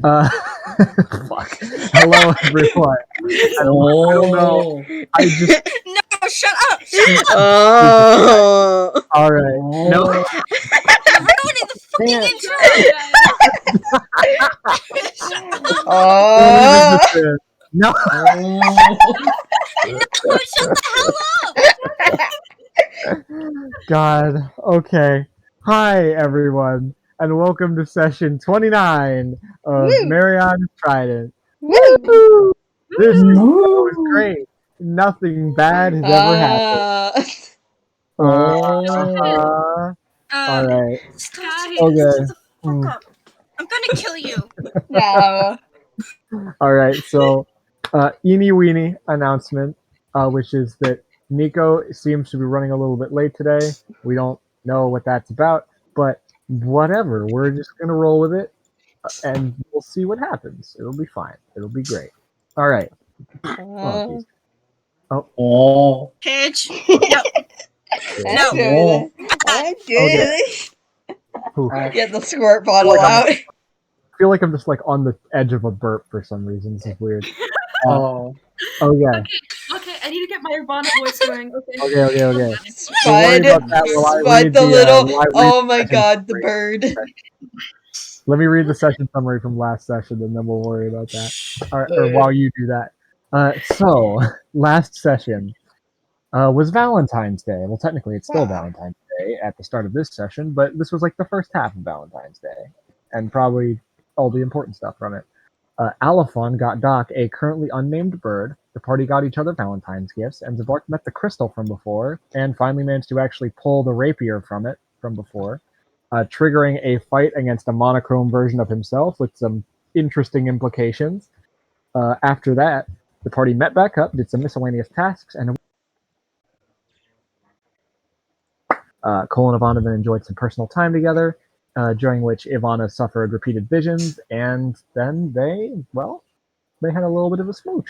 Uh, fuck. Hello, everyone. I don't know. I just. No, shut up! Shut up! Oh. All right. No. You're ruining the fucking intro! Shut up! Oh. No. No, shut the hell up! God. Okay. Hi, everyone, and welcome to session 29 of Woo. Mariana's Trident. Woo. Woo! This intro is great. Nothing bad has ever happened. All right. Stop. Okay. Shut the fuck up. I'm gonna kill you. No. All right. So, eeny weeny announcement, which is that Nico seems to be running a little bit late today. We don't know what that's about, but whatever. We're just gonna roll with it, and we'll see what happens. It'll be fine. It'll be great. All right. Oh, Oh. Pitch. No. No. I'm doing it. Ooh. Get the squirt bottle out. I feel like I'm just like on the edge of a burp for some reason. This is weird. Oh. Okay. Okay, I need to get my Urbana voice going. Okay. Okay. Don't worry Spud. about that while I Spud read the little. while I read Oh the my session god, the summary. bird. Let me read the session summary from last session, and then we'll worry about that. Or while you do that. So, last session was Valentine's Day. Well, technically, it's still Valentine's Day at the start of this session, but this was like the first half of Valentine's Day, and probably all the important stuff from it. Alifon got Doc a currently unnamed bird. The party got each other Valentine's gifts, and Zabark met the crystal from before, and finally managed to actually pull the rapier from it from before, triggering a fight against a monochrome version of himself with some interesting implications. After that, the party met back up, did some miscellaneous tasks, and Cole and Ivana then enjoyed some personal time together, during which Ivana suffered repeated visions, and then they had a little bit of a smooch.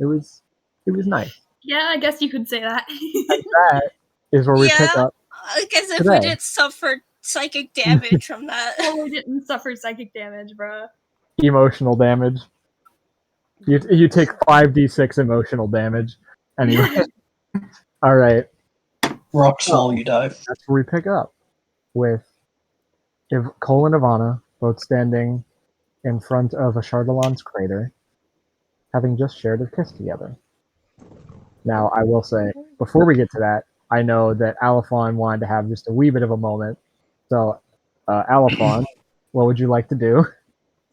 It was nice. Yeah, I guess you could say that. And that is where we pick up. I guess if today. we didn't suffer psychic damage from that. Oh, we didn't suffer psychic damage, bruh. Emotional damage. You take 5d6 emotional damage. Anyway. All right. Rock Sol, you die. That's where we pick up with Cole and Ivana both standing in front of a Chardalon's crater, having just shared a kiss together. Now, I will say, before we get to that, I know that Alifon wanted to have just a wee bit of a moment. So, Alifon, what would you like to do?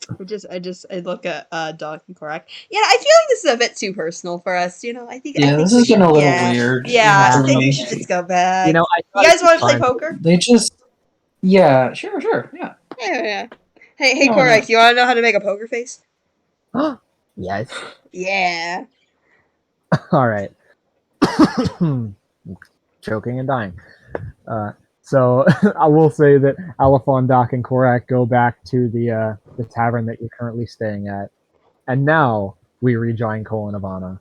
I look at Doc and Korak. Yeah, I feel like this is a bit too personal for us. You know, I think. Yeah, this has been a little weird. Yeah, I for think me. we should just go back. You know, you guys want to play poker? They just. Yeah, sure, yeah. Yeah. Hey, No, Korak, no. you want to know how to make a poker face? Yes. Yeah. All right. Choking and dying. So I will say that Alifon, Doc, and Korak go back to the tavern that you're currently staying at, and now we rejoin Cole and Ivana.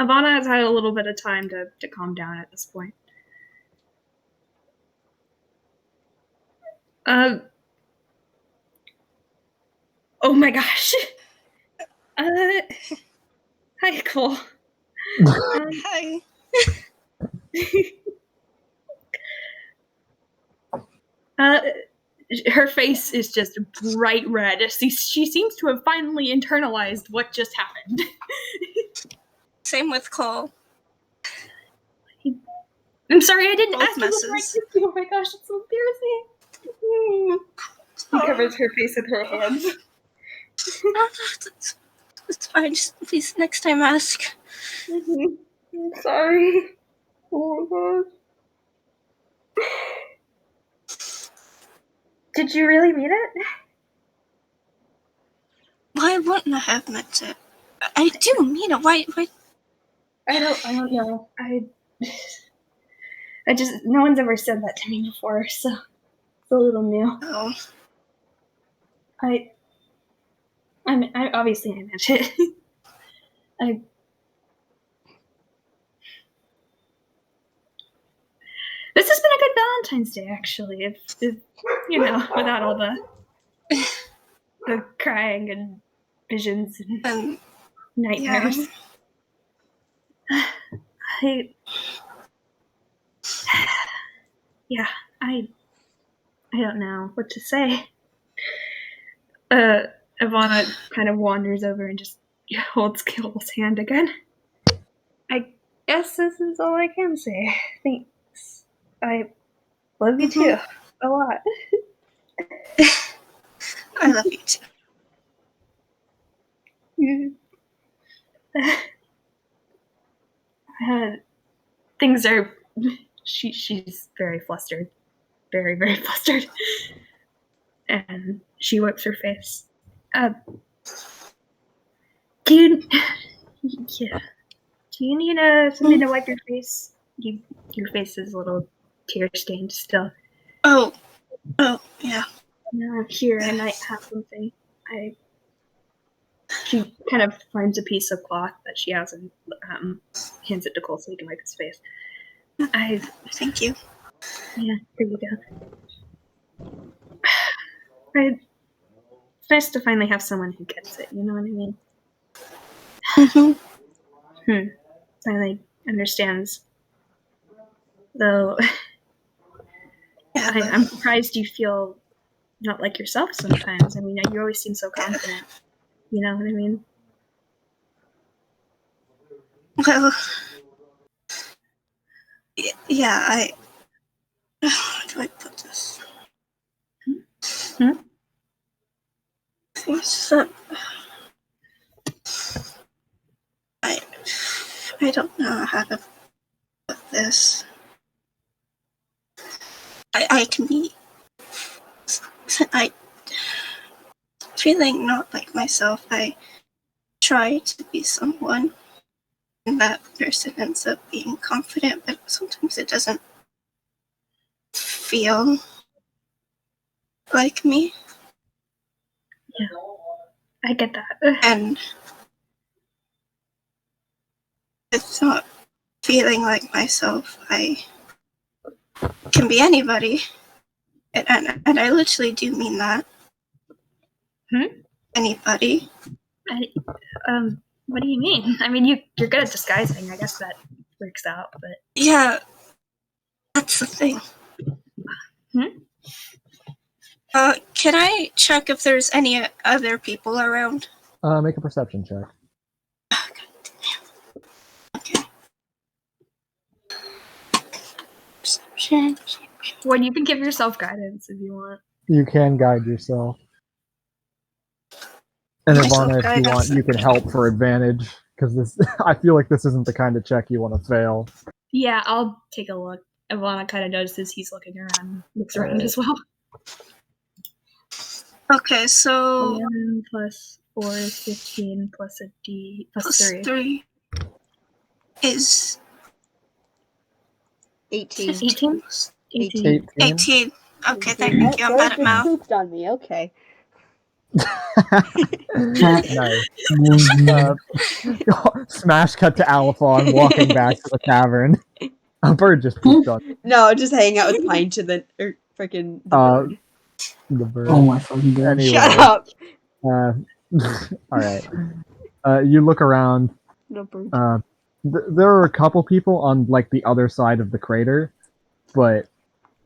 Ivana has had a little bit of time to calm down at this point. Oh my gosh. Hi, Cole. Hi. Her face is just bright red. She seems to have finally internalized what just happened. Same with Cole. I'm sorry, I didn't Both ask you before I messes. kissed you. Oh my gosh, it's so embarrassing. She covers her face with her hands. It's fine. Just please next time ask. I'm sorry. Oh my gosh. Did you really mean it? Why wouldn't I have meant it? I do mean it. Why? I don't know. I just, no one's ever said that to me before, so it's a little new. Oh. I obviously I meant it. This has been a good Valentine's Day, actually. If you know, without all the crying and visions and nightmares. I don't know what to say. Ivana kind of wanders over and just holds Gil's hand again. I guess this is all I can say. Thanks. I love you too. A lot. I love you too. Things are. She's very flustered. Very, very flustered. And she wipes her face. Do you need something to wipe your face? Your face is a little tear stained still. Oh, yeah. No, here, I might have something. She kind of finds a piece of cloth that she has and hands it to Cole so he can wipe his face. Thank you. Yeah, there you go. It's nice to finally have someone who gets it, you know what I mean? Finally understands. Though, I'm surprised you feel not like yourself sometimes. I mean, you always seem so confident. You know what I mean? Well, yeah, how do I put this? It's I don't know how to put this. I can be feeling not like myself. I try to be someone, and that person ends up being confident, but sometimes it doesn't feel like me. Yeah, I get that. And it's not feeling like myself. I can be anybody, and I literally do mean that. Anybody. What do you mean? I mean, you're good at disguising. I guess that works out, but Yeah, that's the thing. Can I check if there's any other people around? Make a perception check. Okay. Perception. well, you can give yourself guidance if you want. You can guide yourself. And Ivana, if you want, you can help for advantage. Because this, I feel like this isn't the kind of check you want to fail. Yeah, I'll take a look. Ivana kind of notices he's looking around, looks around as well. Okay, so 11 plus 4 is 15 plus a D plus 3 is 18. 18? 18. 18. Okay, thank you. I'm bad at math. Pooped on me. Okay. Nice. Smash cut to Alphon walking back to the tavern. A bird just pooped on me. No, just hanging out with Pine to the freaking the bird. Oh my fucking god. Anyway, Shut up. Alright. You look around. No bird. There are a couple people on like the other side of the crater, but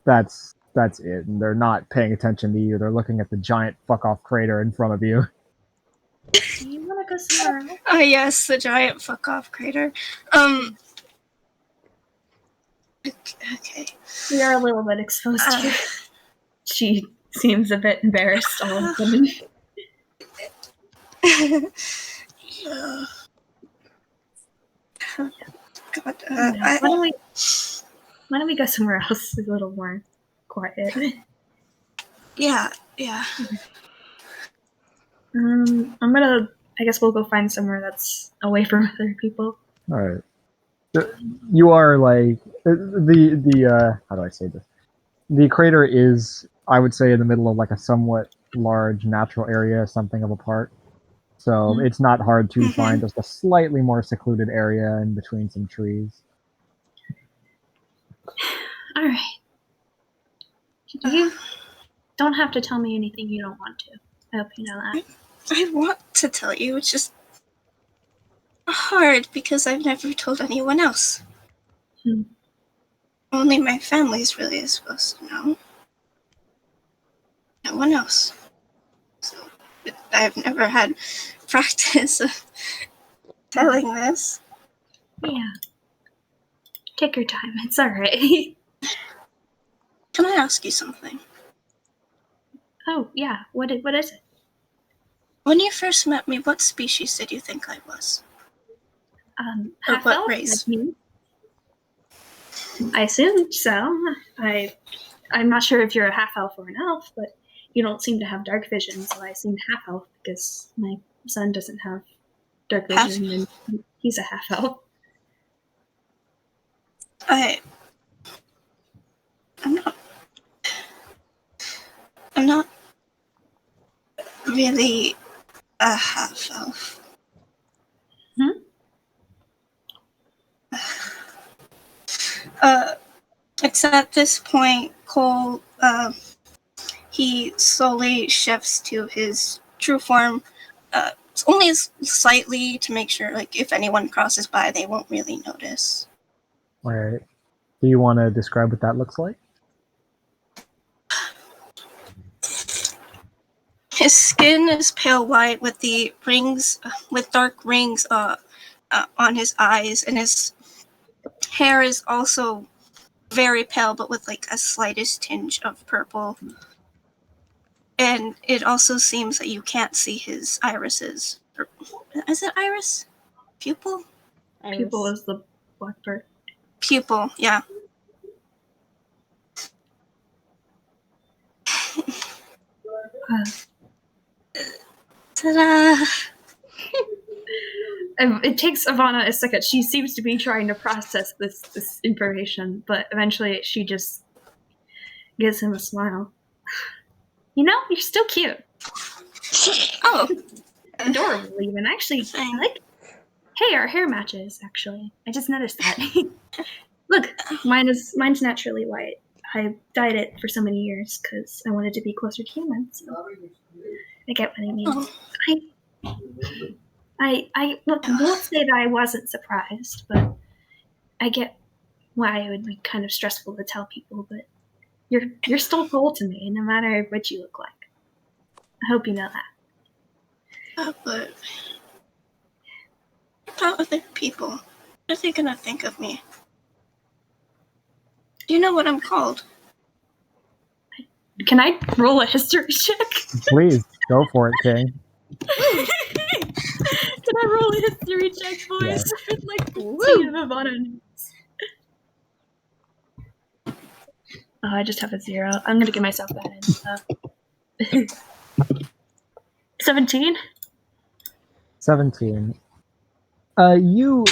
that's it. And they're not paying attention to you. They're looking at the giant fuck off crater in front of you. Do you want to go somewhere else? Oh yes, the giant fuck off crater. Okay. We are a little bit exposed here. She seems a bit embarrassed all of a sudden. Yeah. God, Why don't we go somewhere else? A little more quiet. yeah. I guess we'll go find somewhere that's away from other people. All right. You are like the how do I say this? The crater is, I would say, in the middle of like a somewhat large natural area, something of a park. So it's not hard to find just a slightly more secluded area in between some trees. All right. You don't have to tell me anything you don't want to. I hope you know that. I want to tell you, it's just hard because I've never told anyone else. Only my family's really supposed to know. No one else. So I've never had practice of telling this. Yeah. Take your time. It's all right. Can I ask you something? Oh, yeah. What is it? When you first met me, what species did you think I was? Or Half what elf, race? like me. I assumed so. I'm not sure if you're a half elf or an elf, but you don't seem to have dark vision, so I assumed half elf because my son doesn't have dark vision, and he's a half elf. I'm not really a half elf. It's at this point, Cole, he slowly shifts to his true form. It's only slightly to make sure, like, if anyone crosses by, they won't really notice. All right. Do you want to describe what that looks like? His skin is pale white with the rings, with dark rings on his eyes, and his hair is also very pale, but with like a slightest tinge of purple. And it also seems that you can't see his irises. Is it iris? Pupil? Pupil is the black part. Pupil, yeah. Ta-da! It takes Ivana a second. She seems to be trying to process this information, but eventually she just gives him a smile. You know, you're still cute. Oh, Adorable even. Actually, I like. Hey, our hair matches. Actually, I just noticed that. Look, mine's naturally white. I dyed it for so many years because I wanted to be closer to humans. So I get what I mean. Oh. I won't say that I wasn't surprised, but I get why it would be kind of stressful to tell people. But you're still cool to me, no matter what you look like. I hope you know that. But about other people, what are they gonna think of me? Do you know what I'm called? Can I roll a history check? Please, go for it, King. Can I roll a history check, boys? Yeah. I'd like to see if Ivana knows. Oh, I just have a 0. I'm gonna give myself that in. 17? 17. You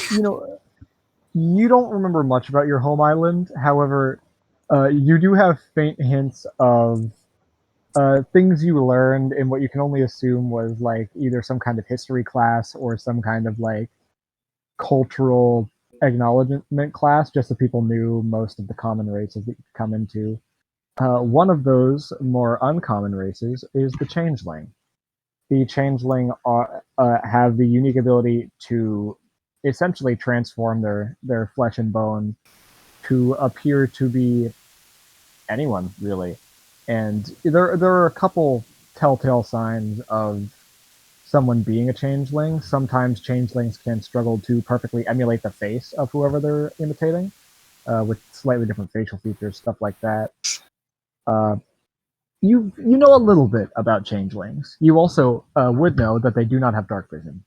don't remember much about your home island. However, you do have faint hints of things you learned in what you can only assume was like either some kind of history class or some kind of like cultural acknowledgement class, just so people knew most of the common races that you could come into. One of those more uncommon races is the changeling. The changeling have the unique ability to essentially transform their flesh and bone to appear to be anyone, really. And there are a couple telltale signs of someone being a changeling. Sometimes changelings can struggle to perfectly emulate the face of whoever they're imitating, with slightly different facial features, stuff like that. You know a little bit about changelings. You also would know that they do not have dark vision.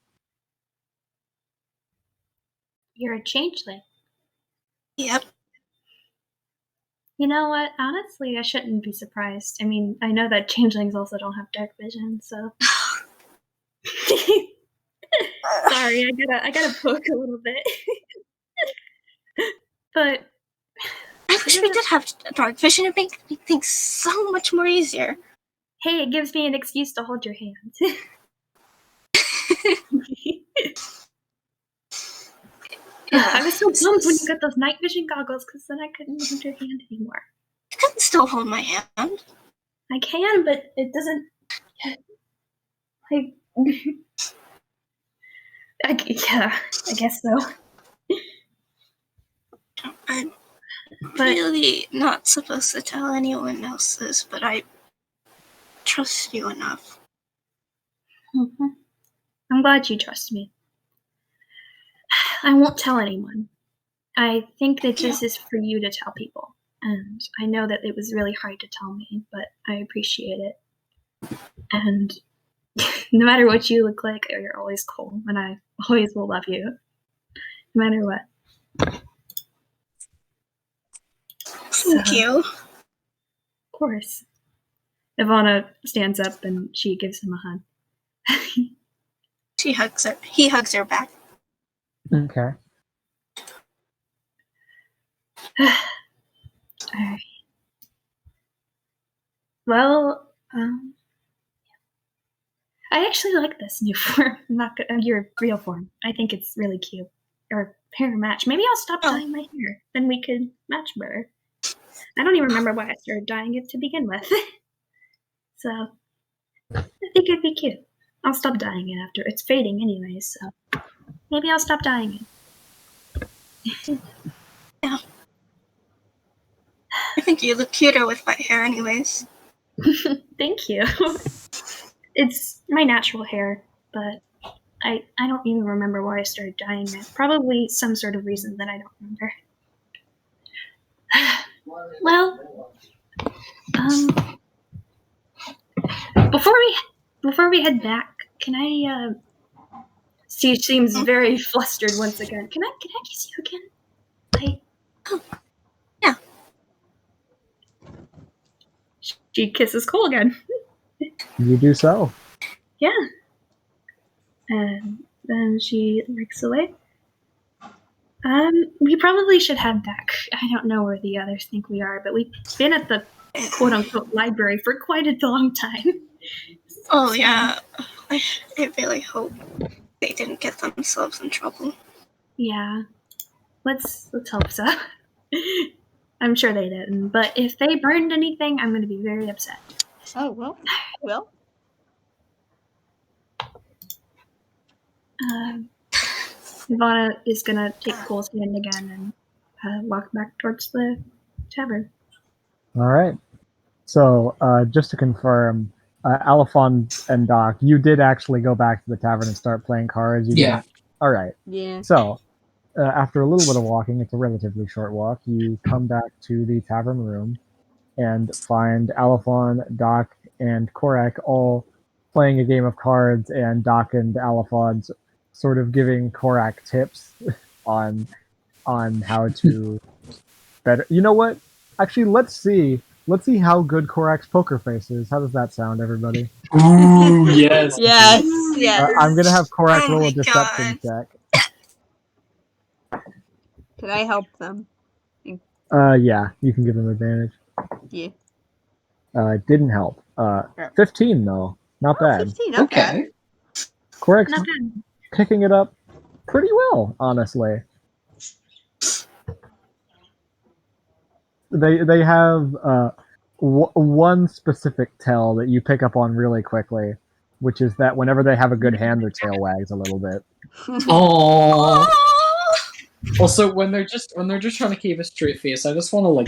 You're a changeling. Yep. You know what? Honestly, I shouldn't be surprised. I mean, I know that changelings also don't have dark vision, so. Sorry, I gotta poke a little bit. But I wish we did have dark vision. It'd make things so much more easier. hey, it gives me an excuse to hold your hand. I was so bummed when you got those night vision goggles, because then I couldn't hold your hand anymore. You can still hold my hand. I can, but it doesn't. Like, yeah, I guess so. I'm really not supposed to tell anyone else this, but I trust you enough. Mm-hmm. I'm glad you trust me. I won't tell anyone. I think that this is for you to tell people. And I know that it was really hard to tell me, but I appreciate it. And no matter what you look like, you're always cool, and I always will love you, no matter what. Thank you. Of course. Ivana stands up and she gives him a hug. She hugs her. He hugs her back. Okay. Alright. Well, I actually like this new form. Your real form. I think it's really cute. Or hair match. Maybe I'll stop dyeing my hair. Then we could match better. I don't even remember why I started dyeing it to begin with. So, I think it'd be cute. I'll stop dyeing it after. It's fading anyway, so maybe I'll stop dyeing it. Yeah. I think you look cuter with white hair anyways. Thank you. It's my natural hair, but I don't even remember why I started dyeing it. Probably some sort of reason that I don't remember. Well, before we head back, can I she seems very flustered once again. Can I kiss you again? Yeah. She kisses Cole again. You do so. Yeah. And then she looks away. We probably should head back. I don't know where the others think we are, but we've been at the quote-unquote library for quite a long time. Oh, yeah. I really hope they didn't get themselves in trouble. Yeah. Let's hope so. I'm sure they didn't, but if they burned anything, I'm going to be very upset. Oh, well. Ivana is going to take Cole's hand again and walk back towards the tavern. All right. So, just to confirm, Alphon and Doc, you did actually go back to the tavern and start playing cards. You Yeah. didn't. All right. Yeah. So, after a little bit of walking, it's a relatively short walk. You come back to the tavern room and find Alphon, Doc, and Korak all playing a game of cards, and Doc and Alphon's sort of giving Korak tips on how to better. You know what? Actually, let's see how good Korak's poker face is. How does that sound, everybody? Ooh, yes. Yes. Yes. I'm gonna have Korak Oh roll my a deception God. check. Can I help them? Yeah, you can give him advantage. Yeah. It didn't help. 15 though, not bad. 15, not bad. Okay. Korak's Not bad. picking it up pretty well, honestly. They have one specific tell that you pick up on really quickly, which is that whenever they have a good hand, their tail wags a little bit. Aww. Also, when they're just trying to keep a straight face, I just want to like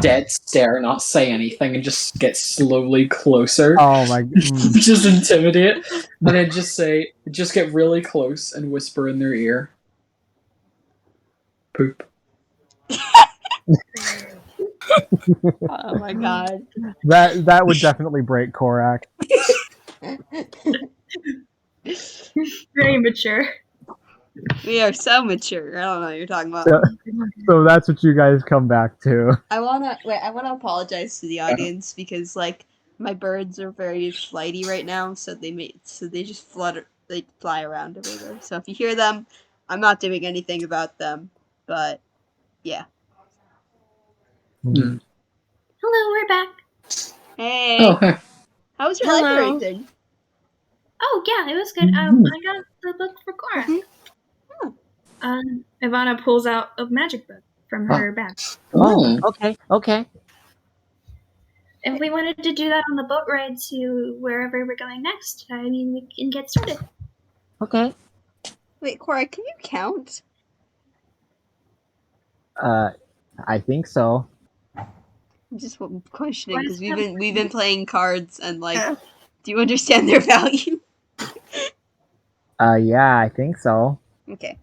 dead stare, not say anything, and just get slowly closer. Oh my! Just intimidate, and then just get really close and whisper in their ear. Poop. Oh my god. That would definitely break Korak. Very mature. We are so mature. I don't know what you're talking about. So that's what you guys come back to. I wanna apologize to the audience because like my birds are very flighty right now, so they just fly around everywhere. So if you hear them, I'm not doing anything about them, but yeah. Hmm. Hello, we're back. Hey. Oh, hey. How was your Hello. library thing? Oh, yeah, it was good. I got the book for Cora. Ivana pulls out a magic book from her bag. Oh. Okay. If we wanted to do that on the boat ride to wherever we're going next, I mean, we can get started. Okay. Wait, Cora, can you count? I think so. I'm just questioning Why because is we've been playing cards and like, Yeah. do you understand their value? Yeah, I think so. Okay.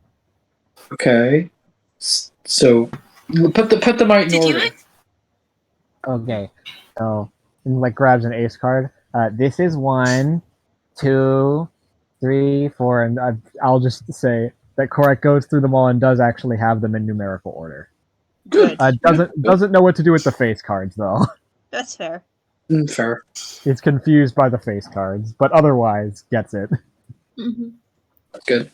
Okay. So put them out in Did you order. Okay. So, and, like, grabs an ace card. This is 1, 2, 3, 4, and I'll just say that Korak goes through them all and does actually have them in numerical order. Good. Doesn't know what to do with the face cards though. That's fair. Fair. Is confused by the face cards, but otherwise gets it. Mm-hmm. Good.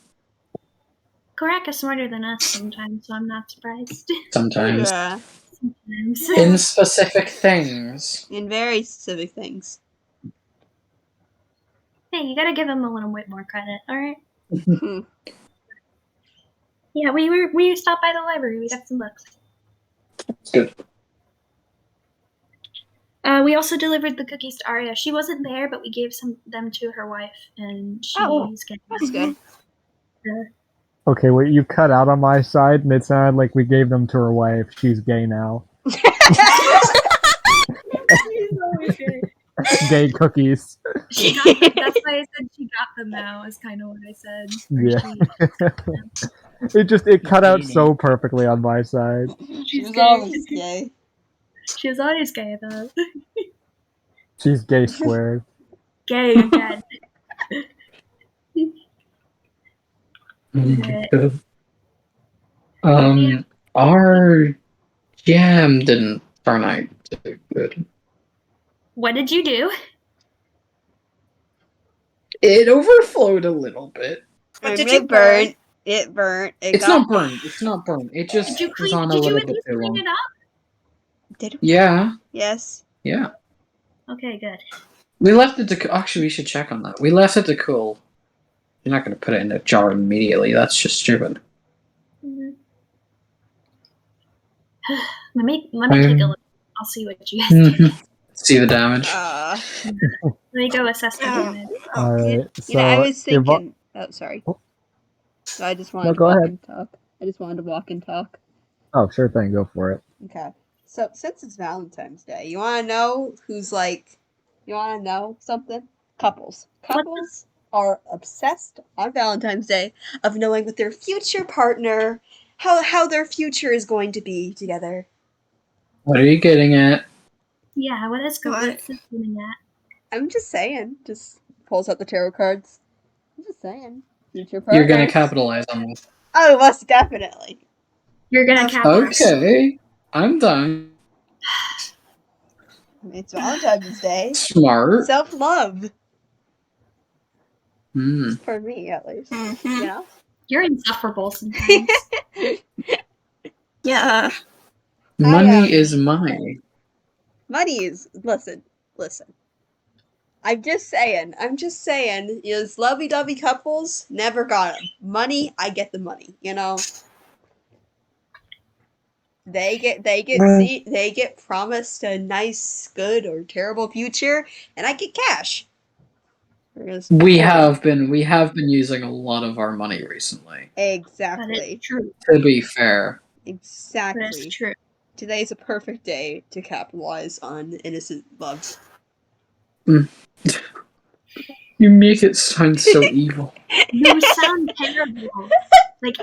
Korak is smarter than us sometimes, so I'm not surprised. Sometimes. Yeah. Sometimes. In specific things. In very specific things. Hey, you gotta give him a little bit more credit, alright? Hmm. Yeah, we stopped by the library, we got some books. It's good. We also delivered the cookies to Arya. She wasn't there, but we gave them to her wife, and she's getting That's good. Okay, wait, you cut out on my side, and it sounded like we gave them to her wife. She's gay now. She's always gay. Gay cookies. She got them, that's why I said she got them now, is kind of what I said. Or Yeah. It cut out so perfectly on my side. She was gay. always gay. She was always gay, though. She's gay squared. Gay again. Our jam didn't turn out too good. What did you do? It overflowed a little bit. What I did mean, you it burnt. It burnt. It's not burned. It's not burned. It just Did you was on a at little least bit too clean long. it up? Did we? Yeah, Yes. yeah. Okay, good. We left it to. Actually, we should check on that. We left it to cool. You're not going to put it in a jar immediately. That's just stupid. Mm-hmm. Let me take a look. I'll see what you guys did. See the damage. Let me go assess the damage. Alright, so... You know, I was Iva- thinking. Oh, sorry. Oh. So I just wanted to go walk ahead. and talk. I just wanted to walk and talk. Oh, sure thing, go for it. Okay. So since it's Valentine's Day, you want to know who's like? You want to know something? Couples. Couples are obsessed on Valentine's Day of knowing what their future partner, how their future is going to be together. What are you getting at? Yeah, what's this doing that? I'm just saying. Just pulls out the tarot cards. I'm just saying. Future partners. You're going to capitalize on this. Oh, most definitely. You're gonna Of capitalize. course. Okay, I'm done. I mean, it's Valentine's Day. Smart. Self-love. Hmm. For me, at least. Mm-hmm. You know? You're insufferable sometimes. Yeah. Money is mine. Money is... Listen. I'm just saying, is lovey-dovey couples, never got them. Money, I get the money, you know? They get promised a nice, good, or terrible future, and I get cash. We have been using a lot of our money recently. That Exactly. is true. To be fair. That Exactly. is true. Today is a perfect day to capitalize on innocent love. You make it sound so evil. You sound terrible. Like,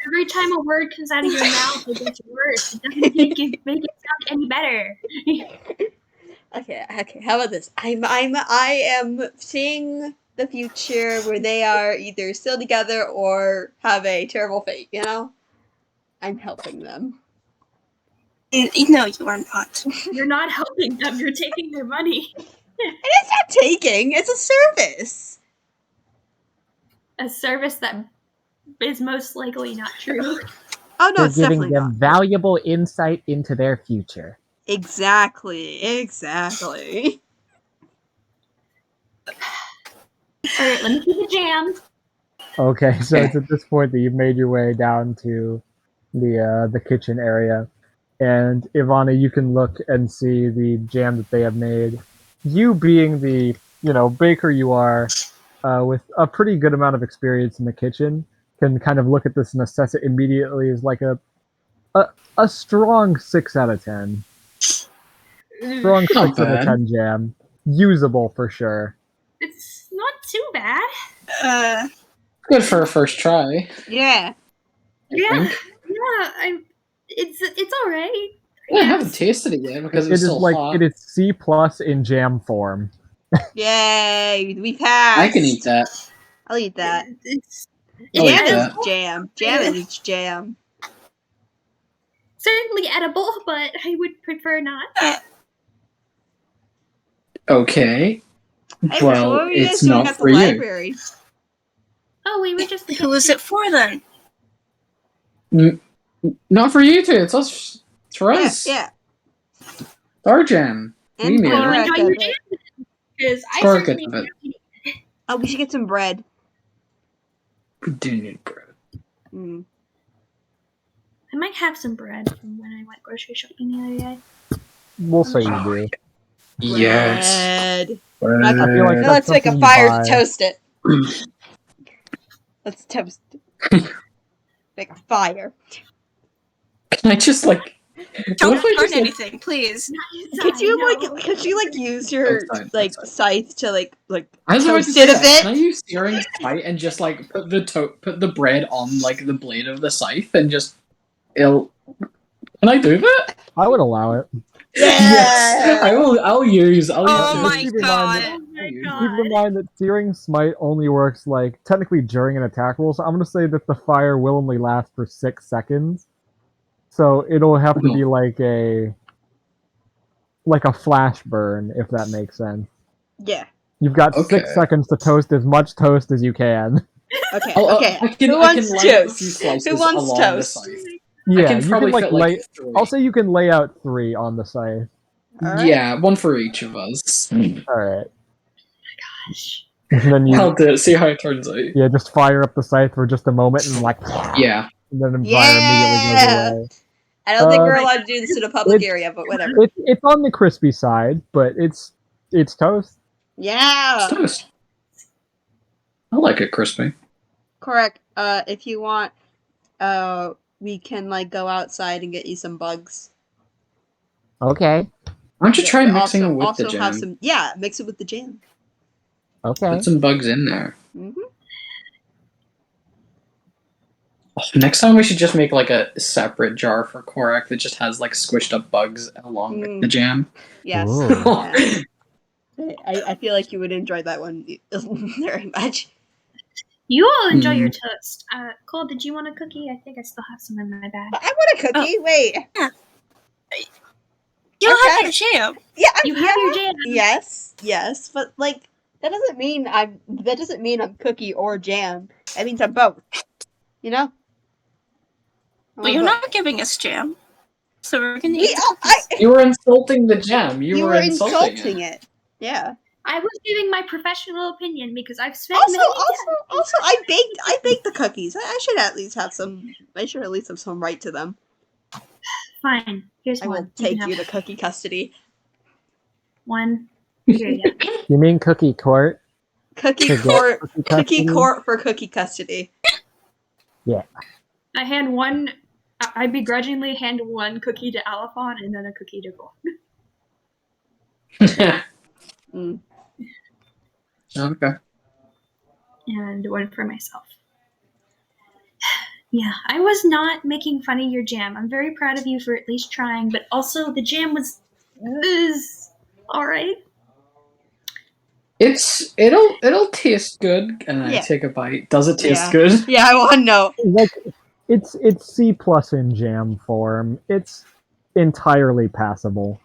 every time a word comes out of your mouth, it gets worse. It doesn't make it sound any better. Okay. How about this? I am seeing the future where they are either still together or have a terrible fate. You know, I'm helping them. No, you are not. You're not helping them. You're taking their money. And it's not taking. It's a service. A service that is most likely not true. Oh no, They're it's giving definitely them not. valuable insight into their future. Exactly. Alright, let me see the jam. Okay, so it's at this point that you've made your way down to the kitchen area, and Ivana, you can look and see the jam that they have made. You being the baker you are, with a pretty good amount of experience in the kitchen, can kind of look at this and assess it immediately as like a strong 6 out of 10. Strong Not 6 out of 10 jam, usable for sure. It's not too bad. Good for a first try. Yeah. Yeah, think. it's all right. Yeah, I haven't tasted it yet because It it's is still like hot. it is C plus in jam form. Yay, we passed. I can eat that. I'll eat that. It's I'll eat Jam is that. jam. Jam is jam. certainly edible, but I would prefer not. Okay. Hey, Well, what were you guys it's doing not at the for you. library? Oh, we were just Who was it for then? Not for you two. It's us. It's for us. Yeah. It's our jam. We And made Well, it. Cora enjoy got your it. jam, because I Cora certainly gets it. enjoyed it. Oh, we should get some bread. We do need bread. Mm. I might have some bread from when I went grocery shopping the other day. We'll say you do. Yes. Bread. I feel like Now that's let's make a something you fire buy. to toast it. Let's toast it. Make a fire. Can I just like? Don't what if I burn just, like, anything, please. Could you No. use your Outside, like outside. scythe to like I was about to toast say it a that. bit? Can I use searing scythe and just like put the bread on like the blade of the scythe and just it'll? Can I do that? I would allow it. Yes, I will. I'll use. I'll Oh use. my Keep in mind god. that- Oh my Keep Keep in god. mind that searing smite only works like technically during an attack roll, so I'm gonna say that the fire will only last for 6 seconds. So it'll have to be like a flash burn, if that makes sense. Yeah. You've got Okay. 6 seconds to toast as much toast as you can. Okay. I can, Who I can wants line up a few toast? slices Who wants along toast? the scythe. Yeah, I can you probably can fit lay. like 3. I'll say you can lay out 3 on the scythe. All right. Yeah, one for each of us. All right, Gosh. and then I'll do it. See how it turns out. just fire up the scythe for just a moment and like, Yeah. and then the fire immediately goes away. I don't think we're Uh, allowed to do this in a public it's- area, but whatever. It's on the crispy side, but it's toast. Yeah. It's toast. I like it crispy. Correct. If you want, we can like go outside and get you some bugs. Okay. Why don't you try But mixing it with also the have jam? some. Mix it with the jam. Okay. Put some bugs in there. Hmm. Oh, next time we should just make like a separate jar for Korak that just has like squished up bugs along with the jam. Yes. Ooh. Yeah. I feel like you would enjoy that one very much. You all enjoy your toast. Cole, did you want a cookie? I think I still have some in my bag. I want a cookie. Wait. You Okay. have your jam. Yeah. You have your jam. Yes, but like that doesn't mean I'm cookie or jam. That means I'm both. You know. But you're not giving us jam. So we're gonna We, eat the cookies. You were insulting the jam. You were insulting it. Yeah. I was giving my professional opinion because I've spent Also, many I baked the cookies. I should at least have some. I should at least have some right to them. Fine. Here's I one. will take can you have to cookie custody. one. Here you go. You mean cookie court? Cookie To get court. cookie Cookie custody? court for cookie custody. I hand one. I begrudgingly hand one cookie to Alphon and then a cookie to Cole. Mm. Okay. And one for myself. Yeah, I was not making fun of your jam. I'm very proud of you for at least trying, but also the jam was alright. It'll taste good, and I Yeah. take a bite. Does it taste Yeah. good? Yeah, I want to know. Like, it's C plus in jam form. It's entirely passable.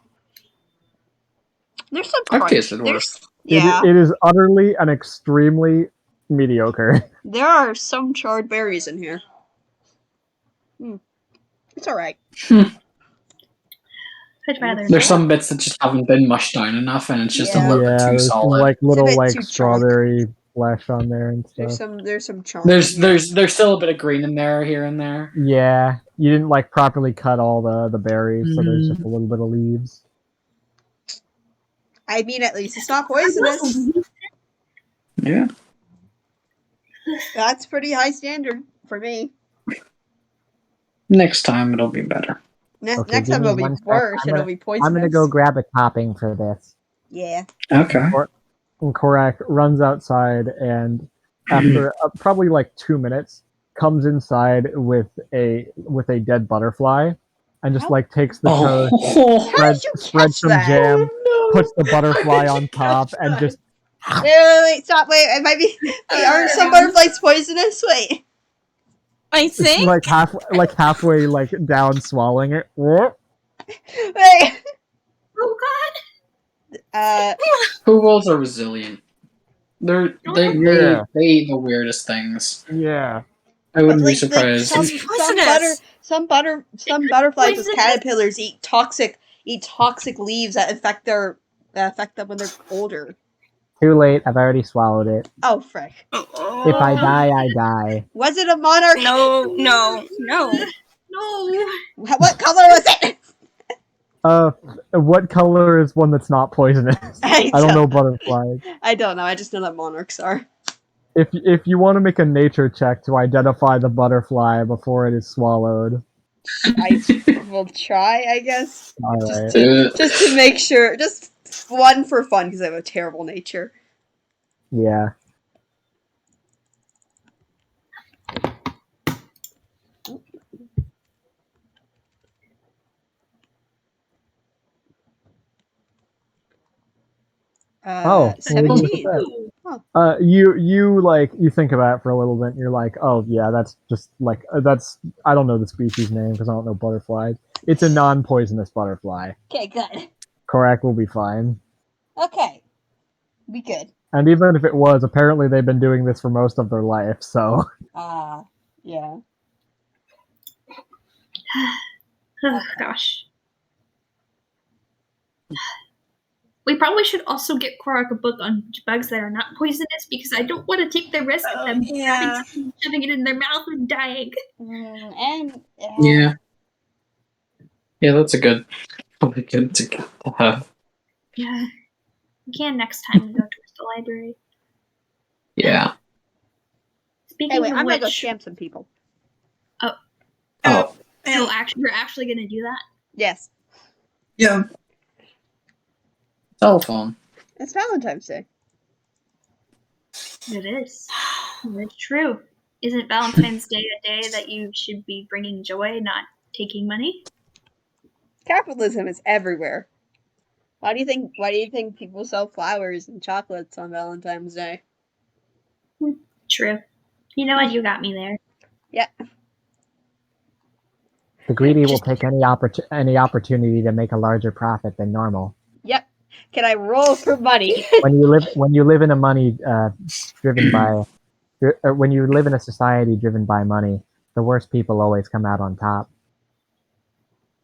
There's some I've crunch. tasted worse. There's- Yeah, It is utterly and extremely mediocre. there are some charred berries in here. It's alright. I'd rather There's some bits that just haven't been mushed down enough, and it's just Yeah. a little bit Yeah, too there's some solid. like little bit like too chalk. strawberry flesh on there and There's stuff. some charm. There's still a bit of green in there, here and there. Yeah, you didn't like properly cut all the berries, so there's just a little bit of leaves. I mean, at least it's not poisonous. Yeah. That's pretty high standard for me. Next time it'll be better. Okay, Next give time me it'll be one sec. worse. I'm It'll gonna- be poisonous. I'm gonna go grab a topping for this. Yeah. Okay. And Korak runs outside and after probably like 2 minutes comes inside with a dead butterfly and just How- like takes the toast, Oh. How did you spreads catch some that? jam, no. puts the butterfly How on did you top, catch and that? just Wait, stop, wait, it might be. Wait, aren't some butterflies poisonous? Wait. I think. like halfway like down swallowing it. Whoop. Wait. Oh god! Who wolves are resilient? They Yeah. eat the weirdest things. Yeah. I wouldn't be Like, surprised. some butterflies as Poisonous. caterpillars eat toxic leaves that affect them when they're older. Too late. I've already swallowed it. Oh frick! If I die, I die. Was it a monarch? No. No! What color was it? What color is one that's not poisonous? I don't know butterflies. I don't know. I just know that monarchs are. If you want to make a nature check to identify the butterfly before it is swallowed, I will try, I guess. all right. Just to make sure. Just one for fun, because I have a terrible nature. Yeah. Oh, 17. You think about it for a little bit and you're like, oh yeah, that's just like that's I don't know the species name because I don't know butterflies. It's a non-poisonous butterfly. Okay, good. Korak will be fine. Okay. Be good. And even if it was, apparently they've been doing this for most of their life, so Yeah. Oh gosh. We probably should also get Korak a book on bugs that are not poisonous because I don't want to take the risk of them yeah. shoving it in their mouth and dying. Yeah. Yeah, that's a good. Probably good to have. Yeah. We can next time we go towards the library. Yeah. Speaking Anyway, of I'm gonna go which, scam some people. Oh. you're actually gonna do that? Yes. Yeah. Telephone. It's Valentine's Day. It is. That's true. Isn't Valentine's Day a day that you should be bringing joy, not taking money? Capitalism is everywhere. Why do you think people sell flowers and chocolates on Valentine's Day? True. You know what? You got me there. the greedy will take any opportunity to make a larger profit than normal. Yep. Can I roll for money? When you live in a money driven by, when you live in a society driven by money, the worst people always come out on top.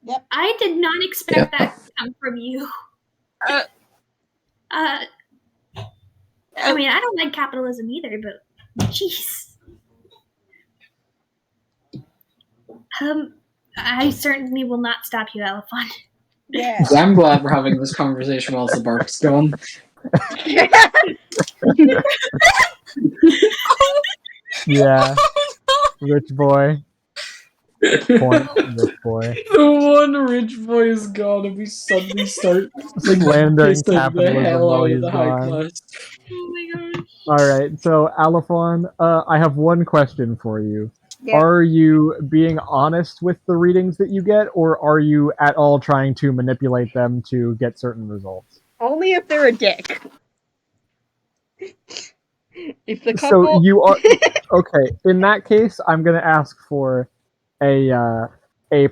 Yep. I did not expect that to come from you. I mean, I don't like capitalism either, but jeez. I certainly will not stop you, Elephant. Yeah. I'm glad we're having this conversation while the bark's going. Yeah, rich boy. Point, rich boy. The one rich boy is gone, and we suddenly start Slandering pissing the capitalism hell while out of he's the high gone. class. Oh my gosh. All right, so Alphon, I have one question for you. Yeah. Are you being honest with the readings that you get, or are you at all trying to manipulate them to get certain results? Only if they're a dick. If the couple... So you are okay. In that case, I'm gonna ask for a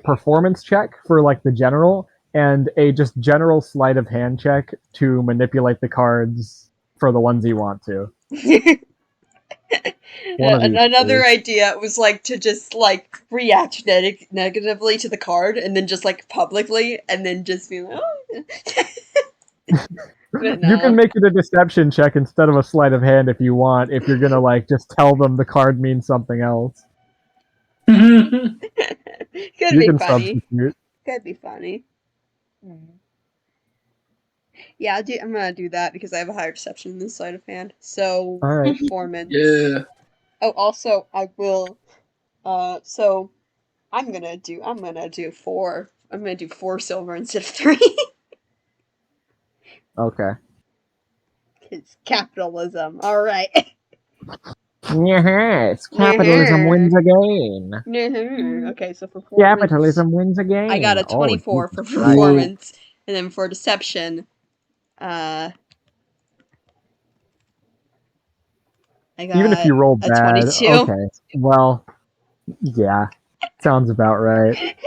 performance check for like the general, and a just general sleight of hand check to manipulate the cards for the ones you want to. One of these, Another please. idea was like to just like react negatively to the card and then just like publicly and then just be like, oh. But You can no. make it a deception check instead of a sleight of hand if you want. If you're gonna like just tell them the card means something else, Could you be can funny. substitute. Could be funny. Yeah, I'm gonna do that because I have a higher perception than sleight of hand. So All right. performance. Yeah. Oh, also I will. So I'm gonna do 4. I'm gonna do 4 silver instead of 3. Okay. It's capitalism. All right. Yes, capitalism wins again. Okay, so for performance, Capitalism wins again. I got a Oh, 24 for Jesus Christ. performance, and then for deception, I got Even if you roll a bad, 22. okay. Well, yeah, sounds about right.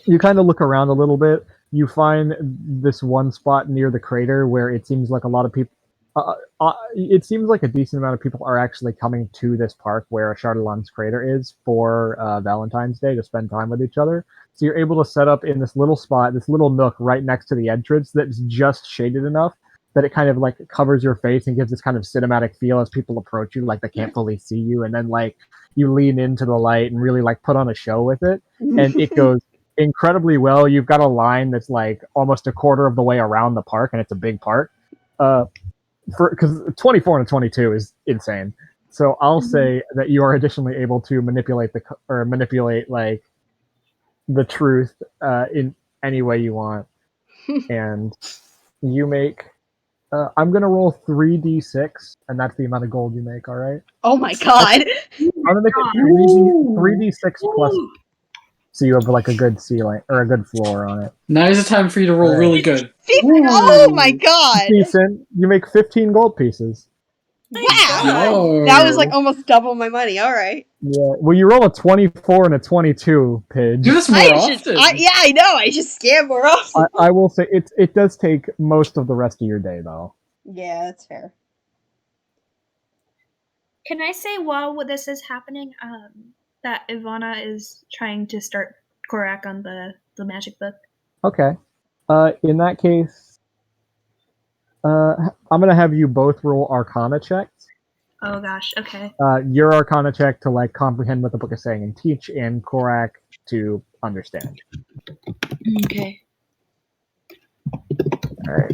You kind of look around a little bit. You find this one spot near the crater where it seems like a lot of people. It seems like a decent amount of people are actually coming to this park where Chardalon's crater is for Valentine's Day to spend time with each other. So you're able to set up in this little spot, this little nook right next to the entrance that's just shaded enough that it kind of like covers your face and gives this kind of cinematic feel as people approach you, like they can't fully see you, and then like you lean into the light and really like put on a show with it, and it goes incredibly well. You've got a line that's like almost a quarter of the way around the park, and it's a big park. Because 24 and a 22 is insane. So I'll say that you are additionally able to manipulate like the truth in any way you want, and you make. I'm gonna roll 3d6, and that's the amount of gold you make. All right. Oh my god! I'm gonna make it 3d6 plus, so you have like a good ceiling or a good floor on it. Now is the time for you to roll really good. Oh my god! Decent. You make 15 gold pieces. Wow! That was like almost double my money. All right. Yeah. Well, you roll a 24 and a 22, Pidge. Do this more often. I know. I just scam more often. I will say it does take most of the rest of your day, though. Yeah, that's fair. Can I say while this is happening, that Ivana is trying to start Korak on the magic book? Okay. In that case, I'm gonna have you both roll Arcana checks. Oh gosh, okay. Your Arcana check to like comprehend what the book is saying and teach, and Korak to understand. Okay. All right.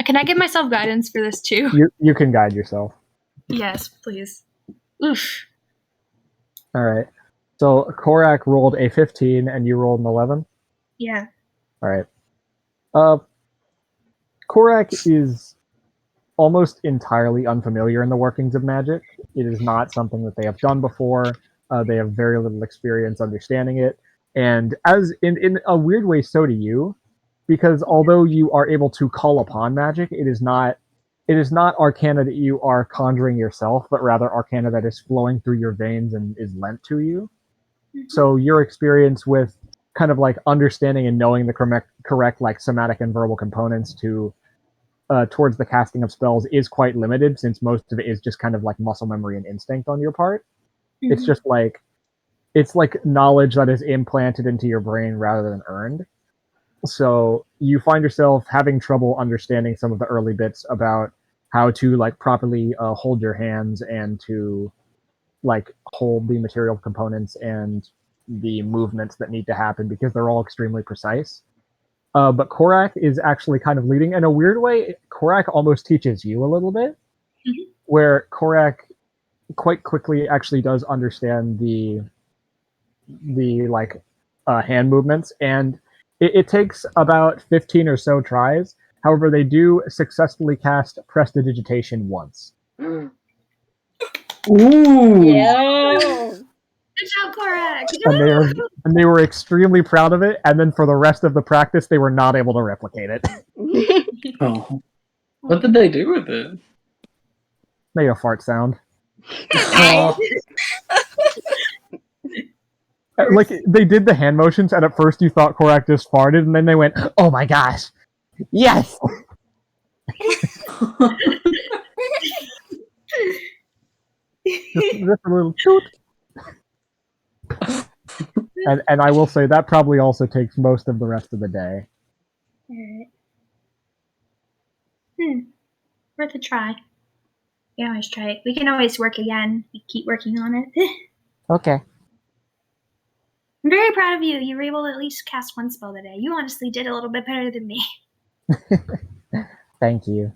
Can I give myself guidance for this too? You can guide yourself. Yes, please. Oof. All right. So Korak rolled a 15, and you rolled an 11. Yeah. All right. Korak is almost entirely unfamiliar in the workings of magic. It is not something that they have done before. They have very little experience understanding it, and as in a weird way, so do you, because although you are able to call upon magic, it is not arcana that you are conjuring yourself, but rather arcana that is flowing through your veins and is lent to you. So your experience with kind of like understanding and knowing the correct like somatic and verbal components to towards the casting of spells is quite limited, since most of it is just kind of like muscle memory and instinct on your part. It's just like knowledge that is implanted into your brain rather than earned. So you find yourself having trouble understanding some of the early bits about how to like properly hold your hands and to like hold the material components and the movements that need to happen, because they're all extremely precise. But Korak is actually kind of leading. In a weird way, Korak almost teaches you a little bit, where Korak quite quickly actually does understand the like hand movements, and it takes about 15 or so tries. However, they do successfully cast Prestidigitation once. Ooh. Yeah. Good job, Korak! And they were extremely proud of it, and then for the rest of the practice, they were not able to replicate it. Oh. What did they do with it? Made a fart sound. Oh. Like, they did the hand motions, and at first you thought Korak just farted, and then they went, "Oh my gosh, yes!" just a little toot. And I will say that probably also takes most of the rest of the day. Alright. Worth a try. We can always try it. We can always work again. We keep working on it. Okay. I'm very proud of you. You were able to at least cast one spell today. You honestly did a little bit better than me. Thank you.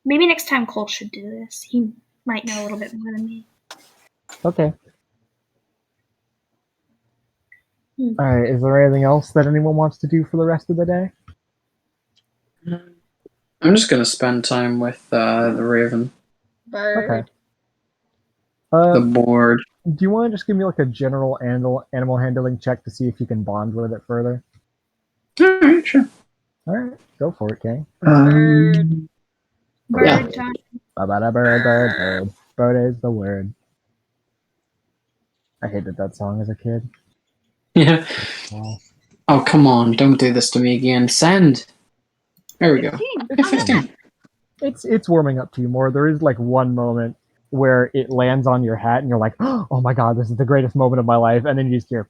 Maybe next time Cole should do this. He might know a little bit more than me. Okay. Alright, is there anything else that anyone wants to do for the rest of the day? I'm just gonna spend time with the Raven. Bird. Okay. The board. Do you want to just give me like a general animal handling check to see if you can bond with it further? Alright, sure. Alright, go for it, Kay. Bird. Bird time. Bird. Bird is the word. I hated that song as a kid. Yeah. Wow. Oh, come on. Don't do this to me again. Send. There we go. 15. It's warming up to you more. There is like one moment where it lands on your hat and you're like, oh my god, this is the greatest moment of my life, and then you just hear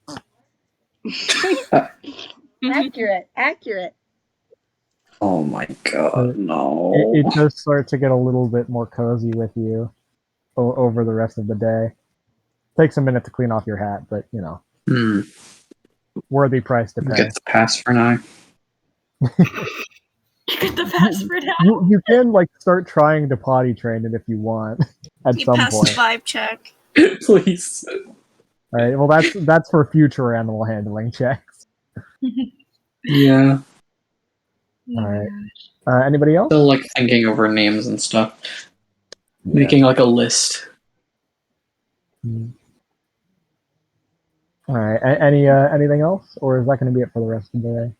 Accurate. Oh my god, no. it does start to get a little bit more cozy with you over the rest of the day. Takes a minute to clean off your hat, but you know, worthy price to pay. Get the pass for now. You get the password out. You can like start trying to potty train it if you want at You some pass point. the vibe check. Please. All right. Well, that's for future animal handling checks. Yeah. All right. Anybody else? Still like thinking over names and stuff. Making like a list. All right. Anything else, or is that going to be it for the rest of the day?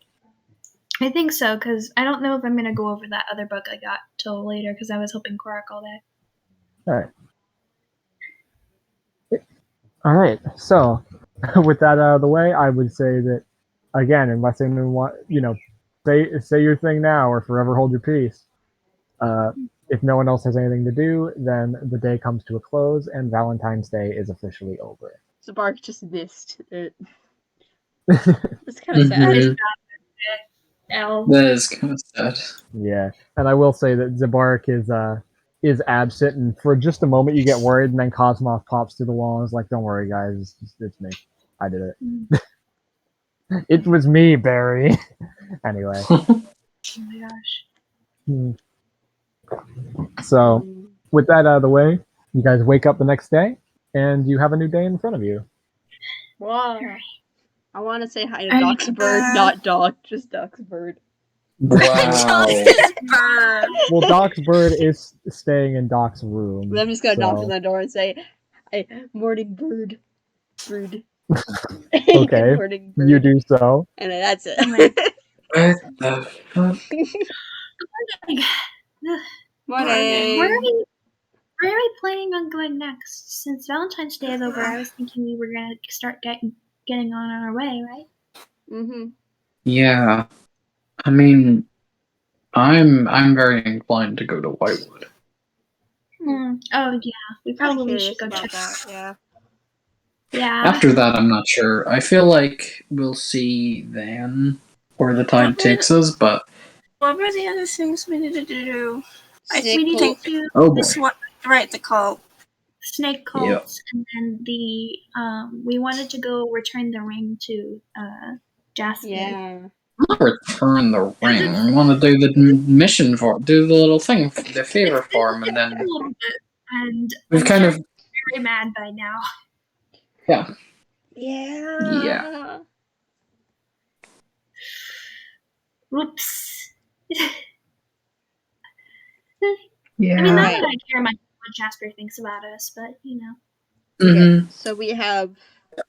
I think so, because I don't know if I'm going to go over that other book I got till later, because I was hoping Korak all day. All right. So, with that out of the way, I would say that again, unless anyone want, say your thing now or forever hold your peace. If no one else has anything to do, then the day comes to a close and Valentine's Day is officially over. Zabark just missed it. It's kind of sad. That is kind of sad. Yeah, and I will say that Zabark is absent, and for just a moment you get worried, and then Cosmoth pops through the wall and is like, "Don't worry, guys, it's me. I did it. It was me, Barry." Anyway. Oh my gosh. So, with that out of the way, you guys wake up the next day, and you have a new day in front of you. Wow. I want to say hi to Doc's bird, not Doc, just Doc's bird. Wow. Bird. Well, Doc's bird is staying in Doc's room. I'm just gonna knock so- on the door and say, "Hey, morning bird, brood." Okay, Good morning, bird. you do so. And then that's it. What the fuck? Morning. Where are we planning on going next? Since Valentine's Day is over, I was thinking we were gonna start getting on our way, right? Mm-hmm. Yeah. I mean, I'm very inclined to go to Whitewood. Oh yeah, we probably should go check that. Yeah. Yeah. After that, I'm not sure. I feel like we'll see then where the tide takes us, but What were the other things we needed to do? I Snake think we cult. need to do oh boy. this one. Right, the call. Snake cults, and then we wanted to go return the ring to Jasper. Yeah. Not return the ring. I want to do the mission for do the little thing, the favor for him, and A then little bit, and we've I'm kind sure of he's very mad by now. yeah. Yeah. Whoops. Yeah. I mean, not Right. that I care much what Jasper thinks about us, but you know. Okay, so we have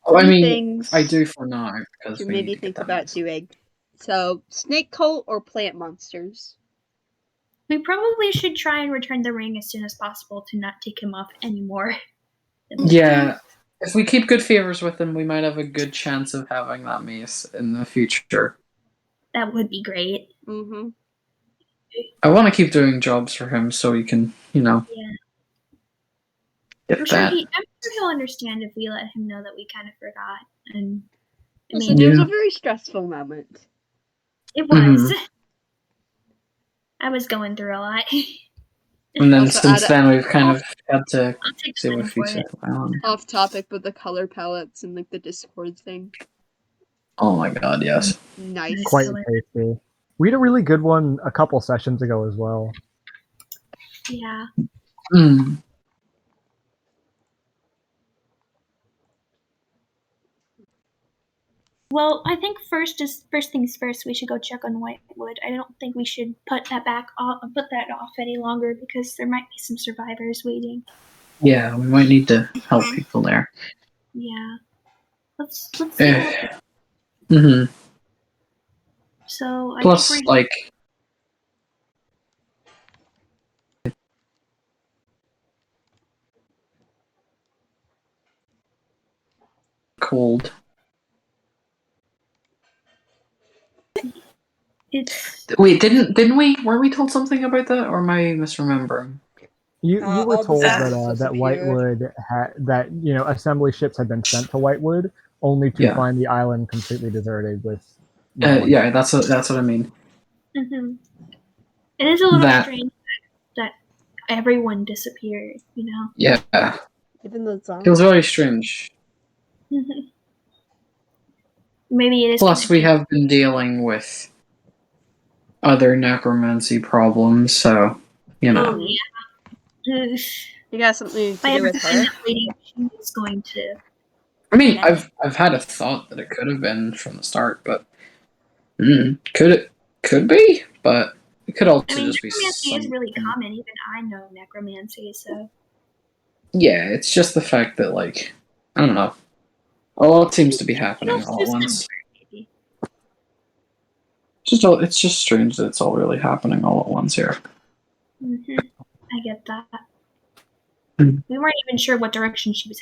I three mean, things I do for now because to we maybe need to think get that about missing. doing. So, snake cult or plant monsters? We probably should try and return the ring as soon as possible to not take him off anymore. Yeah. If we keep good favors with him, we might have a good chance of having that mace in the future. That would be great. Mm-hmm. I want to keep doing jobs for him so he can, Yeah. Get that. I'm sure he'll understand if we let him know that we kind of forgot. And I Listen, mean, it was Yeah. a very stressful moment. it was. Mhm. I was going through a lot. And then Also, since add- then, we've kind of had to I'll take see the what blame for features it. around. Off topic, but the color palettes and like the Discord thing. Oh my god, yes. Nice. Quite Color. tasty. We had a really good one a couple sessions ago as well. Yeah. Mm. Well, I think first things first. We should go check on Whitewood. I don't think we should put that off any longer because there might be some survivors waiting. Yeah, we might need to help people there. Yeah. Let's see. Hmm. So I Plus, think like, cold. it's Wait, didn't we? Were we told something about that, or am I misremembering? You were All the told ships that disappeared. Whitewood that assembly ships had been sent to Whitewood only to Yeah. find the island completely deserted with no one. Yeah, that's what I mean. mhm. It is a little That- strange that everyone disappeared. Yeah, Even the zombies. feels very strange. Maybe it is. Plus, we connected. have been dealing with other necromancy problems, so you know. Oh yeah. Ugh. You got something If to I do ever with find her? that lady, she is going to. I mean, Yeah. I've had a thought that it could have been from the start, but could be, but it could also I mean, just be necromancy is really something. common. Even I know necromancy, so. Yeah, it's just the fact that, like, I don't know, a lot seems to be happening Feels all too at once. similar, maybe. It's just strange that it's all really happening all at once here. I get that. Hmm. We weren't even sure what direction she was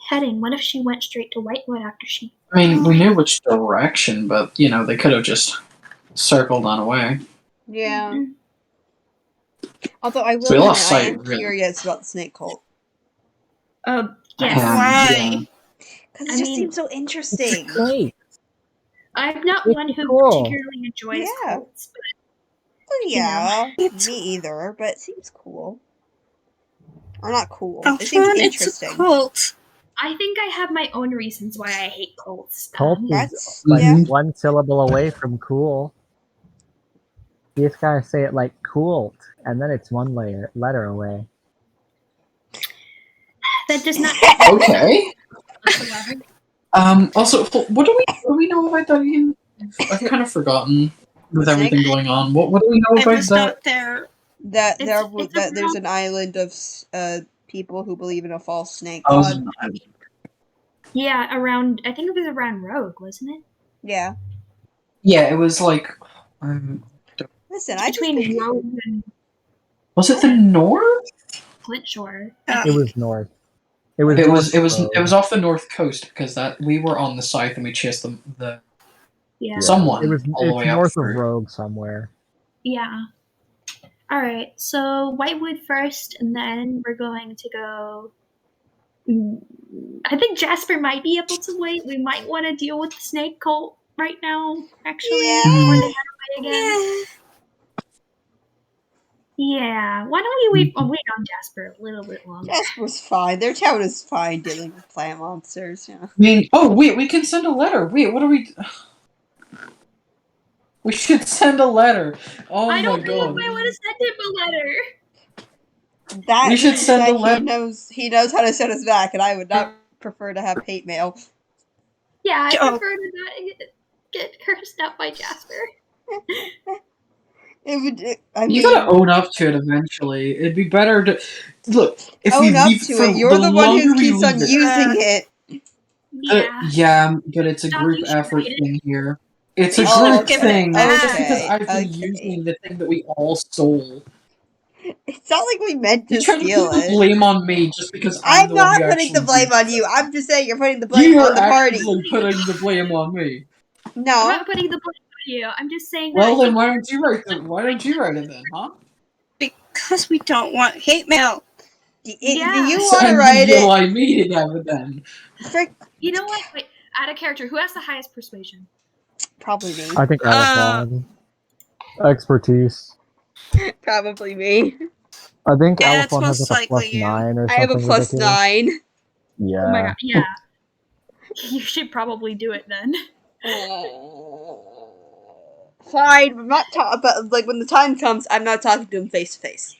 heading. What if she went straight to Whitewood after she? I mean, we knew which direction, but they could have just circled on away. Yeah. Mhm. Although I will So we admit, lost I sight, am really. curious about the snake cult. Yes. Why? Because I it just mean- seems so interesting. Great. I'm not It's one who cool. particularly enjoys Yeah. cults, but Well, you know. yeah, It's- me either, but it seems cool. Or not cool. Oh, It seems fun, it's a interesting. cult. I think I have my own reasons why I hate cults. Cult That's is like yeah. one syllable away from cool. You just gotta say it like coolt, and then it's one letter away. That does not Okay. whatsoever. Also, what do we know about that again? I've kind of forgotten with everything going on. What do we know I about was that? not there. That It's that there's about- an island of people who believe in a false snake Oh, god. Yeah, around. I think it was around Rogue, wasn't it? Yeah. yeah, it was like, Listen, It's I just between Rogue and was it the north? Flintshore. It was north. It was. It north was road. off the north coast because that we were on the south and we chased the Yeah. someone It was. all the It's way up north through. of Rogue somewhere. Yeah. All right. So Whitewood first, and then we're going to go. I think Jasper might be able to wait. We might want to deal with the snake cult right now, actually, before they head away again. Yeah. Why don't we wait on Jasper a little bit longer? Jasper's fine. Their town is fine dealing with plant monsters. Yeah. I mean, oh wait, we can send a letter. Wait, what are we? We should send a letter. Oh I my don't know god. if I want to send him a letter. That We should means send that a letter. he knows how to send us back, and I would not prefer to have hate mail. Yeah, I Oh. prefer to not get cursed out by Jasper. It would. You gotta own up to it eventually. It'd be better to look if we own up leave to for it. You're the one longer who we keeps leave on it- using it. Yeah. yeah, but it's a Stop group using effort it. thing here. It's a Oh, group give it thing. back. Just because Okay, I've been okay. using the thing that we all stole. It's not like we meant to You're trying to steal put the it. blame on me just because I'm I'm the one not who putting the actually blame used on it. you. I'm just saying you're putting the blame You're on the party. actively putting the blame on me. I'm No. not putting the blame on you. I'm just saying that. Well, I then think why don't you write it then, huh? Because we don't want hate mail. Yeah. You want to And write you it? lie me to have it then. Frick. You know what? Wait, add a character. Who has the highest persuasion? Probably me. I think Alphon. Expertise. Probably me. I think Yeah, it's Alphon has most like a plus likely you. 9 or I have a something plus ridiculous. 9. Yeah. Oh my god. Yeah. You should probably do it then. Fine, I'm not but like when the time comes, I'm not talking to him face to face.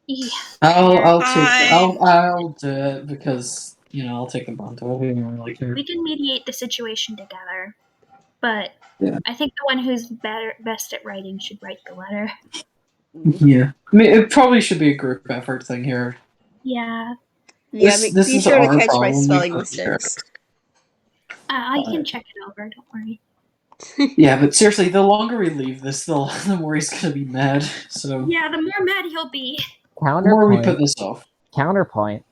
Yeah. I'll Fine. do it because I'll take the brunt of it. I don't really care. We can mediate the situation together, but Yeah. I think the one who's best at writing should write the letter. Yeah, I mean it probably should be a group effort thing here. Yeah. Yeah, This be is sure to our catch my problem. spelling We mistakes. I can check it over. Don't worry. Yeah, but seriously, the longer we leave this, the more he's gonna be mad. So Yeah, the more mad he'll be. the more we put Counterpoint. this off. Counterpoint.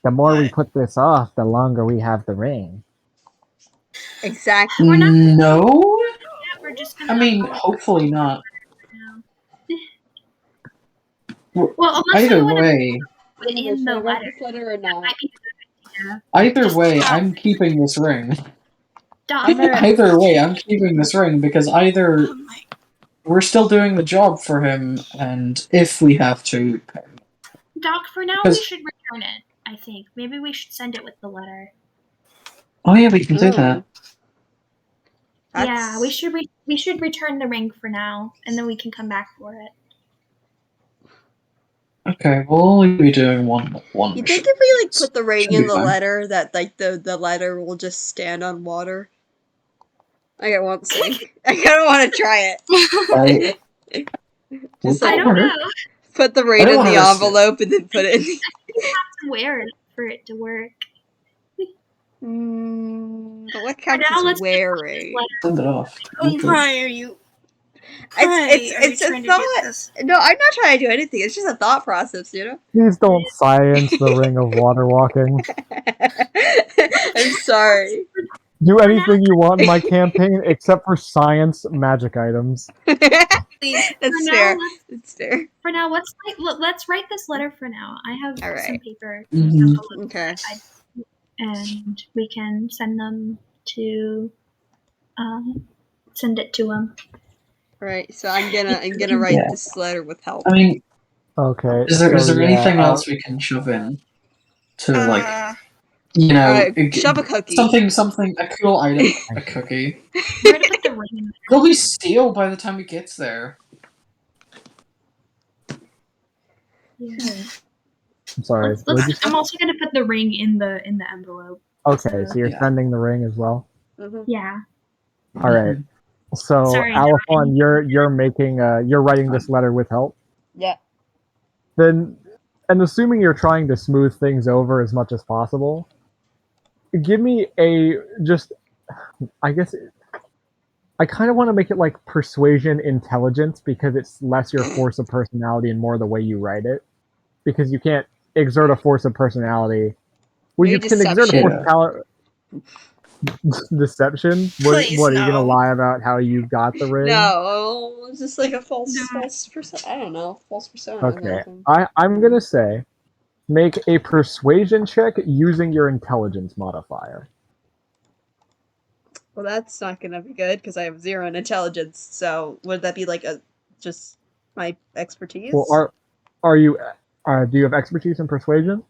The more we What? put this off, the longer we have the ring. Exactly. We're not. No, We're just gonna. I mean hopefully not. now. Well, Well, unless either you want to way, put it in the letter. letter or That not? might be a good idea. either Just way, stop. I'm keeping this ring. Doc, I'm gonna- Either way, I'm keeping this ring because either Oh my. we're still doing the job for him, and if we have to, Doc, for now Because- we should return it. I think maybe we should send it with the letter. oh yeah, we can do that. Yeah, we should return the ring for now, and then we can come back for it. Okay, we'll only be doing one. You think if we like mission. put the ring Should in be the fine. letter that like the letter will just stand on water? I won't say. I kind of want to try it. Just I like don't know. put the I ring don't in wanna the risk it. envelope and then put it in. You have to wear it for it to work. But what counts now as let's just wearing? Send it off. Why are you? It's Why are you a trying to thought. do this? No, I'm not trying to do anything. It's just a thought process, you know. Please don't science the ring of water walking. I'm sorry. Do anything you want in my campaign except for science magic items. Please. That's For fair. now, It's fair. For now, let's write this letter for now. I have All some right. paper Mhm. Okay. and we can send them to send it to him. Right. So I'm gonna write Yeah. this letter with help. I mean, Okay. is there so, yeah, anything else we can shove in to like Shove a cookie. something a cool item, a cookie? Where to put the ring? It'll be steel by the time it gets there. Yeah. I'm sorry. Let's- what did you say? I'm also gonna put the ring in the envelope. Okay, so you're Yeah. sending the ring as well. Mhm. Yeah. All right. So Sorry, Alphon, you're making you're writing this letter with help. Yeah. Then, and assuming you're trying to smooth things over as much as possible, give me I guess I kind of want to make it like persuasion intelligence because it's less your force of personality and more the way you write it. Because you can't exert a force of personality. Well, you Maybe can exert a force deception. of power. Deception? Please, What are you gonna no. lie about how you got the ring? No, it's just like a false No. persona. I don't know, false persona. Okay. I'm gonna say make a persuasion check using your intelligence modifier. Well, that's not gonna be good because I have 0 in intelligence. So would that be like just my expertise? Well, are you do you have expertise in persuasion?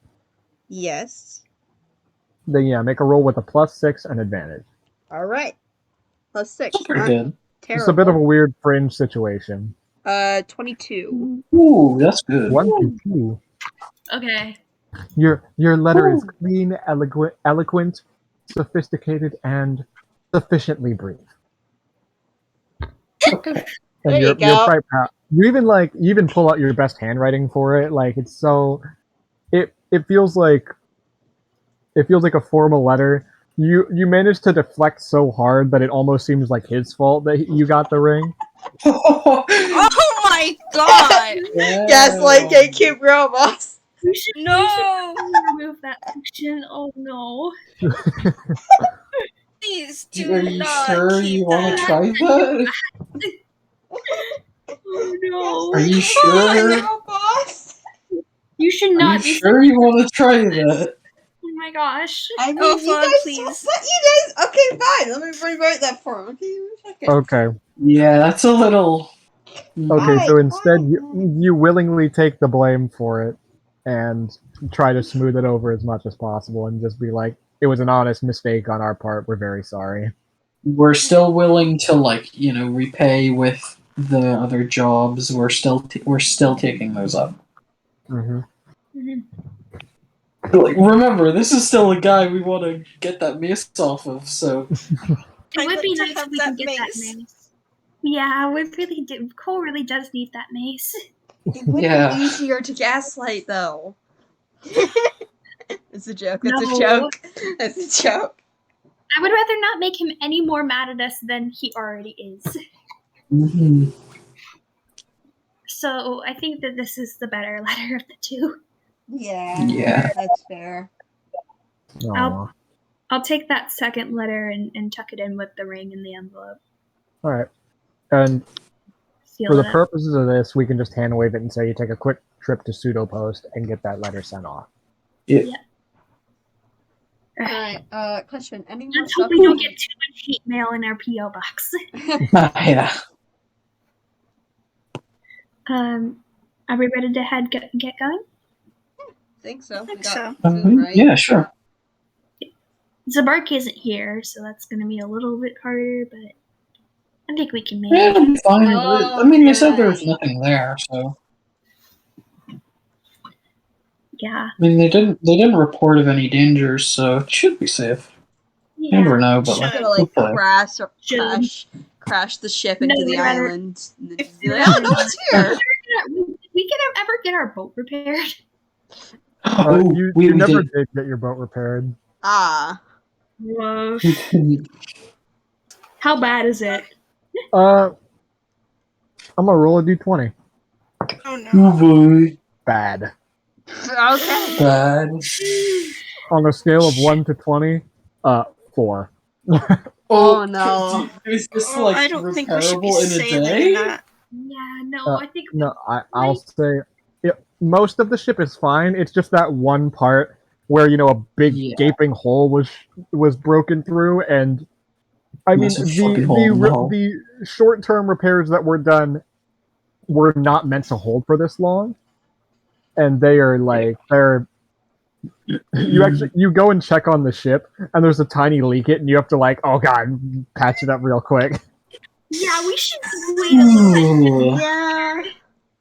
Yes. Then yeah, make a roll with a +6 and advantage. All right. +6. Pretty Not good. terrible. It's a bit of a weird fringe situation. 22. Ooh, that's good. 1 to 2. Okay. Your letter is clean, eloquent, sophisticated, and sufficiently brief. Okay. And There you you're go. quite proud. You even pull out your best handwriting for it. Like it's so, it feels like a formal letter. You managed to deflect so hard that it almost seems like his fault that you got the ring. Oh my god! Gaslight gatekeep girl boss. We should No! remove that section. Oh no. Please Are do you not sure keep you want to that. try that? Oh no. Are you Come on. sure? Girl boss. You should Are not you be sure you want to try that? Oh my gosh. I mean, Oh, you Fawn, guys, please. but you guys, okay, fine. Let me rewrite that form. Okay, okay. Okay. Yeah, that's a little. Okay, so Fine, instead fine. you willingly take the blame for it and try to smooth it over as much as possible and just be like, it was an honest mistake on our part, we're very sorry. We're still willing to repay with the other jobs. We're still taking those up. Mm-hmm. Like, remember, this is still a guy we want to get that mace off of. So It I'd would like be to nice have if we can that get that mace. mace. Yeah, we really do. Cole really does need that mace. It would Yeah. be easier to gaslight, though. It's a joke. It's No. a joke. It's a joke. I would rather not make him any more mad at us than he already is. Mhm. So I think that this is the better letter of the two. Yeah. That's fair. Aw. I'll take that second letter and tuck it in with the ring in the envelope. Alright. And Seal for the it up. purposes of this, we can just hand wave it and say you take a quick trip to pseudopost and get that letter sent off. Alright, question. Any more Let's stuff? hope we don't get too much hate mail in our P.O. box. Yeah. Are we ready to get going? think so. I think We got so. food, right? Yeah, sure. Zabark isn't here, so that's going to be a little bit harder, but I think we can Yeah, manage. it'll be fine. I mean, they said there was Okay. nothing there, so Yeah. I mean they didn't report of any dangers, so it should be safe. You Yeah. never know, but Should. I'm like, gonna like okay. crash the ship No, into the we'd rather- island. And then If just be like, we'd oh, rather no not. one's here. We can ever get our boat repaired. Oh, You we never did. did get your boat repaired. Ah. Whoa. How bad is it? I'm gonna roll a d20. Oh no. Oh boy, Bad. Okay. bad. On a scale of 1 to 20, 4. Oh, no. Is this Oh, like I don't think we should be repairable in a sailing day? in that. Yeah, no, Uh, I think No, I'll say most of the ship is fine. It's just that one part where a big Yeah. gaping hole was broken through, and I mean Massive fucking hole in the hull. the short term repairs that were done were not meant to hold for this long, and they're you go and check on the ship, and there's a tiny leak and you have to oh god, patch it up real quick. yeah, we should wait a little bit. Yeah.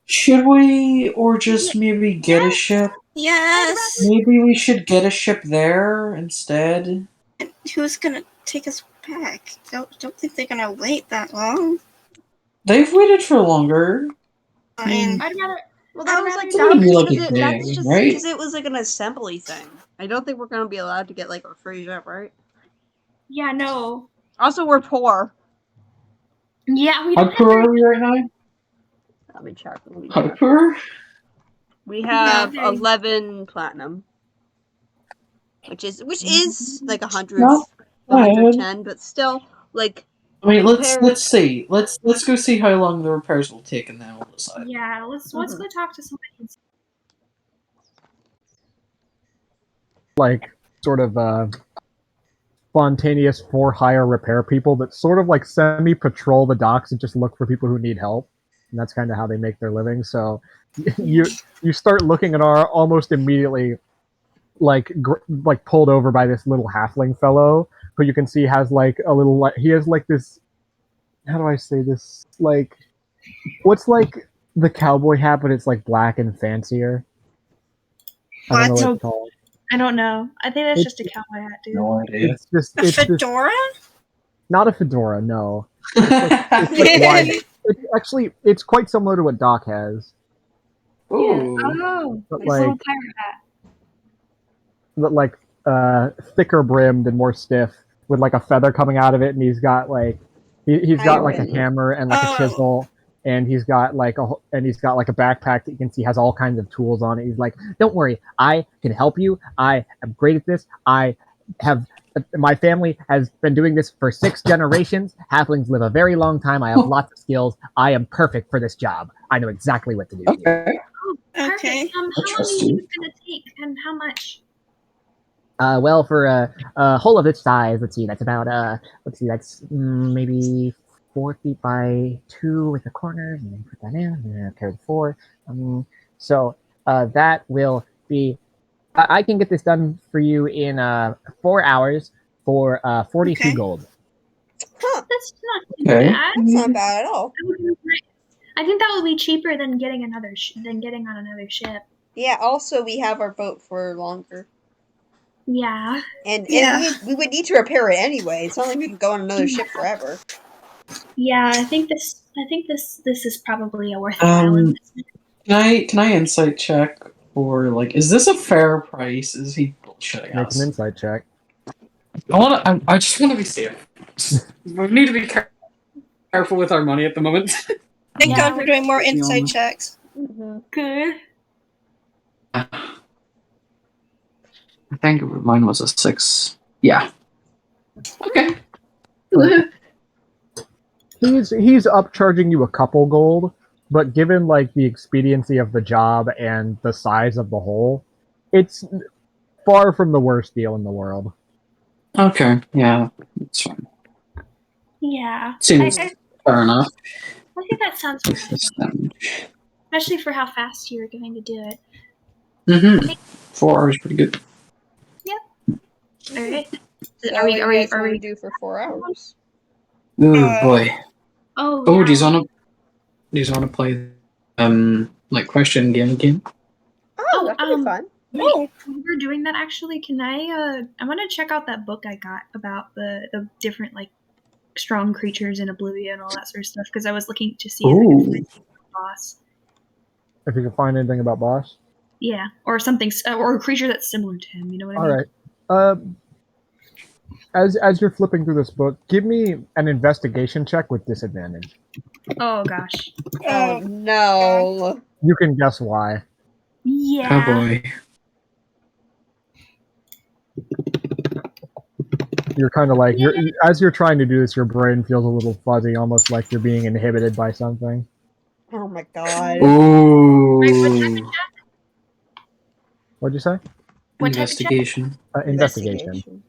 Should we, or just maybe get a ship? Yes. Maybe we should get a ship there instead. Who's gonna take us back? Don't think they're gonna wait that long. They've waited for longer. I mean, I'd rather. Well, that I'd was rather like It's gonna be like a that's day, just right? because it was like an assembly thing. I don't think we're gonna be allowed to get like a free ship, right? Yeah, no. Also, we're poor. Yeah, we How don't have poor very are we right now? Let me check. How poor? We have Yeah, very- 11 platinum, which is like 100, Not bad. 110, but still like. I mean, Compare- let's see. Let's go see how long the repairs will take, and then we'll decide. Yeah, let's go talk to somebody. Sort of spontaneous for hire repair people that sort of semi patrol the docks and just look for people who need help, and that's kind of how they make their living. So you start looking at our almost immediately pulled over by this little halfling fellow who you can see has a little he has this, how do I say this, what's the cowboy hat but it's black and fancier. I don't know what it's called. I don't know. I think that's just a cowboy hat, dude. No idea. It's just a fedora? not a fedora, no. It's wide. It's quite similar to what Doc has. Ooh. Oh, But it's a little pirate hat. but thicker brimmed and more stiff with a feather coming out of it, and he's got he's got a hammer and a chisel, and he's got a backpack that you can see has all kinds of tools on it. He's like, "Don't worry, I can help you. I am great at this. My family has been doing this for 6 generations. Halflings live a very long time. I have lots of skills. I am perfect for this job. I know exactly what to do." Okay. Okay. Perfect. How long trust are you. you gonna take, and how much? Well, for a hole of this size, let's see, that's about that's maybe 4 feet by 2 with the corners, and then put that in, and then carry the 4. So that will be. I can get this done for you in 4 hours for 42 Okay. gold. Huh. That's not too Okay. bad. That's not bad at all. I think that would be cheaper than getting than getting on another ship. Yeah, also we have our boat for longer. Yeah. And Yeah. we would need to repair it anyway. It's not like we can go on another ship forever. Yeah, I think this is probably a worthwhile investment. Can I insight check or like is this a fair price? Is he bullshitting Make an us? insight check. I just want to be safe. We need to be careful with our money at the moment. Thank Yeah, God we're doing more to be insight honest. checks. Good. I think mine was a 6. Yeah. Okay. He's upcharging you a couple gold, but given like the expediency of the job and the size of the hole, it's far from the worst deal in the world. Okay. Yeah. That's fine. Yeah. Seems I fair enough. think that sounds reasonable, especially for how fast you're going to do it. Mm-hmm. 4 hours pretty good. All right. So Are we? what Are do we? you guys Are want to we? do for 4 hours? Oh boy. Oh, Oh, yeah. do you want to play like question game again? Oh, that could be fun. Oh. When we're doing that, actually, can I want to check out that book I got about the different like strong creatures in Oblivion and all that sort of stuff because I was looking to see if I could Ooh. find a boss. If you can find anything about Boss. Yeah, or something, or a creature that's similar to him. You know what I All mean? right. As you're flipping through this book, give me an investigation check with disadvantage. Oh gosh. Oh no. You can guess why. Oh Yeah. boy. You're kind of like as you're trying to do this, your brain feels a little fuzzy, almost like you're being inhibited by something. Oh my god. Ooh. What'd you say? What type of check? Investigation. Investigation.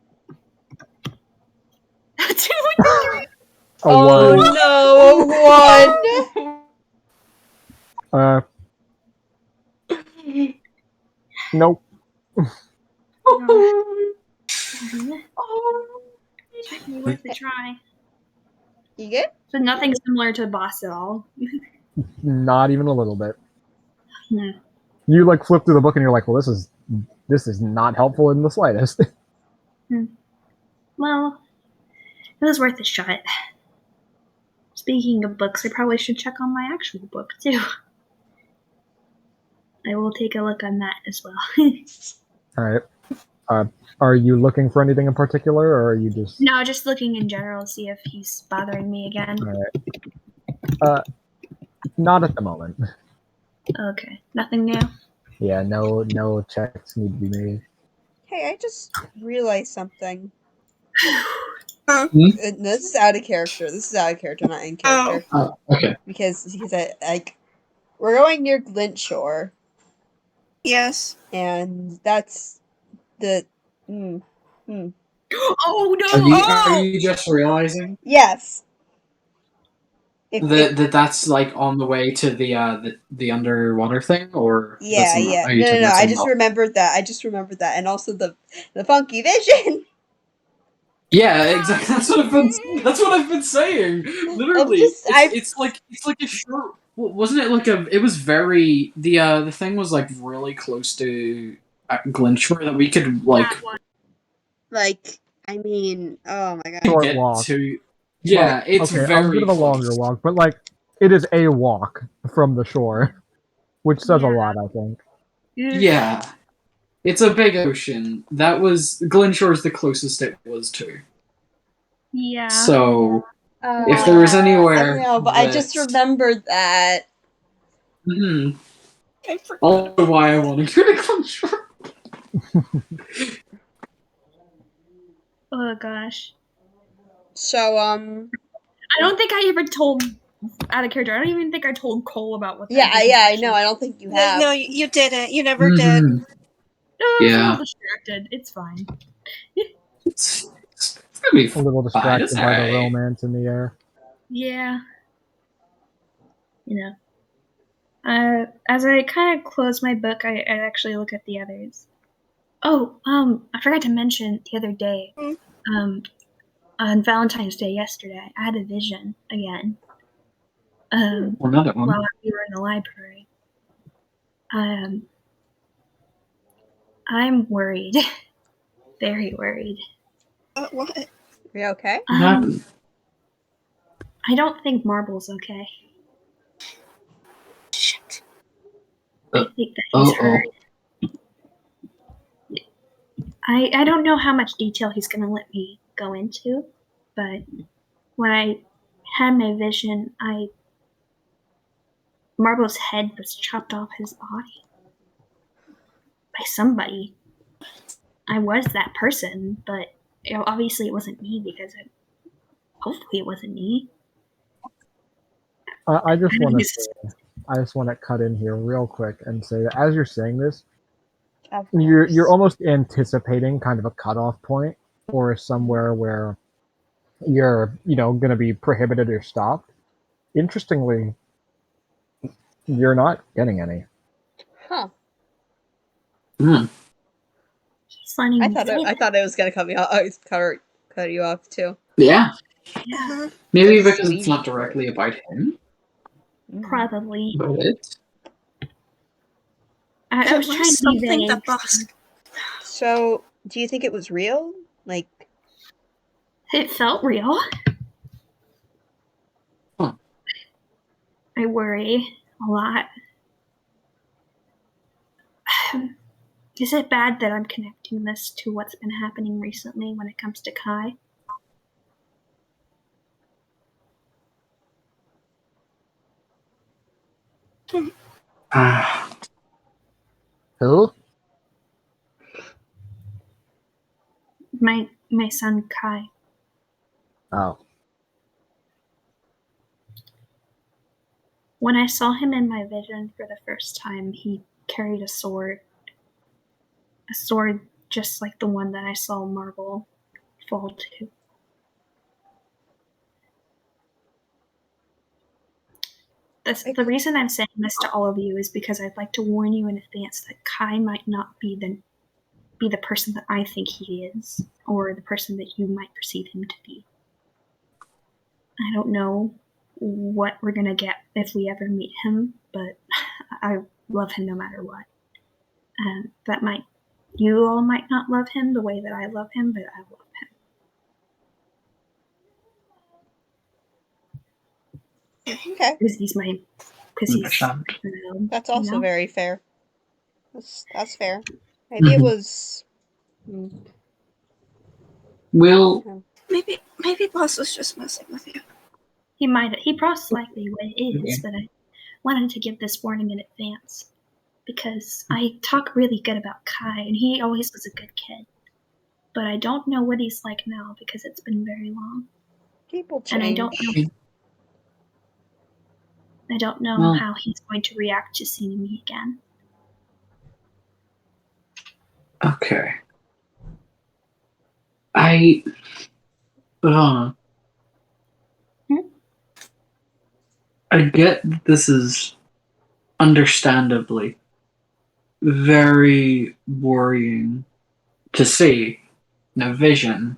Two and A Oh one. no, Nope. three. Might be worth a try. You good? So nothing similar to boss at all. Not even a little bit. Hmm. You like flip through the book and you're like, well, this is not helpful in the slightest. Well, it was worth a shot. Speaking of books, I probably should check on my actual book too. I will take a look on that as well. All right. Are you looking for anything in particular, or are you just? No, just looking in general, see if he's bothering me again. All right. Not at the moment. Okay, nothing new. Yeah, no checks need to be made. Hey, I just realized something. Huh? This is out of character. This is out of character, not in character. Oh, okay. Because we're going near Glint Shore, Yes. and that's the Oh no! Are you just realizing yes. If that's like on the way to the underwater thing, or yeah, that's yeah. are you No, talking no, no. about I something just else? remembered that, and also the funky vision. Yeah, exactly. That's what I've been saying. Literally, it's like a short. Wasn't it like a? It was very the thing was like really close to Glenshore that we could like like, I mean, oh my god. Short get walk. to. Yeah, Well, it's okay, very a bit of a close. longer walk, but like it is a walk from the shore, which says a lot, I think. Yeah, it's a big ocean. That was Glenshore's the closest it was to. Yeah. So if there was anywhere, I know, but I just remembered that. Mhm. I forgot. Also, why I want to go to Glenshore. Oh gosh. So I don't think I ever told out of character. I don't even think I told Cole about what. Yeah, I know. I don't think you have. No, you didn't. You never did. Mhm. No, I was a Yeah. little distracted. It's fine. It's gonna be A little fine. It's distracted by the alright. romance in the air. Yeah. You know. As I kind of close my book, I actually look at the others. Oh, I forgot to mention the other day. On Valentine's Day yesterday, I had a vision again. Another one. While we were in the library. I'm worried. Very worried. What? Are you okay? What happened? I don't think Marble's okay. Shit. I think that he's hurt. I don't know how much detail he's going to let me go into, but when I had my vision, Marble's head was chopped off his body by somebody. I was that person, but obviously it wasn't me because hopefully it wasn't me. I just want to cut in here real quick and say that as you're saying this, you're almost anticipating kind of a cutoff point or somewhere where you're going to be prohibited or stopped. Interestingly, you're not getting any. Huh. Hmm. I thought it was gonna cut me off. Cut you off too. Yeah. Yeah. Maybe That's because sweet. it's not directly about him. Probably. But it. I was trying to be something vague. that boss. So, do you think it was real? Like, It felt real. Huh. I worry a lot. Is it bad that I'm connecting this to what's been happening recently when it comes to Kai? Who? My son Kai. Oh. When I saw him in my vision for the first time, he carried a sword. A sword just like the one that I saw Marble fall to. The reason I'm saying this to all of you is because I'd like to warn you in advance that Kai might not be the person that I think he is, or the person that you might perceive him to be. I don't know what we're gonna get if we ever meet him, but I love him no matter what. And you all might not love him the way that I love him, but I love him. Okay. Because he's That's also very fair. That's fair. Maybe Mhm. it was. Will. Maybe boss was just messing with you. He most likely is, but I wanted to give this warning in advance. Because I talk really good about Kai, and he always was a good kid. But I don't know what he's like now because it's been very long. People change. And I don't know how he's going to react to seeing me again. Okay. I get that this is understandably very worrying to see in a vision,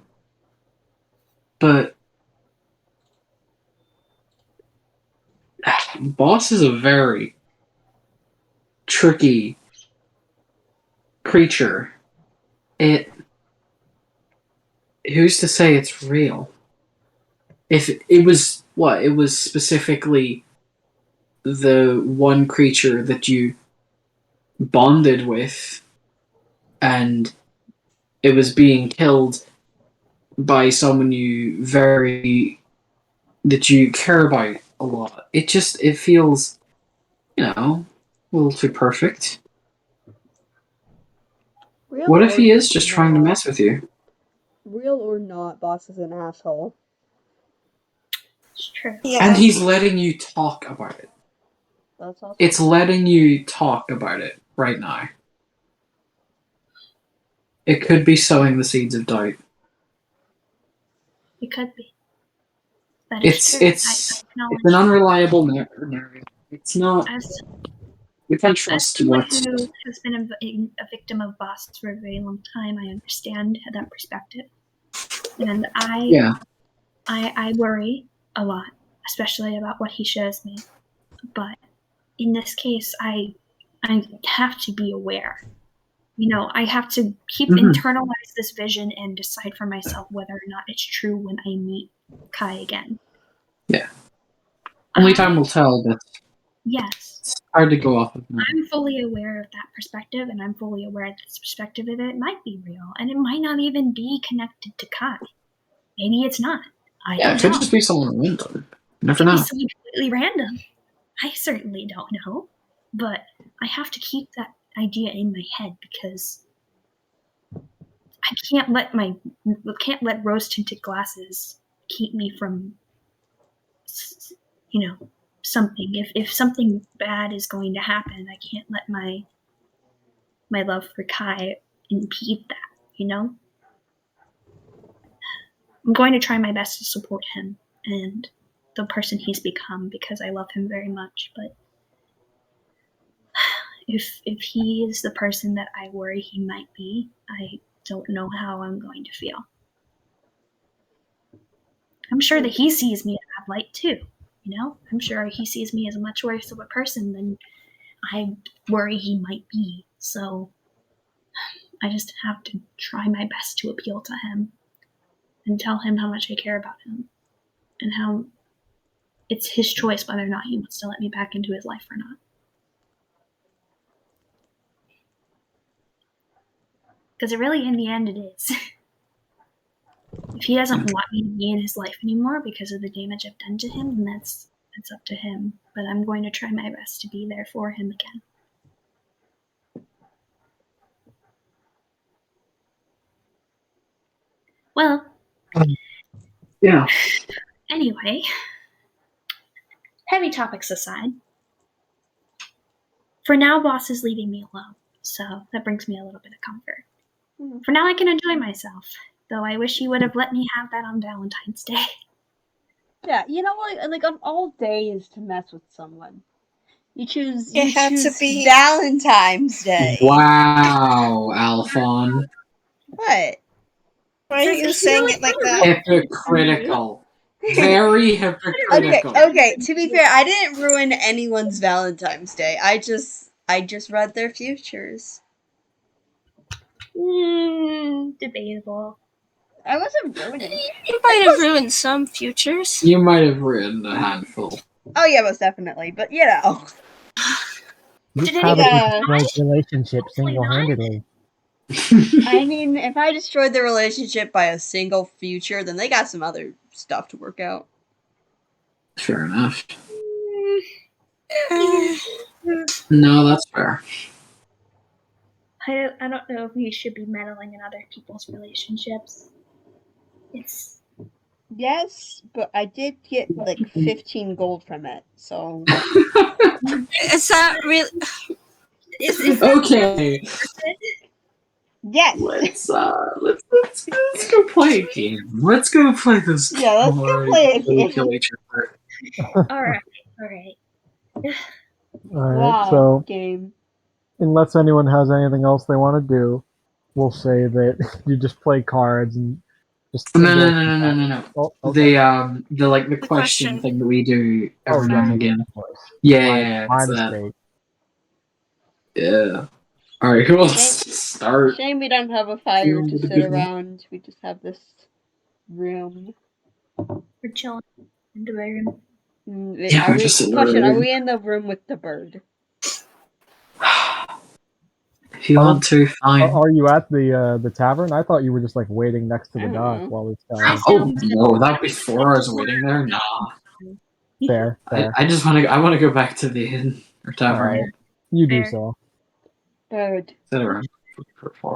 but Boss is a very tricky creature. Who's to say it's real? If it was it was specifically the one creature that you bonded with, and it was being killed by someone that you care about a lot. It feels, a little too perfect. What if he is just trying to mess with you? Real or not, Boss is an asshole. It's true. Yeah. And he's letting you talk about it. That's awesome. It's letting you talk about it right now. It could be sowing the seeds of doubt. It could be. That is true. It's I acknowledge an unreliable narrative. It's not. As You can't As trust someone what. who has been a victim of bosses for a very long time, I understand that perspective, and Yeah. I worry a lot, especially about what he shows me. But in this case, I have to be aware. I have to keep internalize this vision and decide for myself whether or not it's true when I meet Kai again. Yeah. Only time will tell, but Yes. it's hard to go off of now. I'm fully aware of that perspective, and I'm fully aware that this perspective of it might be real, and it might not even be connected to Kai. Maybe it's not. I Yeah, don't it could know. just be someone random. You never It could know. be something completely random. I certainly don't know, but I have to keep that idea in my head because I can't let rose-tinted glasses keep me from, something. If something bad is going to happen, I can't let my love for Kai impede that. I'm going to try my best to support him and the person he's become because I love him very much. But if he is the person that I worry he might be, I don't know how I'm going to feel. I'm sure that he sees me in that light too. I'm sure he sees me as much worse of a person than I worry he might be. So I just have to try my best to appeal to him and tell him how much I care about him and how it's his choice whether or not he wants to let me back into his life or not. Because really, in the end, it is. If he doesn't want me to be in his life anymore because of the damage I've done to him, then that's up to him. But I'm going to try my best to be there for him again. Well, Yeah. Anyway, heavy topics aside, for now, boss is leaving me alone, so that brings me a little bit of comfort. For now, I can enjoy myself, though I wish he would have let me have that on Valentine's Day. Yeah, like on all days to mess with someone, you choose Valentine's Day. Wow, Alphon. What? Why are you saying it like that? Hypocritical. Very hypocritical. Okay. To be fair, I didn't ruin anyone's Valentine's Day. I just read their futures. Debatable. I wasn't ruining. You might have ruined some futures. You might have ruined a handful. Oh yeah, most definitely. But You probably destroyed relationship single-handedly. I mean, if I destroyed the relationship by a single future, then they got some other stuff to work out. Fair enough. No, that's fair. I don't know if we should be meddling in other people's relationships. Yes, but I did get like 15 gold from it, so. Is that real? Okay. Yes. Let's go play a game. Let's go play this game. Yeah, let's go play a game. Kill each other. All right. Alright, so game. unless anyone has anything else they want to do, we'll say that you just play cards and just No. Oh, okay. The question thing that we do every now and again. Of course. Yeah, My it's that. mistake. Yeah. Alright, who wants to start? Shame we don't have a fire to sit around. We just have this room. We're chilling in the room. Yeah, we're just sitting Question, around. are we in the room with the bird? If you want to, fine. Are you at the tavern? I thought you were just like waiting next to the dock while we fell. Oh no, that before I was waiting there? Nah. Fair. I just want to go back to the inn or tavern. Right. You do Fair. so. Bird. Sit around.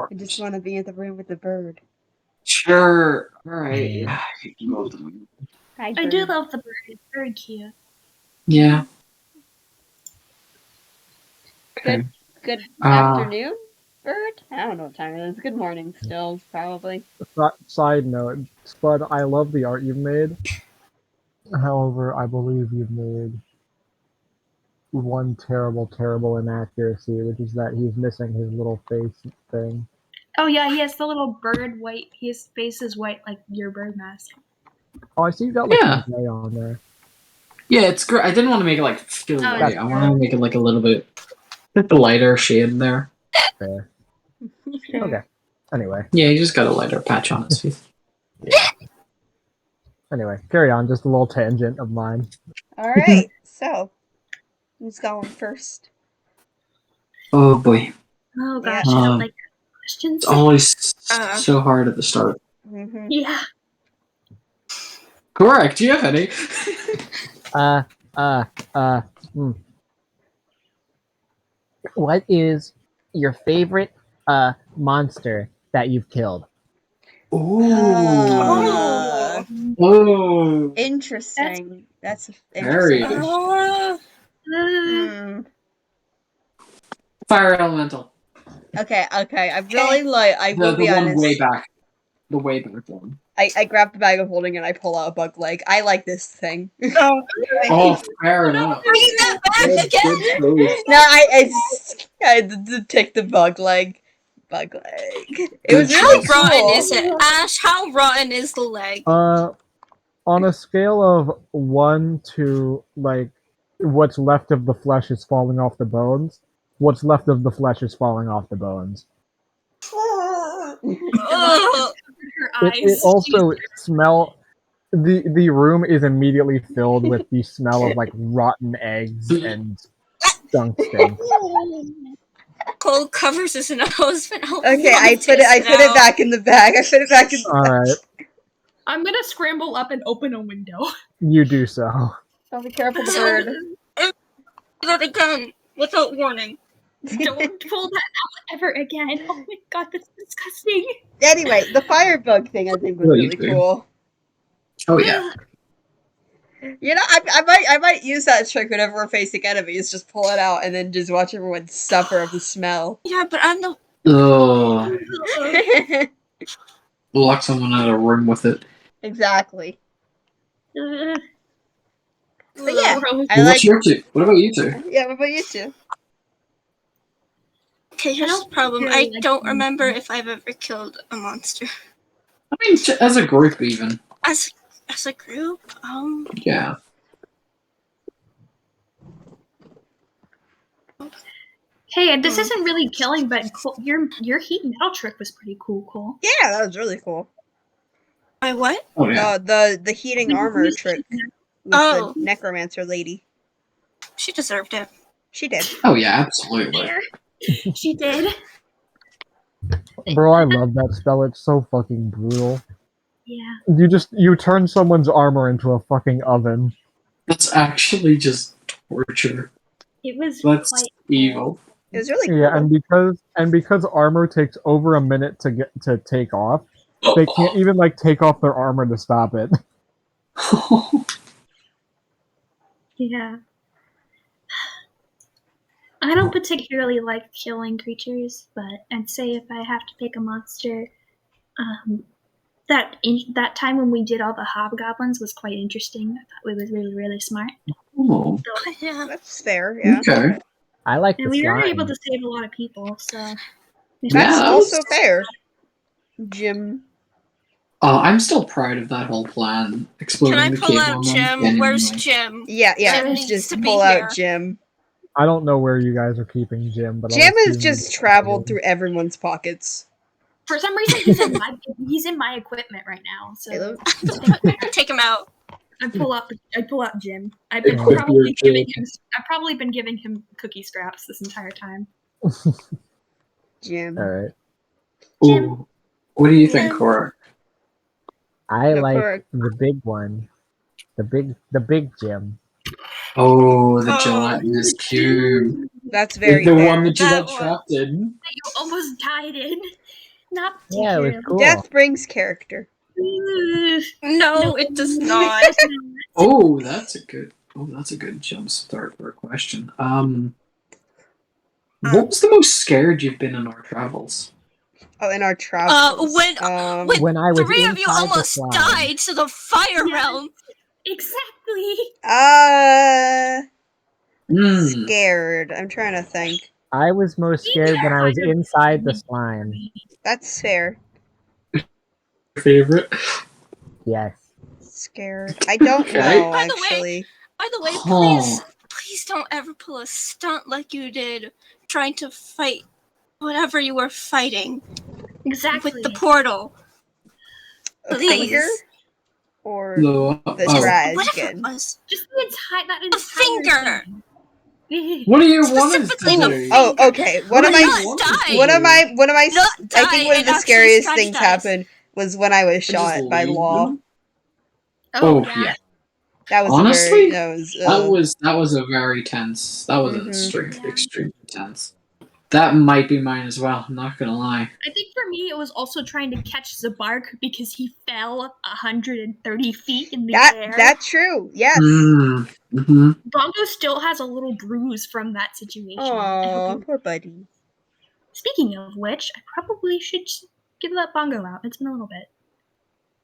I just want to be in the room with the bird. Sure. Alright. Yeah. Hi, I do bird. love the bird. It's very cute. Yeah. Good afternoon, bird? I don't know what time it is. Good morning still, probably. Side note, Spud, I love the art you've made. However, I believe you've made one terrible inaccuracy, which is that he's missing his little face thing. Oh yeah, he has the little bird white. His face is white like your bird mask. Oh, I see you got like Yeah. some gray on there. Yeah, it's great. I didn't want to make it like feel Oh, white. I wanted to make it like a little bit the lighter shade there. Fair. Okay. Anyway. Yeah, he just got a lighter patch on his face. Yeah. Anyway, carry on. Just a little tangent of mine. Alright, so who's going first? Oh boy. Oh gosh, Yeah. I don't like questions. It's always so hard at the start. Mm-hmm. Yeah. Correct. Do you have any? What is your favorite monster that you've killed? Ooh. Oh. Oh. Interesting. That's Very. interesting. Fire elemental. Okay. I really like. I will The be one honest. way back. The way back one. I grab the bag of holding and I pull out a bug leg. I like this thing. Oh. Oh, fair enough. Bring that back again. No, I had to take the bug leg. Bug leg. It was How really rotten cool. is it, Ash? How rotten is the leg? On a scale of 1 to like what's left of the flesh is falling off the bones, what's left of the flesh is falling off the bones. Ugh. Her eyes. It also smell. The room is immediately filled with the smell of like rotten eggs and skunk stink. Cole covers his nose. Okay, I put it back in the bag. I put it back in the All bag. right, I'm gonna scramble up and open a window. you do so. Oh, be careful, the bird. That again, without warning. Don't pull that out ever again. Oh my god, that's disgusting. Anyway, the fire bug thing I think was really cool. Oh yeah. You know, I might use that trick whenever we're facing enemies. Just pull it out and then just watch everyone suffer of the smell. Yeah, but I'm the. Oh. Lock someone in a room with it. Exactly. Ugh. But yeah, Gross. I What's your two? What about you two? Yeah, what about you two? Okay, here's the problem. I don't remember if I've ever killed a monster. I mean, as a group, even. As a group, Yeah. Hey, this isn't really killing, but your heat metal trick was pretty cool, Cole. Yeah, that was really cool. My what? Oh yeah. The heating armor trick with Oh. the necromancer lady. She deserved it. She did. Oh yeah, absolutely. She did. Bro, I love that spell. It's so fucking brutal. Yeah. You turn someone's armor into a fucking oven. That's actually just torture. It was That's quite evil. It was really cool. Yeah, and because armor takes over a minute to take off, they can't even like take off their armor to stop it. Yeah. I don't particularly like killing creatures, but I'd say if I have to pick a monster, that time when we did all the hobgoblins was quite interesting. I thought it was really, really smart. Oh, Yeah. That's fair, yeah. okay. I like And the we were slime. able to save a lot of people, so. That's Yeah, that also was- fair. Jim. I'm still proud of that whole plan. Exploding Can I the pull cable out on Jim? them. Where's Anyway. Jim? Yeah, Jim needs just to be pull out here. Jim. I don't know where you guys are keeping Jim, but Jim I'll has assume just you- traveled through everyone's pockets. For some reason, he's in my equipment right now. So Caleb? Take him out. I pull out Jim. I've Equip probably your been giving him cookie scraps this entire time. Jim. All right. Jim. Ooh. What do you think, Jim. Cora? I Go like for it. the big one, the big Jim. Oh, the Oh. gelatinous cube. That's very The fair. one that you That got trapped in. That you almost died in. Not Yeah, it was Jim. cool. Death brings character. No, it does not. Oh, that's a good jump start for a question. What was the most scared you've been in our travels? Oh, in our travels. When I was three of you inside the almost slime. died to the fire Yes. realm. Exactly. Scared. I'm trying to think. I was most scared when I was inside the slime. That's fair. Favorite? Yes. Scared. I don't Okay. know, By the way- actually. By the way, Huh. please don't ever pull a stunt like you did trying to fight whatever you were fighting Exactly. with the portal. A Please. finger? Or The the Whatever dragon? it was. Just that A finger. thing. What do you want us to Specifically the do? Oh, okay. What One of do you my want us to one of do? my Not I think die one of and the actually scariest scratch things dice. happened was when I was And just shot by leave Law. them? Oh, Oh, yeah. That was Honestly, that was that was a very tense. That was an Mhm. extremely tense. That might be mine as well. I'm not gonna lie. I think for me, it was also trying to catch Zabark because he fell 130 feet in the air. That's true. Yes. Mm-hmm. Bongo still has a little bruise from that situation. Oh, poor buddy. Speaking of which, I probably should give that Bongo out. It's been a little bit.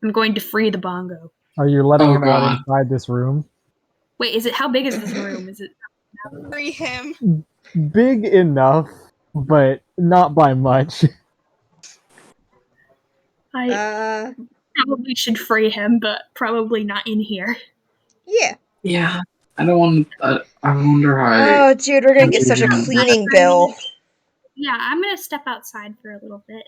I'm going to free the Bongo. Are you letting Oh, him out God. inside this room? Wait, how big is this room? Is it? Free him. Big enough, but not by much. I probably should free him, but probably not in here. Yeah. Yeah. I don't want. I wonder how. Oh, dude, we're gonna get such a cleaning bill. Yeah, I'm gonna step outside for a little bit.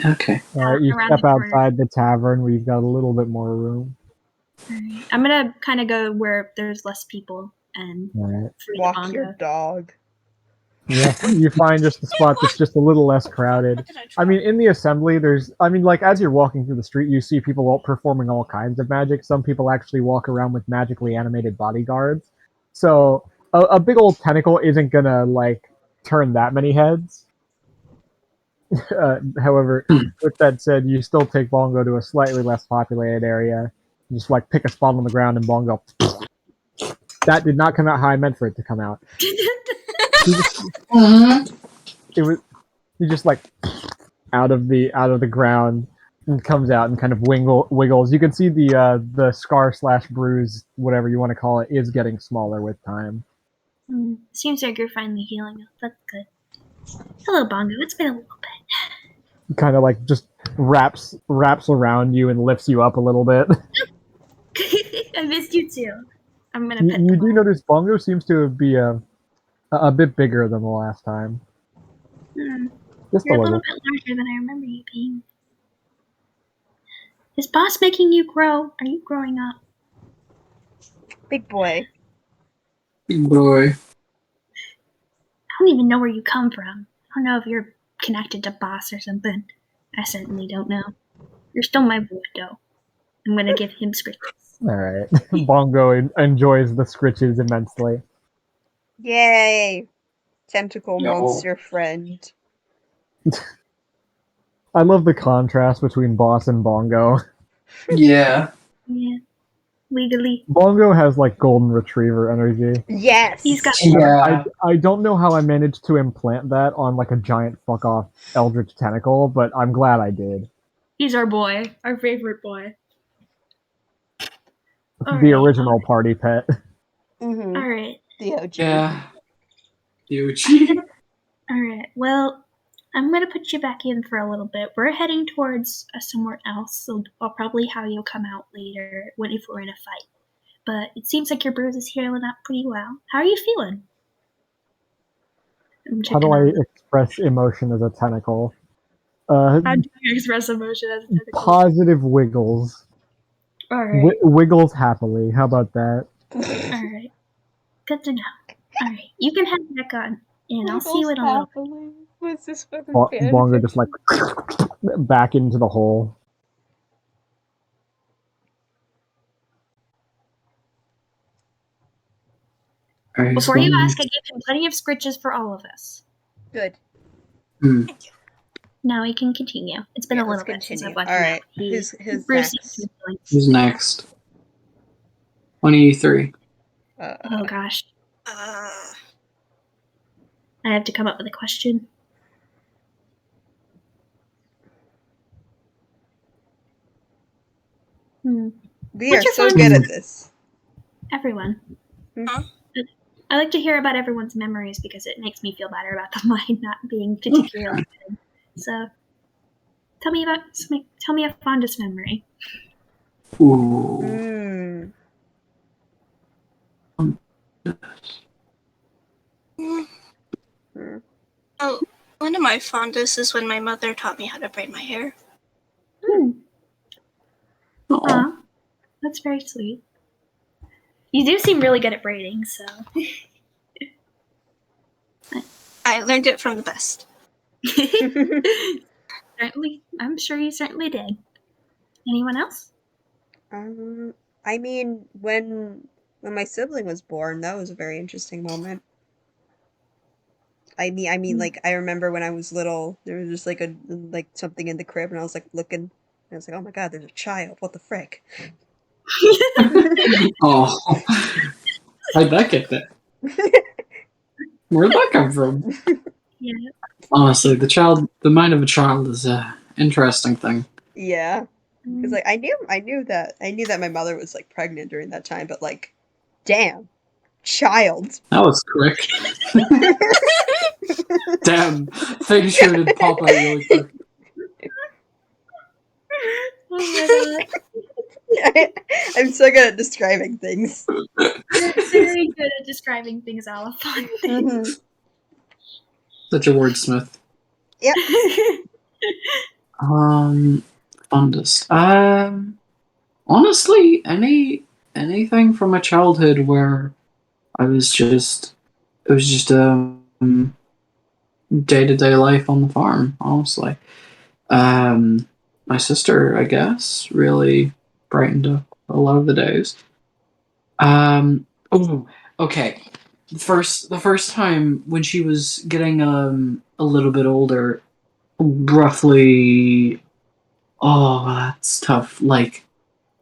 Okay. Alright, you Around step the corner. outside the tavern where you've got a little bit more room. Alright. I'm gonna kind of go where there's less people and Alright. free the Walk Bongo. your dog. Yeah, you find just a spot that's just a little less crowded. I mean, in the assembly, as you're walking through the street, you see people all performing all kinds of magic. Some people actually walk around with magically animated bodyguards. So, a big old tentacle isn't gonna, turn that many heads. However, with that said, you still take Bongo to a slightly less populated area. You just, pick a spot on the ground and Bongo... That did not come out how I meant for it to come out. He just out of the ground and comes out and kind of wiggles. You can see the scar / bruise, whatever you want to call it, is getting smaller with time. Seems like you're finally healing up. That's good. Hello, Bongo. It's been a little bit. Kind of just wraps around you and lifts you up a little bit. I missed you too. I'm gonna pet You the do notice Bongo seems to be a bit bigger than the last time. Just You're a a little. little bit larger than I remember you being. Is Boss making you grow? Are you growing up? Big boy. Big boy. I don't even know where you come from. I don't know if you're connected to Boss or something. I certainly don't know. You're still my boy, though. I'm gonna give him scritches. Alright. Bongo enjoys the scritches immensely. Yay. Tentacle Yo. monster friend. I love the contrast between Boss and Bongo. Yeah. Yeah. Legally. Bongo has golden retriever energy. Yes. He's got Yeah. I don't know how I managed to implant that on a giant fuck off eldritch tentacle, but I'm glad I did. He's our boy. Our favorite boy. The original party pet. Mm-hmm. Alright. The OG. Yeah. The OG. Alright. Well, I'm gonna put you back in for a little bit. We're heading towards somewhere else, so I'll probably have you come out later if we're in a fight. But it seems like your bruise is healing up pretty well. How are you feeling? How do I express emotion as a tentacle? How do you express emotion as a tentacle? Positive wiggles. Alright. Wiggles happily. How about that? Alright. Good to know. Alright. You can head back on, and I'll see you in a little bit. What's this fucking Bongo just back into the hole. Before you ask, I gave him plenty of scritches for all of us. Good. No, we can continue. It's been a little bit since I've watched him. Alright, Out. who's Bruce next? Who's next? 23. Oh gosh. Uh, I have to come up with a question. We What's are your so fun- good at this. Everyone. Huh? I like to hear about everyone's memories because it makes me feel better about the mine not being particularly good. So, tell me a fondest memory. Ooh. Oh, one of my fondest is when my mother taught me how to braid my hair. Aw, that's very sweet. You do seem really good at braiding, so. I learned it from the best. Certainly, I'm sure you certainly did. Anyone else? I mean, when my sibling was born, that was a very interesting moment. I mean, like I remember when I was little, there was just like something in the crib, and I was like looking, and I was like, oh my god, there's a child! What the frick? Oh, how'd that get there? Where'd that come from? Yeah. Honestly, the mind of a child is a interesting thing. Yeah, because like I knew that my mother was like pregnant during that time, but like, damn, child. That was quick. Damn, things sure did pop out really quick. Oh my god. I'm so good at describing things. You're very good at describing things, Oliphant. Such a wordsmith. Yep. Fondest. Honestly, anything from my childhood where it was just day-to-day life on the farm, honestly. My sister, I guess, really brightened up a lot of the days. Okay. The first time when she was getting a little bit older, roughly, that's tough. Like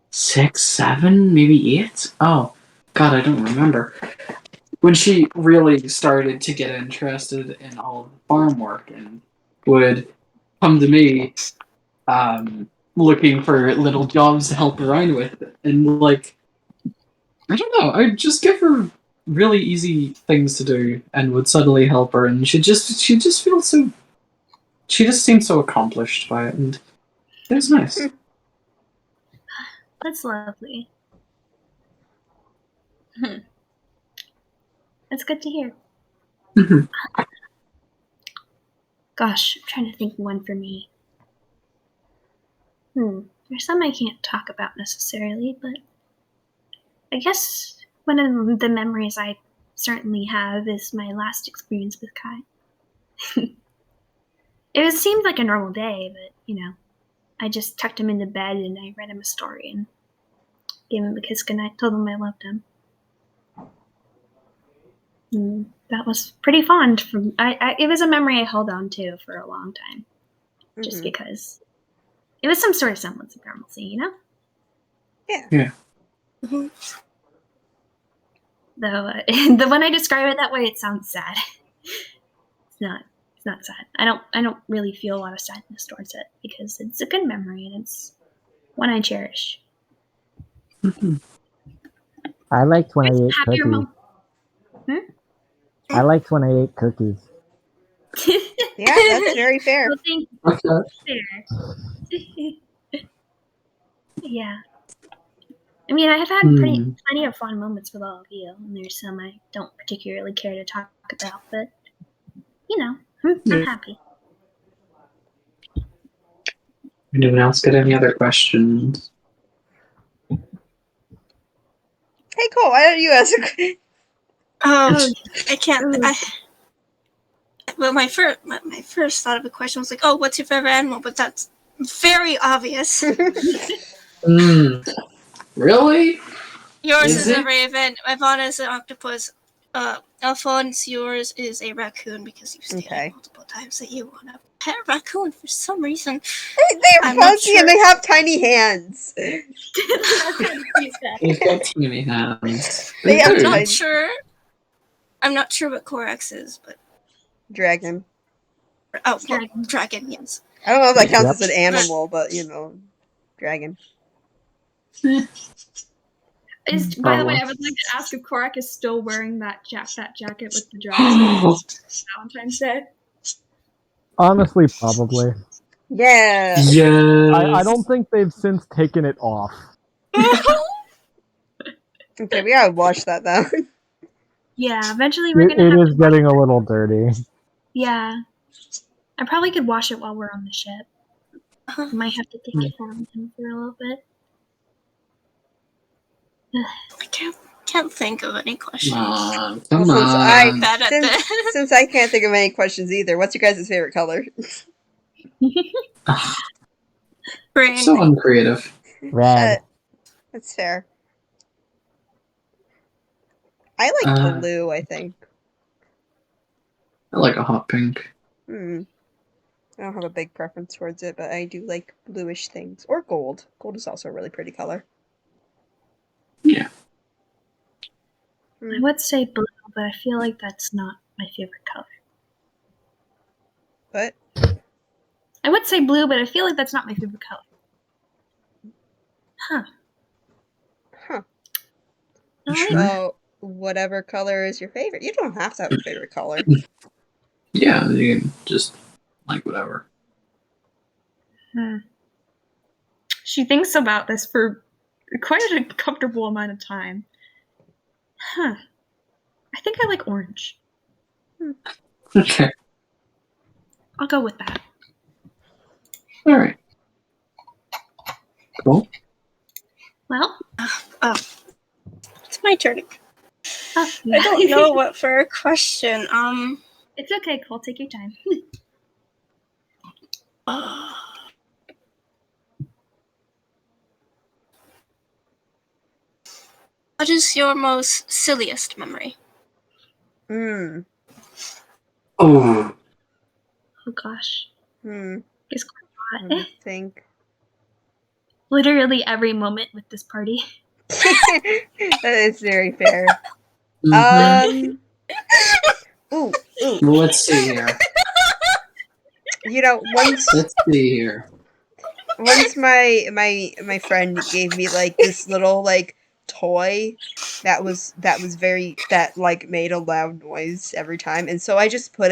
6, 7, maybe 8. Oh, God, I don't remember. When she really started to get interested in all of the farm work and would come to me, looking for little jobs to help around with, and like, I don't know, I'd just give her really easy things to do and would suddenly help her, and she just feels so. She just seemed so accomplished by it, and it was nice. That's lovely. That's good to hear. Gosh, I'm trying to think of one for me. There's some I can't talk about necessarily, but I guess one of the memories I certainly have is my last experience with Kai. It seemed like a normal day, but, I just tucked him into bed and I read him a story and gave him a kiss goodnight, told him I loved him. That was pretty fond. It was a memory I held on to for a long time, just because it was some sort of semblance of normalcy, Yeah. Though when I describe it that way, it sounds sad. It's not. It's not sad. I don't really feel a lot of sadness towards it because it's a good memory and it's one I cherish. I liked when I ate Happier cookies. I liked when I ate cookies. Yeah, that's very fair. Well, thank you. Fair. Yeah. I mean, I have had plenty of fun moments with all of you, and there's some I don't particularly care to talk about, but, I'm happy. Anyone else got any other questions? Hey, Cole, why don't you ask a question? I can't. Well, my first thought of a question was like, "Oh, what's your favorite animal?" But that's very obvious. Really? Yours is a raven. Ivana is an octopus. Alphonse, yours is a raccoon because you've stated multiple times that you want a pet raccoon for some reason. They're I'm not fuzzy and they have tiny hands. They've got teeny hands. They have I'm not tiny- sure. I'm not sure what Korax is, but Dragon. oh, dragon. Yes. I don't know if that counts Yep. as an animal, but you know, dragon. By the way, I would like to ask if Korak is still wearing that jacket with the dragon Valentine's Day. Honestly, probably. Yeah. Yes. I don't think they've since taken it off. Okay, we gotta wash that though. Yeah, eventually we're It gonna have is to getting a little dirty. Yeah. I probably could wash it while we're on the ship. Might have to take it from him for a little bit. I can't think of any questions. Come Well, since on. Bad at this. Since I can't think of any questions either, what's your guys' favorite color? Green. So uncreative. Red. That's fair. I like Uh, blue, I think. I like a hot pink. I don't have a big preference towards it, but I do like bluish things. Or gold. Gold is also a really pretty color. Yeah. I would say blue, but I feel like that's not my favorite color. But I would say blue, but I feel like that's not my favorite color. Huh. Alright. well, whatever color is your favorite. You don't have to have a favorite color. Yeah, you can just like whatever. She thinks about this for quite a comfortable amount of time. Huh. I think I like orange. Okay. I'll go with that. All right. Cool. Well, It's my turn. I I don't know what for a question. It's okay, Cole. Take your time. What is your most silliest memory? Hmm. Oh. Oh gosh. It's quite a Let lot. me think. Literally every moment with this party. That is very fair. Ooh. Well, let's see here. You know, once my friend gave me like this little like toy that like made a loud noise every time, and so I put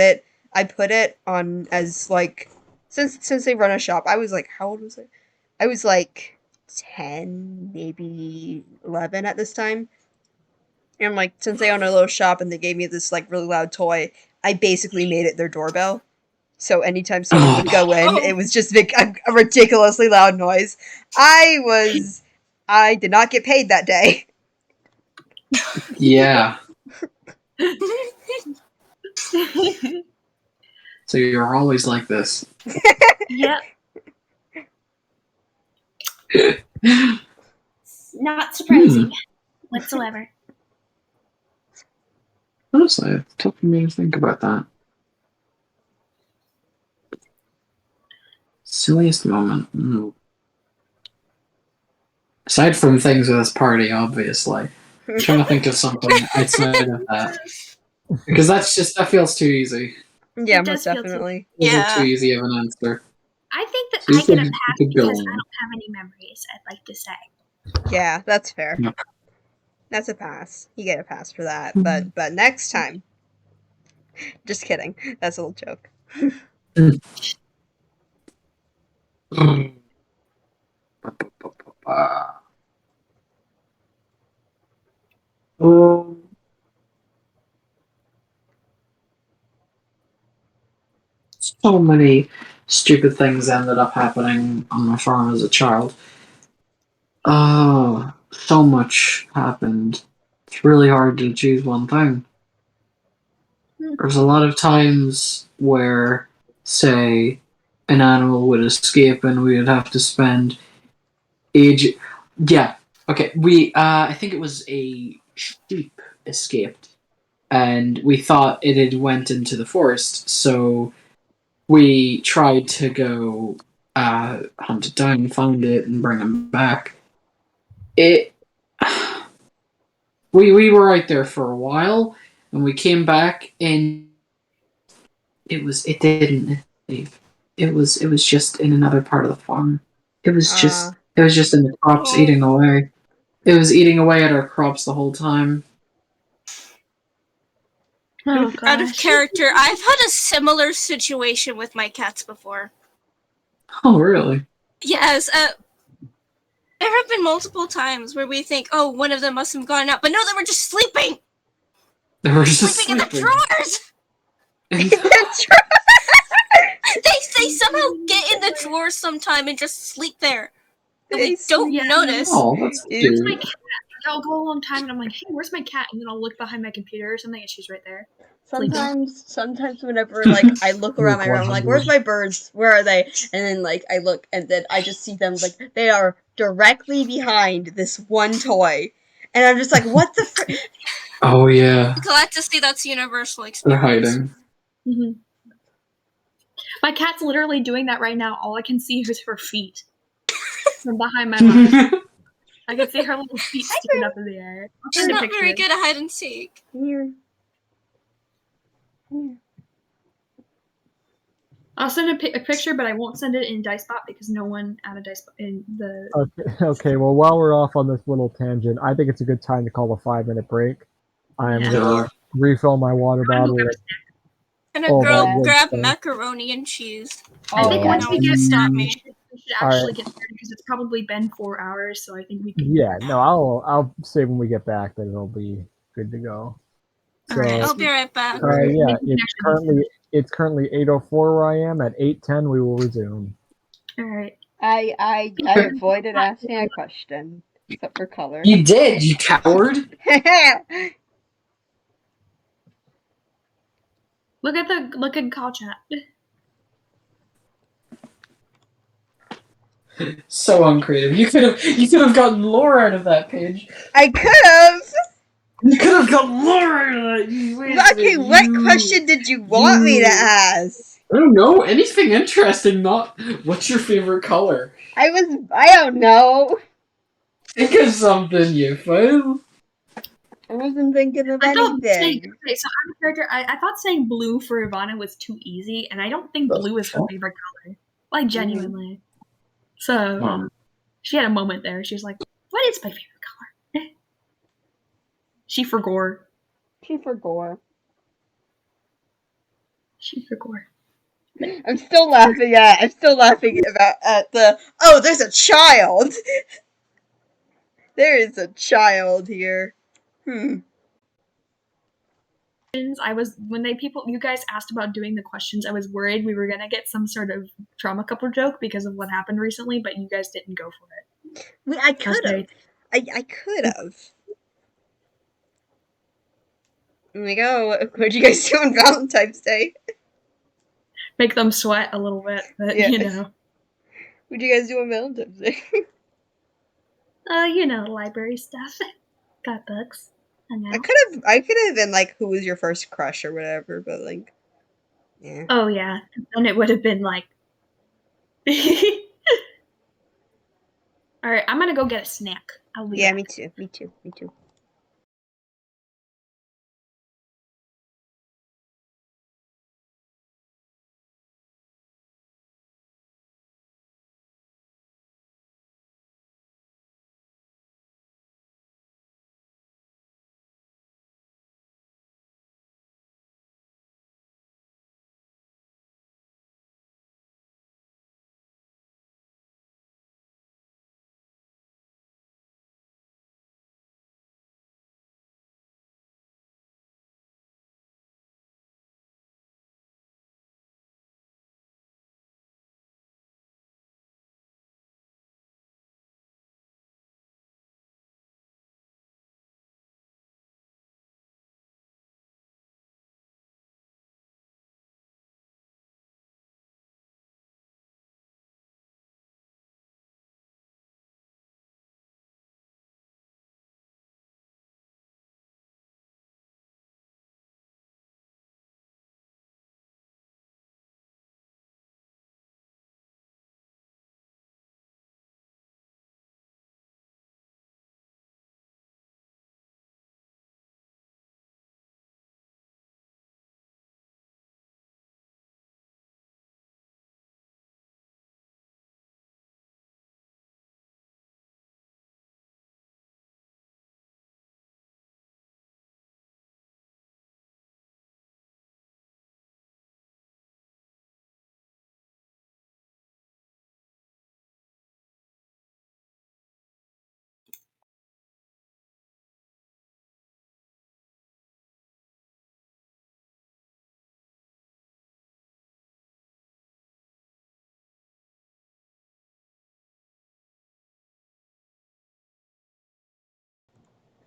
it on as like since they run a shop. I was like, how old was I? I was like 10, maybe 11 at this time. And like since they own a little shop and they gave me this like really loud toy, I basically made it their doorbell. So anytime someone would go in, it was just a ridiculously loud noise. I did not get paid that day. Yeah. So you're always like this. Yep. Not surprising whatsoever. Honestly, it's tough for me to think about that. Silliest moment. Aside from things with this party, obviously. I'm trying to think of something outside of that. Because that feels too easy. Yeah, It does most feel too- definitely. Those Yeah. are too easy of an answer. I think that So you I get a could- pass you could go because I on. don't have any memories, I'd like to say. Yeah, that's fair. Yep. That's a pass. You get a pass for that. But next time. Just kidding. That's a little joke. So many stupid things ended up happening on my farm as a child. Oh, so much happened. It's really hard to choose one thing. There's a lot of times where, say, an animal would escape and we would have to spend age. Yeah, okay. I think it was a sheep escaped, and we thought it had went into the forest, so we tried to go hunt it down, find it, and bring him back. It we were out there for a while, and we came back, and it didn't leave. It was just in another part of the farm. It was just in the crops eating away. It was eating away at our crops the whole time. Oh, Out of gosh. character, I've had a similar situation with my cats before. Oh, really? Yes, there have been multiple times where we think, oh, one of them must have gone out, but no, they were just sleeping! They were just Sleeping in the drawers! In the They somehow get in the drawers sometime and just sleep there. And we They don't sleep. notice. Oh, that's Where's my cute. cat? I'll go a long time and I'm like, hey, where's my cat? And then I'll look behind my computer or something and she's right there. Sometimes whenever like I look around my room, I'm like, where's my birds? Where are they? And then like I look and then I just see them like they are directly behind this one toy. And I'm just like, what the fr-? Oh, yeah. Glad to see that's universal They're experience. hiding. Mm-hmm. My cat's literally doing that right now. All I can see is her feet from behind my mouth. I can see her little feet sticking up in the air. She's not very good at hide and seek. Here. I'll send a picture, but I won't send it in DiceBot because no one added DiceBot in the. Okay, well, while we're off on this little tangent, I think it's a good time to call a 5-minute break. I'm Yeah. gonna refill my water bottle. And Oh, girl that would grab stink. macaroni and cheese. I think once no we one get can stop me. we should actually get started because it's probably been 4 hours, so I think we can. Yeah, no, I'll say when we get back that it'll be good to go. So, Alright. I'll be right back. yeah, it's currently 8:04 where I am. At 8:10 we will resume. All right. I avoided asking a question, except for color. You did, you coward! Look at call chat. So uncreative. You could have gotten lore out of that page. I could have. You could have gotten lore out of that. Okay, what question did you want me to ask? I don't know. Anything interesting, not what's your favorite color? I don't know. Think of something, you fool. I wasn't thinking of I thought anything. okay, so I'm a character. I thought saying blue for Ivana was too easy, and I don't think blue is her favorite color. Like genuinely. So she had a moment there. She was like, "What is my favorite color?" She forgot. She forgot. She forgot. I'm still laughing at the. Oh, there's a child. There is a child here. I was when you guys asked about doing the questions, I was worried we were gonna get some sort of trauma couple joke because of what happened recently, but you guys didn't go for it. I could have. I could have. I'm like, oh, what'd you guys do on Valentine's Day? Make them sweat a little bit, but Yeah. you know. What'd you guys do on Valentine's Day? You know, library stuff. Got books. I could have been like, who was your first crush or whatever, but like, yeah. Oh yeah, and it would have been like. All right, I'm gonna go get a snack. I'll be back. Me too. Me too.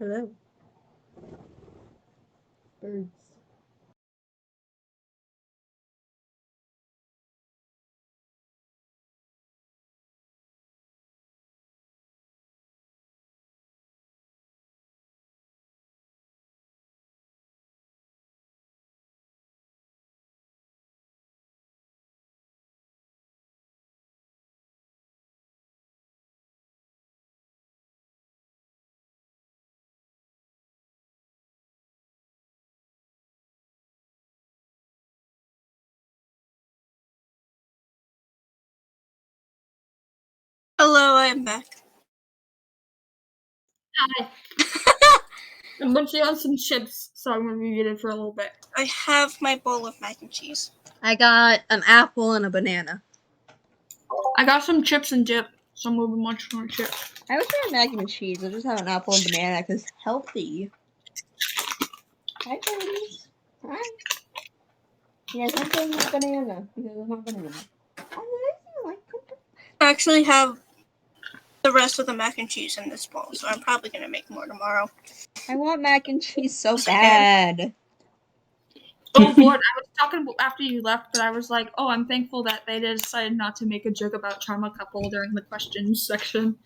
Hello. Birds. Hello, I'm back. Hi. I'm munching on some chips, so I'm gonna be muted for a little bit. I have my bowl of mac and cheese. I got an apple and a banana. I got some chips and dip, so I'm gonna be munching on chips. I wish I had mac and cheese. I just have an apple and banana because healthy. Hi, birdies. Hi. Yes, I'm taking a banana because it's not banana. I actually have the rest of the mac and cheese in this bowl, so I'm probably gonna make more tomorrow. I want mac and cheese so bad. Oh Lord, I was talking after you left, but I was like, oh, I'm thankful that they decided not to make a joke about trauma couple during the questions section.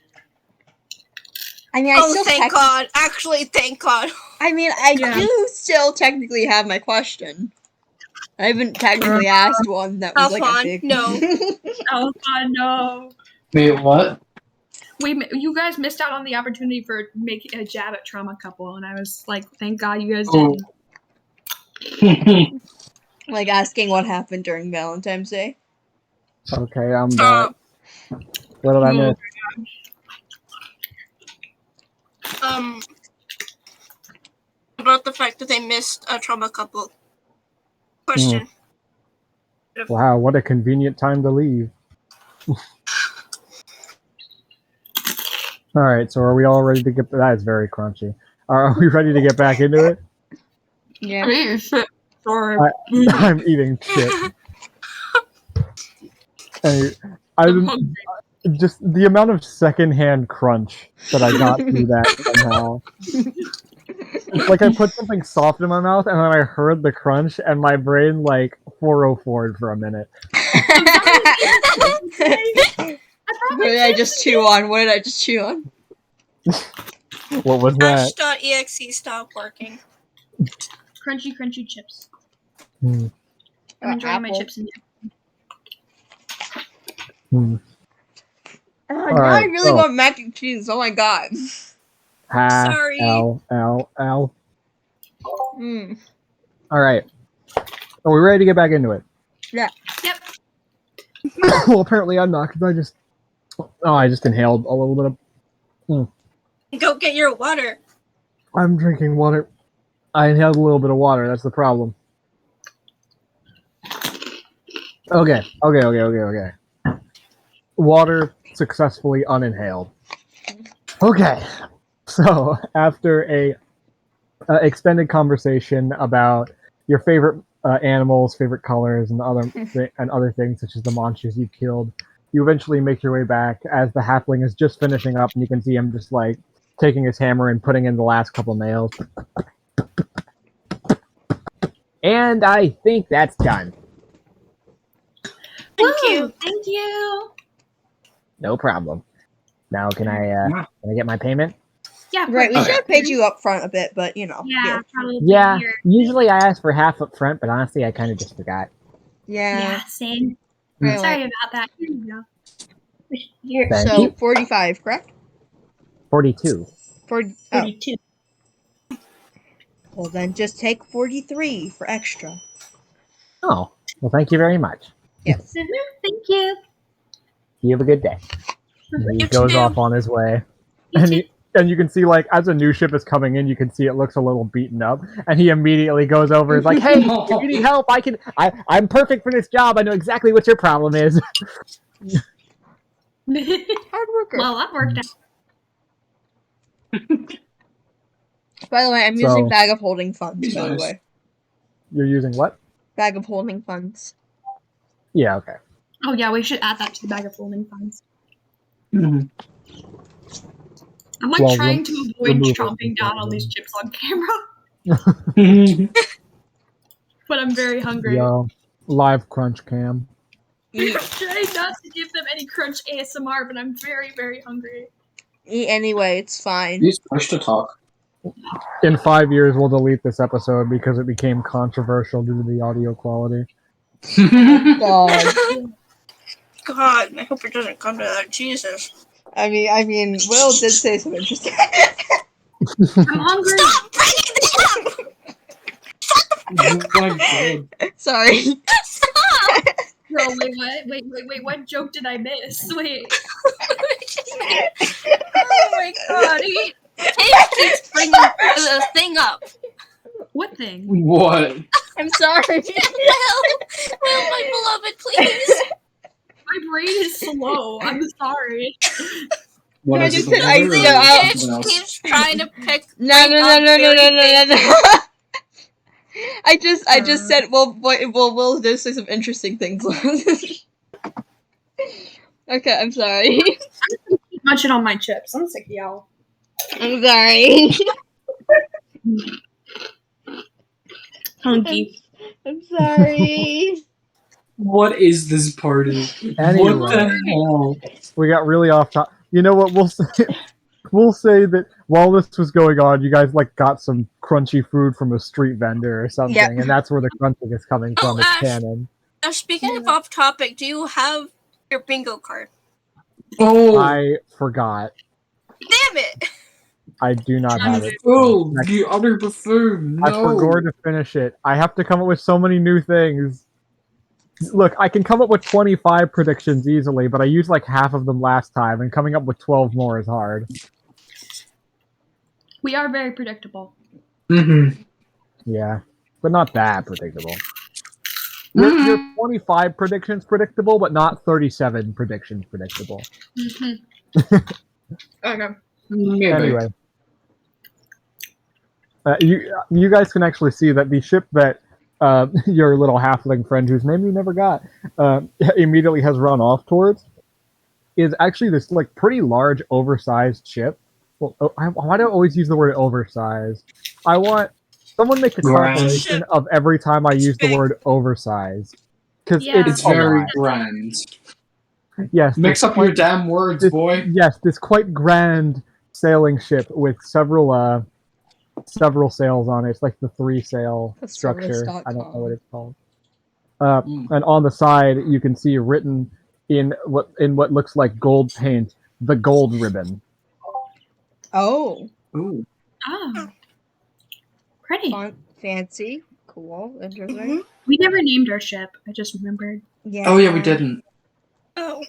I mean, thank God. Actually, thank God. I mean, I do still technically have my question. I haven't technically asked one that was like a big... No. Alphon, no. Wait, what? You guys missed out on the opportunity for making a jab at trauma couple, and I was like, thank God you guys didn't. Like asking what happened during Valentine's Day. Okay, I'm back. What did I miss? About the fact that they missed a trauma couple question. Wow, what a convenient time to leave. Alright, so are we all ready to get... That is very crunchy. Are we ready to get back into it? Yeah. I'm eating shit. Sorry. I'm eating shit. Just the amount of secondhand crunch that I got through that somehow. It's like I put something soft in my mouth and then I heard the crunch and my brain like 404'd for a minute. What did I just chew on? What did I just chew on? What was that? Ash.exe stopped working. Crunchy chips. Hmm. I'm enjoying my chips and Hmm. Now right, I really want mac and cheese. Oh my god. Sorry. Ow. Mm. Alright. Are we ready to get back into it? Yeah. Yep. Well, apparently I'm not, because I just inhaled a little bit of... Go get your water. I'm drinking water. I inhaled a little bit of water, that's the problem. Okay. Water successfully uninhaled. Okay. So, after a extended conversation about your favorite animals, favorite colors, and other things such as the monsters you killed, you eventually make your way back as the halfling is just finishing up, and you can see him just like taking his hammer and putting in the last couple nails. And I think that's done. Thank you. Thank you. No problem. Now can I get my payment? Yeah. Right, we should have paid you up front a bit, but you know. Yeah, probably. Yeah. Here. Usually I ask for half up front, but honestly I kind of just forgot. Yeah. Same. Right, Sorry about that. Here you go. Here, Thank so you. 45, correct? 42. 42. Well, then just take 43 for extra. Oh, well, thank you very much. Yes. Thank you. You have a good day. And he goes off on his way. And you can see, like, as a new ship is coming in, you can see it looks a little betten up. And he immediately goes over and is like, hey, if you need help, I'm perfect for this job. I know exactly what your problem is. Hard worker. Well, that worked out. By the way, I'm using bag of holding funds, by the way. You're using what? Bag of holding funds. Yeah, okay. Oh, yeah, we should add that to the bag of holding funds. Mm-hmm. I'm like trying to avoid Remove it chomping down on from these chips on camera, Eat but I'm very hungry. Yo, live crunch cam. Try not to give them any crunch ASMR, but I'm very, very hungry. Eat anyway, it's fine. Use push to talk. In 5 years, we'll delete this episode because it became controversial due to the audio quality. God. God, I hope it doesn't come to that. Jesus. I mean, Will did say some interesting. I'm hungry. Stop bringing it Oh my god. Sorry. up! Stop! Bro, wait, what? Wait, what joke did I miss? Wait. Oh my god. He keeps bringing the thing up. What thing? What? I'm sorry. Will, my beloved, please. My brain is slow. I'm sorry. What I is just it? said I Or see out. something else? Keeps trying to pick. No. I just said, we'll do say some interesting things. Okay, I'm sorry. Keep munching on my chips. I'm sick of y'all. I'm sorry. Hunky. I'm sorry. What is this party? Anyway. What the hell? We got really off topic. You know what? We'll say that while this was going on, you guys like got some crunchy food from a street vendor or something, Yep. and that's where the crunching is coming from. Oh, It's Ash. canon. Now, speaking of off topic, do you have your bingo card? Oh, I forgot. Damn it! I do not have it. oh, the other buffoon. I No. forgot to finish it. I have to come up with so many new things. Look, I can come up with 25 predictions easily, but I used like half of them last time, and coming up with 12 more is hard. We are very predictable. Mm-hmm. Yeah, but not that predictable. Your 25 predictions predictable, but not 37 predictions predictable. Mm-hmm. Okay. Maybe. Anyway, you guys can actually see that the ship that your little halfling friend, whose name you never got, immediately has run off towards, is actually this like pretty large, oversized ship. Well, why do I always use the word oversized? I want someone make a Grand. compilation of every time I use the word oversized, because Yeah. It's it's a very lot. grand. Yes, Mix this up your quite- damn words, this- boy. Yes, this quite grand sailing ship with several sails on it. It's like the 3-sail That's structure. service.com. I don't know what it's called. Mm. And on the side, you can see written in what looks like gold paint, the gold ribbon. Oh. Ooh. Oh. Pretty. Fun, fancy. Cool. Interesting. We never named our ship. I just remembered. Yeah. Oh yeah, we didn't. Oh.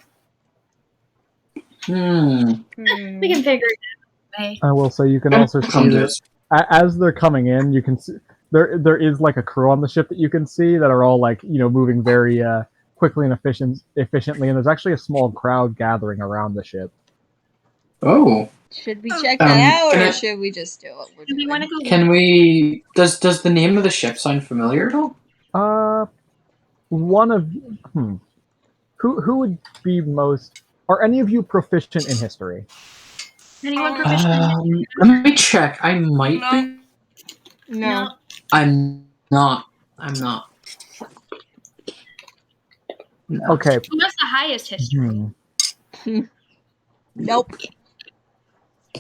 Hmm. We can figure it out. I will say you can also see Come that as they're coming in, you can see there is like a crew on the ship that you can see that are all like moving very quickly and efficiently, and there's actually a small crowd gathering around the ship. Oh. Should we check that out, can or I- should we just do what we're Do we doing? want to go? Can we? Does the name of the ship sound familiar at all? One of who would be most? Are any of you proficient in history? Anyone proficient? Let me check. I might be. No. I'm not. I'm not. No. Okay. Who has the highest history? Nope.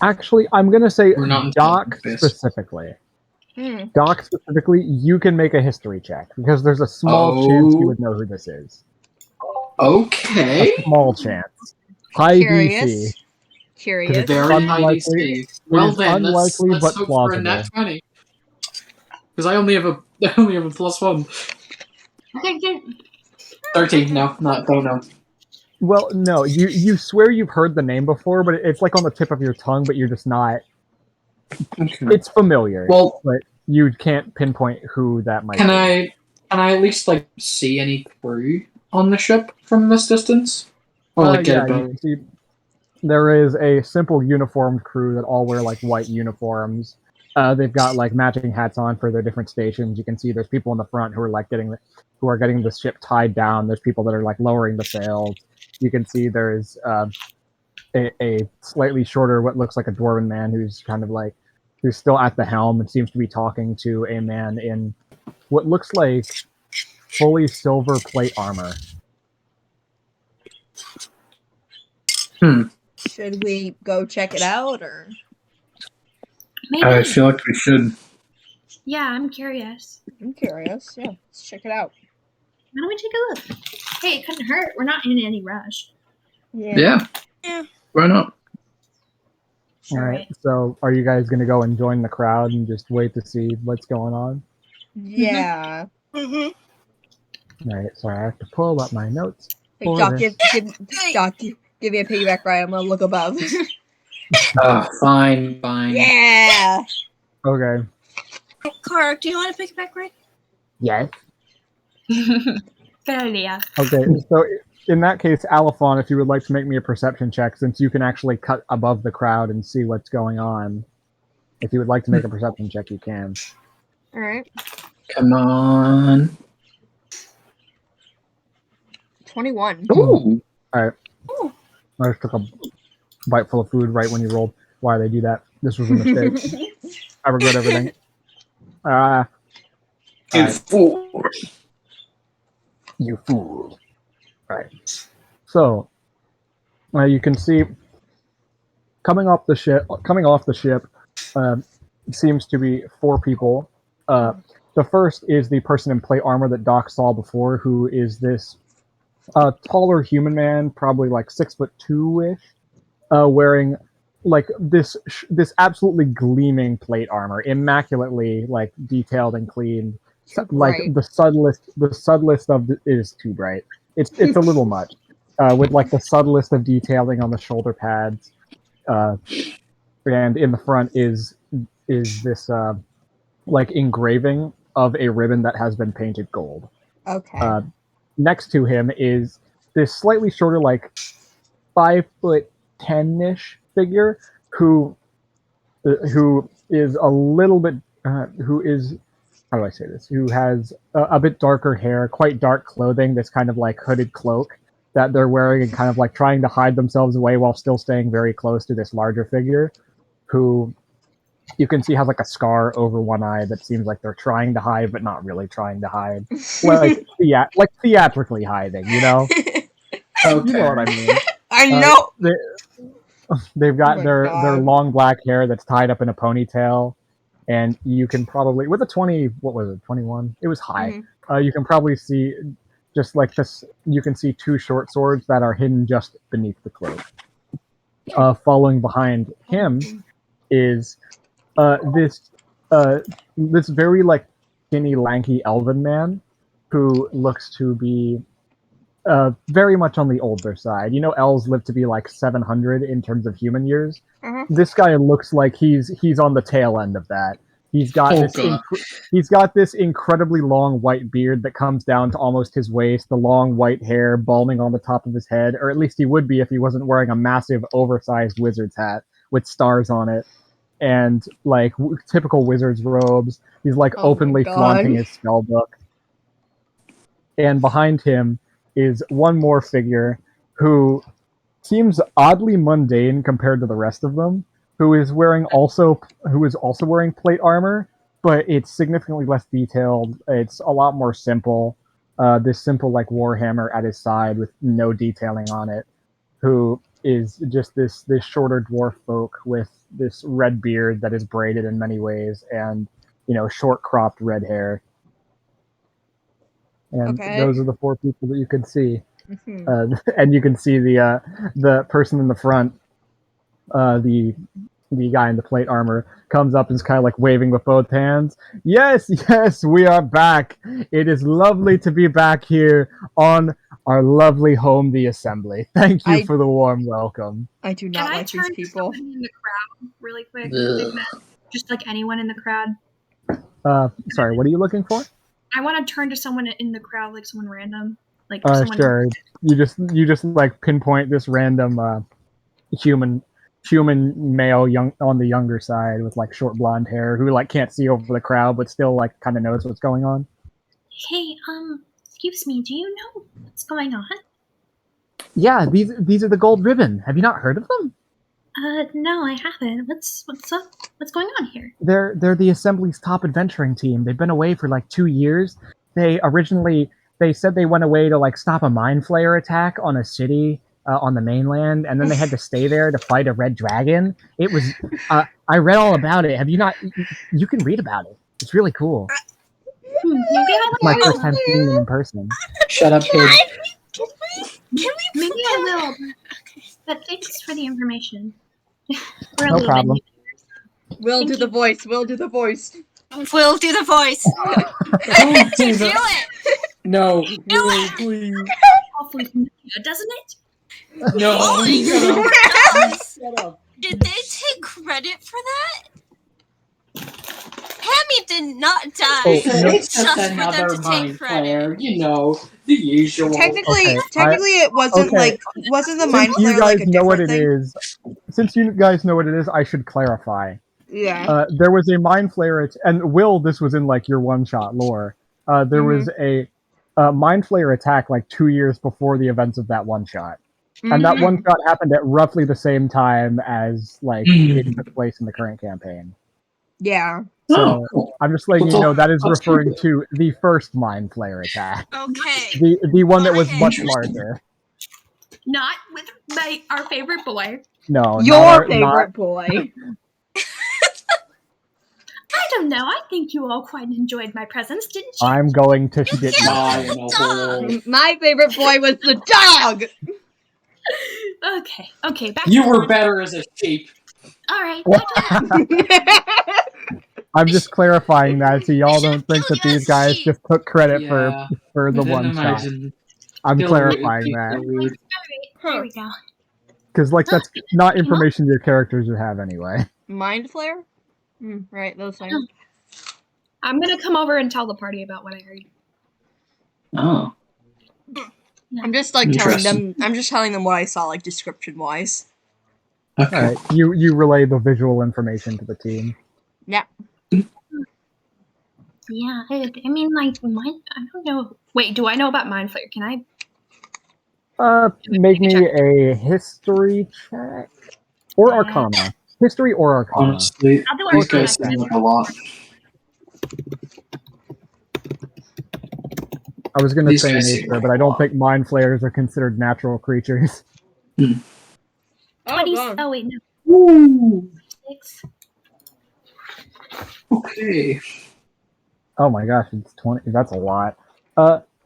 Actually, I'm gonna say We're not Doc this. specifically. Hmm. Doc specifically, you can make a history check because there's a small chance you would know who this is. Okay. A small chance. High Curious. DC. Curious. Very high unlikely- DC. Well is then, let's unlikely but hope for a nat plausible. 20. Because I only have a +1. Okay, good. 13. No, not don't know. Well, no, you swear you've heard the name before, but it's like on the tip of your tongue, but you're just not. Okay. It's familiar, Well, but you can't pinpoint who that might can be. I at least like see any crew on the ship from this distance? Or like get Yeah, a you better. can see there is a simple uniformed crew that all wear like white uniforms. They've got like matching hats on for their different stations. You can see there's people in the front who are like getting the ship tied down. There's people that are like lowering the sails. You can see there's a slightly shorter, what looks like a dwarven man who's kind of like who's still at the helm and seems to be talking to a man in what looks like fully silver plate armor. Should we go check it out, or? Maybe. I feel like we should. Yeah, I'm curious. I'm curious. Yeah, let's check it out. Why don't we take a look? Hey, it couldn't hurt. We're not in any rush. Yeah. Why not? All right. So, are you guys going to go and join the crowd and just wait to see what's going on? Yeah. Mm-hmm. All right. Sorry, I have to pull up my notes. Hey, for Doc, this. give me a piggyback ride. I'm gonna look above. Fine. Yeah. Okay. Clark, do you want to pick it back right? Yes. Good idea. Okay. So, in that case, Alphon, if you would like to make me a perception check, since you can actually cut above the crowd and see what's going on, if you would like to make a perception check, you can. All right. Come on. 21. Ooh. All right. Ooh. I just took a bite full of food right when you rolled. Why they do that? This was a mistake. I regret everything. You fool. You fool. Right. So, you can see coming off the ship seems to be 4 people. The first is the person in plate armor that Doc saw before, who is this taller human man, probably like 6'2" ish, wearing like this absolutely gleaming plate armor, immaculately like detailed and clean. Like the subtlest of it is too bright. It's a little much. With like the subtlest of detailing on the shoulder pads, and in the front is this like engraving of a ribbon that has been painted gold. Okay. Next to him is this slightly shorter, like 5'10" figure who is a little bit who is, how do I say this? Who has a bit darker hair, quite dark clothing, this kind of like hooded cloak that they're wearing and kind of like trying to hide themselves away while still staying very close to this larger figure, who you can see has like a scar over one eye that seems like they're trying to hide but not really trying to hide, like theatrically hiding, you know? Okay. You know what I mean? I know. They've got Oh my their God. long black hair that's tied up in a ponytail, and you can probably, with a 20, what was it, 21? It was high. You can probably see just like this. You can see 2 short swords that are hidden just beneath the cloak. Following behind him is this very like skinny, lanky elven man who looks to be very much on the older side. You know, elves live to be like 700 in terms of human years. This guy looks like he's on the tail end of that. He's got he's got this incredibly long white beard that comes down to almost his waist, the long white hair balding on the top of his head, or at least he would be if he wasn't wearing a massive oversized wizard's hat with stars on it, and like typical wizard's robes. He's like openly flaunting his spell book. And behind him is one more figure who seems oddly mundane compared to the rest of them, who is also wearing plate armor, but it's significantly less detailed. It's a lot more simple. This simple like warhammer at his side with no detailing on it, who is just this shorter dwarf folk with this red beard that is braided in many ways, and short cropped red hair. And those are the 4 people that you can see. And you can see the person in the front, the guy in the plate armor, comes up and is kind of like waving with both hands. Yes, we are back. It is lovely to be back here on our lovely home, the Assembly. Thank you for the warm welcome. I do not like these people. Can I turn to somebody in the crowd really quick? Just like anyone in the crowd. Sorry, what are you looking for? I want to turn to someone in the crowd, like someone random. Like sure. You just like pinpoint this random human male on the younger side with like short blonde hair who like can't see over the crowd but still like kind of knows what's going on. Hey, excuse me, do you know what's going on? Yeah, these are the Gold Ribbon. Have you not heard of them? No, I haven't. What's up? What's going on here? They're the Assembly's top adventuring team. They've been away for like 2 years. They said they went away to like stop a mind flayer attack on a city on the mainland, and then they had to stay there to fight a red dragon. It was I read all about it. Have you not? You can read about it. It's really cool. Maybe It's my first time seeing them in person. Shut up, kid. Maybe I will. But thanks for the information. We're a No little problem. Will Thank do the you. voice. Will do the voice. We'll do the voice. Don't Do do that. it. No, Do Will, it. please. Awfully familiar, doesn't it? No, Oh, it shut sure up. does. Shut up. Did they take credit for that? Hammy did not die Oh, no. It's just just for them another to take mind credit. flayer, you know, the usual. Technically, Okay, it wasn't okay. wasn't the Since mind you flare guys like a know what different it thing? is, since you guys know what it is, I should clarify. Yeah. There was a mind flare, and Will, this was in like your one-shot lore. There was a mind flayer attack like 2 years before the events of that one-shot, and that one-shot happened at roughly the same time as like it took place in the current campaign. Yeah. So Oh, I'm just letting you Well, know that is that's referring cool. to the first mind flare attack, Okay. the one that was Okay. much larger. Not with our favorite boy. No, Your favorite boy. I don't know. I think you all quite enjoyed my presence, didn't you? I'm going to You shit killed Die myself. in a Dog. hole. My favorite boy was the dog. Okay. Back You to were the better as a sheep. All right. Back to I'm just clarifying that so y'all should've don't think killed that you these as a guys sheep. just took credit Yeah. for the Then one shot. imagine. I'm Feel clarifying weird, that feel weird. All right. There we go. because like that's not information your characters would have anyway. Mind flare? Right, those things. I'm gonna come over and tell the party about what I heard. Oh. I'm just like telling Interesting. them. I'm just telling them what I saw, like description wise. Okay. All right, you relay the visual information to the team. Yeah. Yeah. I mean, like, I don't know. Wait, do I know about Mind Flayer? Can I? Make me a history check or Arcana. History or Arcana. Honestly, I'll do these Arcana. guys seem like a lot. I was going to These say guys seem nature, like but I a don't lot. think mind flayers are considered natural creatures. 20. God. Oh wait, no. Ooh. 6. Okay. Oh my gosh, it's 20. That's a lot.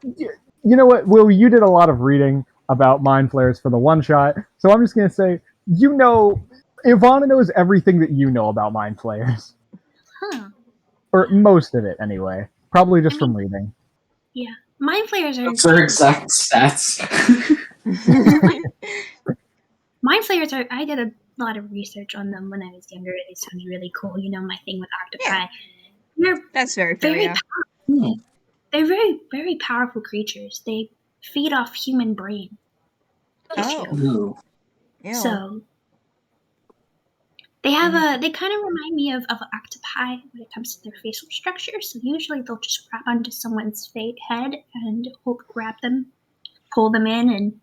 You know what, Will? You did a lot of reading about mind flayers for the one shot, so I'm just gonna say, Ivana knows everything that you know about mind flayers, Huh. or most of it anyway. Probably just from reading. Yeah. Mind Flayers are. What's their exact stats? Mind Flayers are. I did a lot of research on them when I was younger. It sounds really cool. You know, my thing with octopi. Yeah. They're That's very fair. very Yeah. powerful. They're very, very powerful creatures. They feed off human brain. Oh. Ooh. Ew. So they have a. They kind of remind me of octopi when it comes to their facial structure. So usually they'll just grab onto someone's head and grab them, pull them in, and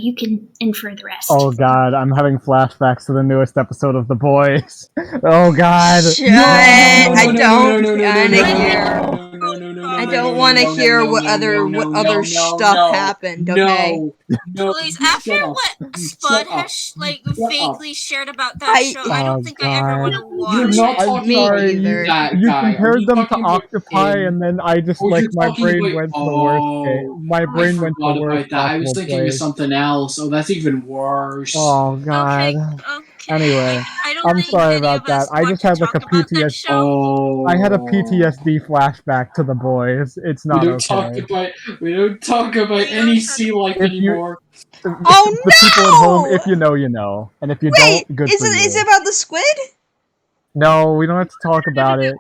you can infer the rest. Oh god, I'm having flashbacks to the newest episode of The Boys. Oh god. Shut I don't wanna hear. I don't want to hear what other stuff happened. Okay. No. Please, after what Spud has vaguely shared about that show, I Oh, don't think I ever want to God. watch You're not it. I'm talking sorry, about either. that You guy. Are compared you them to talking about octopi, him? and then I just Oh, like you're my talking brain about- went to the worst. My brain went to the forgot worst about that. I was possible thinking of place. something else. Oh, that's even worse. Oh god. Okay. Anyway, I don't I'm think sorry any about of us that. I want just to had like a talk about that PTSD. show. Oh. I had a PTSD flashback to The Boys. It's We not don't okay. we don't talk about any sea life If you- anymore. Oh The people at home, no! if you know, you know, and if you Wait, don't, good is for you. it about the squid? No, we don't have to talk about it.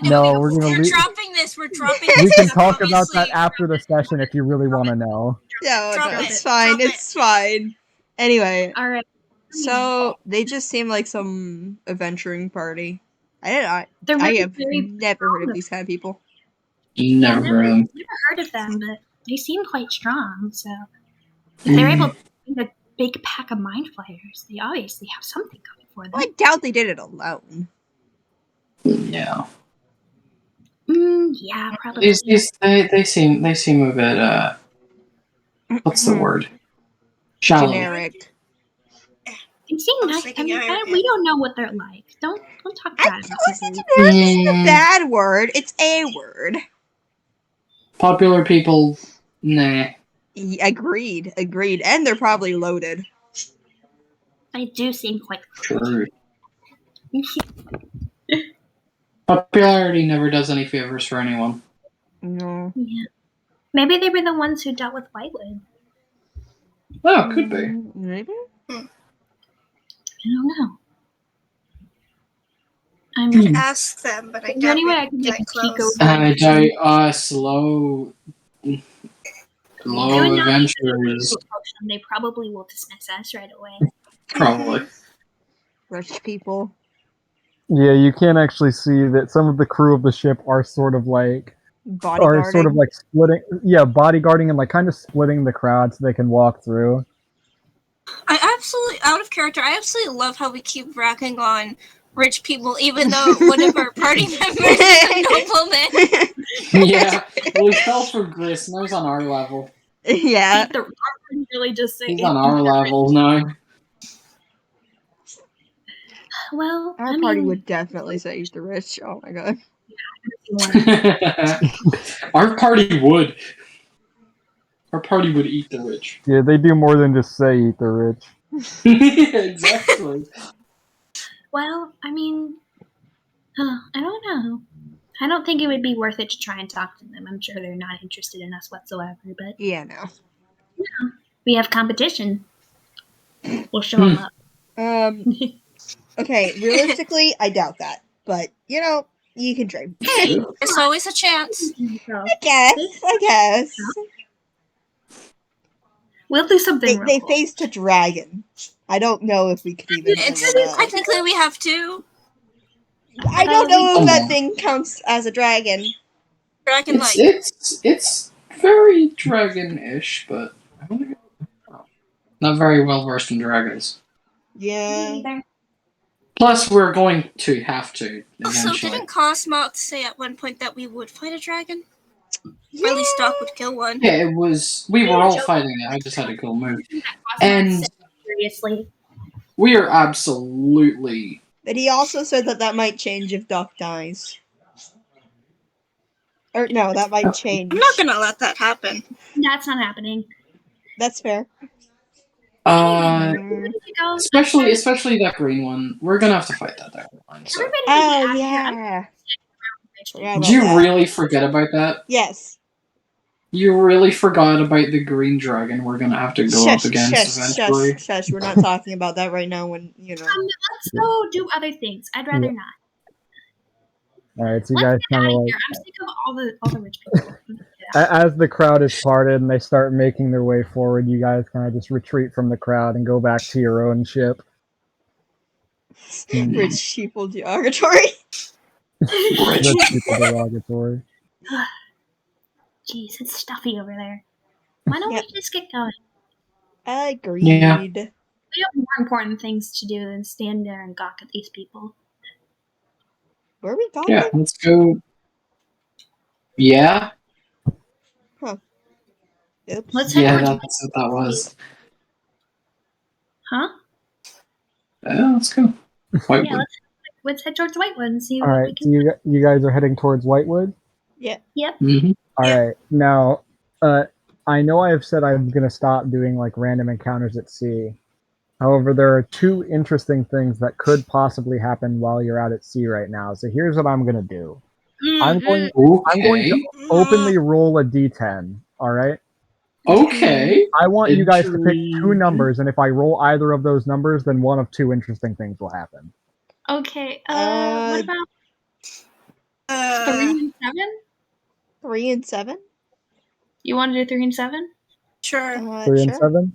No, we're gonna leave. dropping this. We're dropping We this. can 'cause talk about that obviously- after the session if you really want to know. No, Drop it's it. fine. Drop It's fine. Anyway, All right. so they just seem like some adventuring party. I They're I really have very. never heard of these kind of people. Never. Never heard of them, but they seem quite strong. So If they're able to bring a big pack of mind flayers, they obviously have something coming for them. Well, I doubt they did it alone. Yeah. Yeah, probably. They seem a bit what's the word? Shallow. Generic. They seem nice. I mean, we don't know what they're like. Don't talk I bad think about generic people. isn't a bad word. It's a word. Popular people, nah. Agreed. And they're probably loaded. They do seem quite True. Popularity never does any favors for anyone. No. Yeah. Maybe they were the ones who dealt with Whitewood. Oh, could be. Maybe? I don't know. I I mean, could ask them, but I is there doubt any way we I can get get a peek close. over? Slow Even though adventures. they probably will dismiss us right away. Probably. Rich people. Yeah, you can actually see that some of the crew of the ship are sort of like splitting. Yeah, bodyguarding and like kind of splitting the crowd so they can walk through. I absolutely, out of character, I absolutely love how we keep racking on rich people, even though one of our party members is a nobleman. Yeah, well, he fell for Gris, and he's on our level. Yeah. Really just say He's on our level now. Well, Our party would definitely say eat the rich. Oh my god. Our party would. Our party would eat the rich. Yeah, they do more than just say eat the rich. Yeah, exactly. Well, I mean, I don't know. I don't think it would be worth it to try and talk to them. I'm sure they're not interested in us whatsoever, but Yeah, no. we have competition. We'll show them up. Okay, realistically, I doubt that. But, you can dream. Hey, there's always a chance. I guess. We'll do something They cool. faced a dragon. I don't know if we could even Technically, we have to. I don't know if that thing counts as a dragon. Dragon-like. It's very dragon-ish, but I don't think not very well versed in dragons. Yeah. Plus, we're going to have to eventually. Also, didn't Cosmouth say at one point that we would fight a dragon? Or at least Doc would kill one. Yeah, it was. We were all fighting it. I just had a cool move, and seriously, we are absolutely. But he also said that might change if Doc dies. Or no, that might change. I'm not gonna let that happen. That's not happening. That's fair. Especially that green one. We're gonna have to fight that one. So. Oh yeah. Did you really forget about that? Yes. You really forgot about the green dragon we're gonna have to go up against eventually. Shush, we're not talking about that right now when, Let's go do other things. I'd rather not. Alright, so you guys kind of like... I'm sick of all the rich people. As the crowd is parted and they start making their way forward, you guys kind of just retreat from the crowd and go back to your own ship. Rich people derogatory. Rich people derogatory. Jeez, it's stuffy over there. Why don't we just get going? Agreed. Yeah. We have more important things to do than stand there and gawk at these people. Where are we going? Yeah, let's go. Yeah. Huh. Oops. Let's head Yeah, towards that's what that was. Huh? Yeah, let's go. Whitewood. Yeah, let's head towards Whitewood and see what Alright, we can so you guys are heading towards Whitewood? Yeah. Yep. Mm-hmm. Alright, now, I know I have said I'm going to stop doing like random encounters at sea. However, there are two interesting things that could possibly happen while you're out at sea right now. So here's what I'm going to do. I'm going to openly roll a d10, alright? Okay. I want you guys to pick two numbers, and if I roll either of those numbers, then one of two interesting things will happen. Okay, what about 3 and 7? 3 and 7? You want to do 3 and 7? Sure. 3 and 7?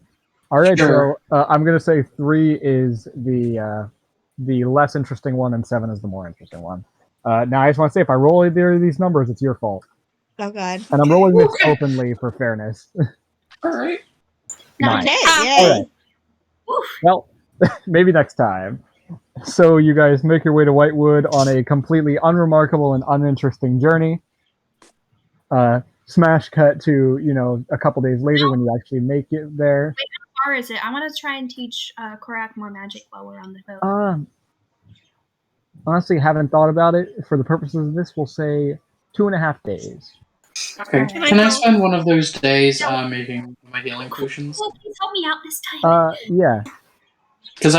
Alright, Sure. so I'm going to say 3 is the less interesting one, and 7 is the more interesting one. Now, I just want to say, if I roll either of these numbers, it's your fault. Oh, God. And I'm rolling this openly for fairness. Alright. Nice. Okay, yay. All right. Well, maybe next time. So you guys make your way to Whitewood on a completely unremarkable and uninteresting journey. Smash cut to, a couple days later when you actually make it there. Wait, how far is it? I want to try and teach Korak more magic while we're on the boat. Honestly, haven't thought about it. For the purposes of this, we'll say 2.5 days. Okay. Can I spend one of those days making my healing potions? Oh, please help me out this time. Yeah. Because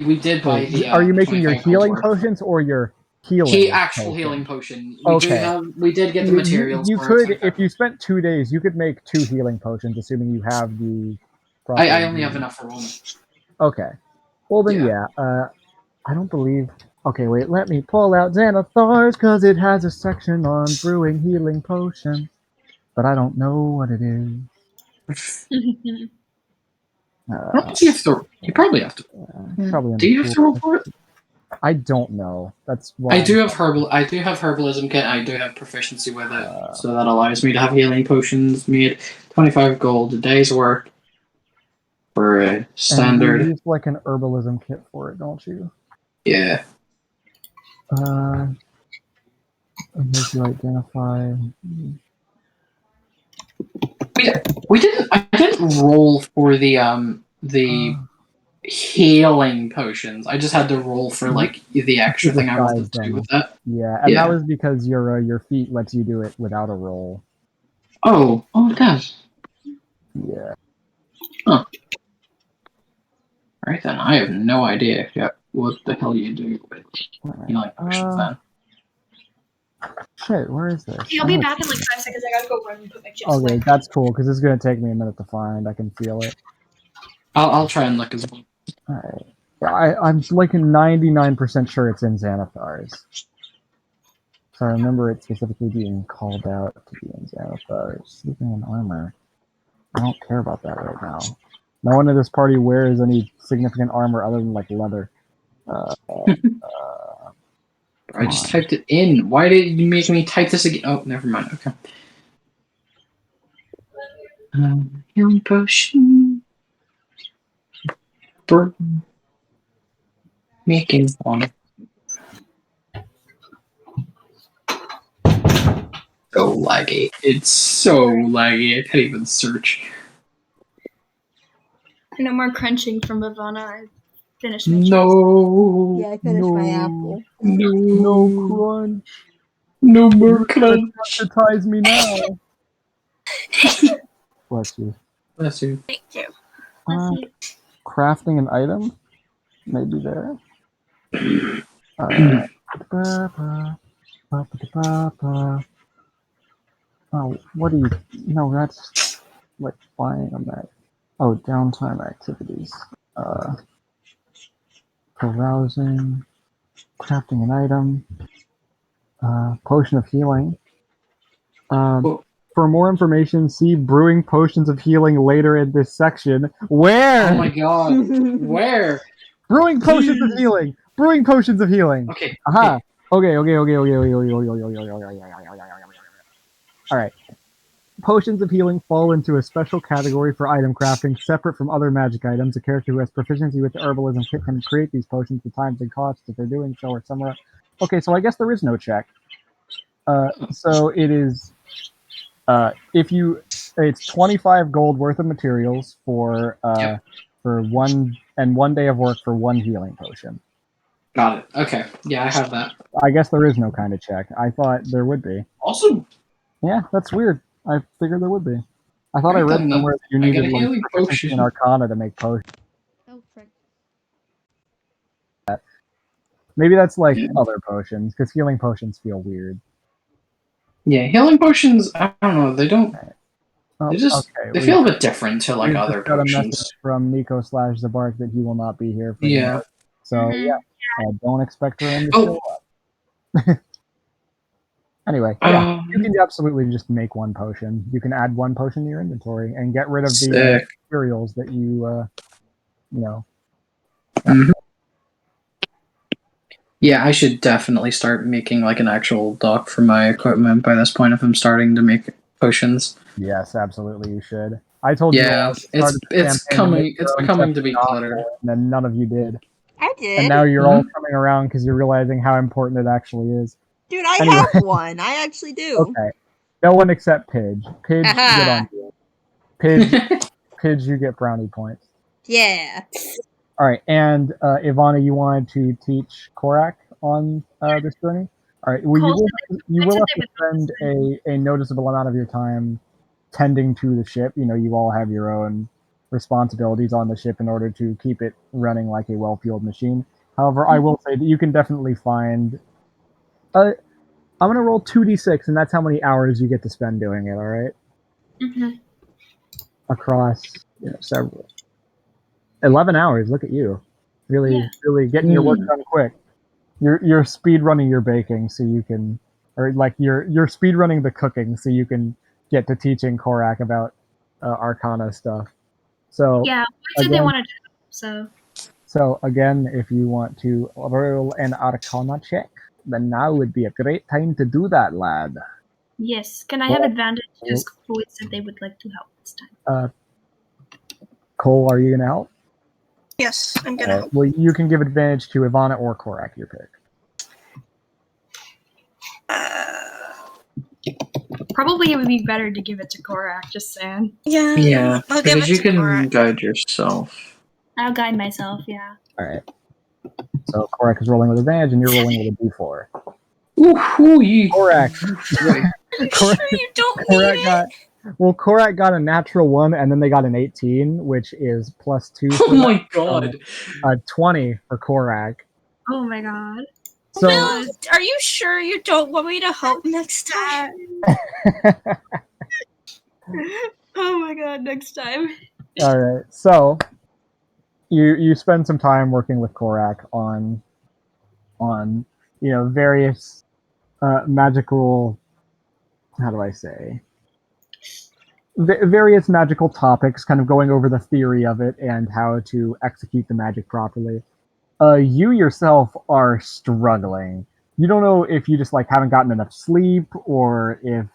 we did buy the. Are you making your 25 gold healing worth. potions or your healing? Healing potion. Okay. We did get the materials. You for could, it, if you spent 2 days, you could make 2 healing potions, assuming you have the. I only have enough for one. Okay. Well then, yeah. I don't believe. Okay, wait. Let me pull out Xanathars because it has a section on brewing healing potions, but I don't know what it is. You probably have to. Probably. Do you have to roll for it? I don't know. That's why I do have herbalism kit. I do have proficiency with it, so that allows me to have healing potions made 25 gold a day's work for a standard. And you use like an herbalism kit for it, don't you? Yeah. Make you identify. I didn't roll for the healing potions. I just had to roll for like the extra thing I wanted to do with that. Yeah, and that was because your feat lets you do it without a roll. Oh, it does. Yeah. Huh. Alright then, I have no idea yet what the hell you do with healing potions then. Shit, where is this? Okay, I'll be back in like 5 seconds. I gotta go run and put my chips Okay, away. that's cool, because it's going to take me a minute to find. I can feel it. I'll try and look as well. Alright. I'm like 99% sure it's in Xanathars. So I remember it specifically being called out to be in Xanathars. Sleeping in armor. I don't care about that right now. No one in this party wears any significant armor other than like leather. I just typed it in. Why did you make me type this again? Oh, never mind. Okay. Healing potion. Making one. So laggy. It's so laggy. I can't even search. No more crunching from Ivana. I finished my No. Yeah, I finished my apple. No crunch. No more crunch. Ties me now. Bless you. Bless you. Thank you. Crafting an item? Maybe there. Oh, what do you... No, that's like buying a mech. Oh, downtime activities. Carousing. Crafting an item. Potion of healing. For more information, see Brewing Potions of Healing later in this section. Where? Oh my god. Where? Brewing Potions of Healing! Brewing Potions of Healing! Okay. Aha! Okay. Alright. Potions of Healing fall into a special category for item crafting, separate from other magic items. A character who has proficiency with the herbalism kit can create these potions at times and costs if they're doing so or somewhere. Okay, so I guess there is no check. So it is... it's 25 gold worth of materials for 1 day of work for 1 healing potion. Got it. Okay. Yeah, I have that. I guess there is no kind of check. I thought there would be. Awesome. Yeah, that's weird. I figured there would be. I thought I read somewhere that you needed like proficiency in Arcana to make potions. Oh, frick. Maybe that's like other potions, because healing potions feel weird. Yeah, healing potions, I don't know, they don't... Oh, they feel a bit different to like other got potions. a message from Nico/Zabark that he will not be here for Yeah. So don't expect for him to show up. Anyway, you can absolutely just make 1 potion. You can add 1 potion to your inventory and get rid of the materials that you know. Mm-hmm. Yeah, I should definitely start making like an actual dock for my equipment by this point if I'm starting to make potions. Yes, absolutely you should. I told you all Yeah, at the start of the it's campaign to make coming your it's own coming to be separate better. novel, and then none of you did. I did. And now you're all coming around because you're realizing how important it actually is. Dude, I Anyway. have one. I actually do. Okay. No one except Pidge. Pidge, get on you. Pidge, you get brownie points. Yeah. All right, and Ivana, you wanted to teach Korak on this journey. All right, well, you will have to spend a noticeable amount of your time tending to the ship. You know, you all have your own responsibilities on the ship in order to keep it running like a well-fueled machine. However, I will say that you can definitely find. I'm gonna roll 2d6, and that's how many hours you get to spend doing it. All right. Mm-hmm. Across several 11 hours. Look at you, really getting your work done quick. You're speed running your baking so you can, or like you're speed running the cooking so you can get to teaching Korak about Arcana stuff. So yeah, I said they wanted to. So again, if you want to roll an Arcana check, then now would be a great time to do that, lad. Yes, can I have advantage because Chloe said they would like to help this time. Cole, are you gonna help? Yes, I'm gonna help. Well, you can give advantage to Ivana or Korak, your pick. Probably it would be better to give it to Korak, just saying. Yeah, I'll give it because you to can Korak. guide yourself. I'll guide myself, yeah. Alright. So Korak is rolling with advantage and you're rolling with a d4. Ooh, Korak. Sure you don't need it? Korak got a natural 1 and then they got an 18, which is plus 2. Oh my god. So, 20 for Korak. Oh my god. So, Will, are you sure you don't want me to help next time? Oh my god, next time. Alright, so you spend some time working with Korak on various magical, how do I say, various magical topics, kind of going over the theory of it and how to execute the magic properly. You yourself are struggling. You don't know if you just haven't gotten enough sleep or if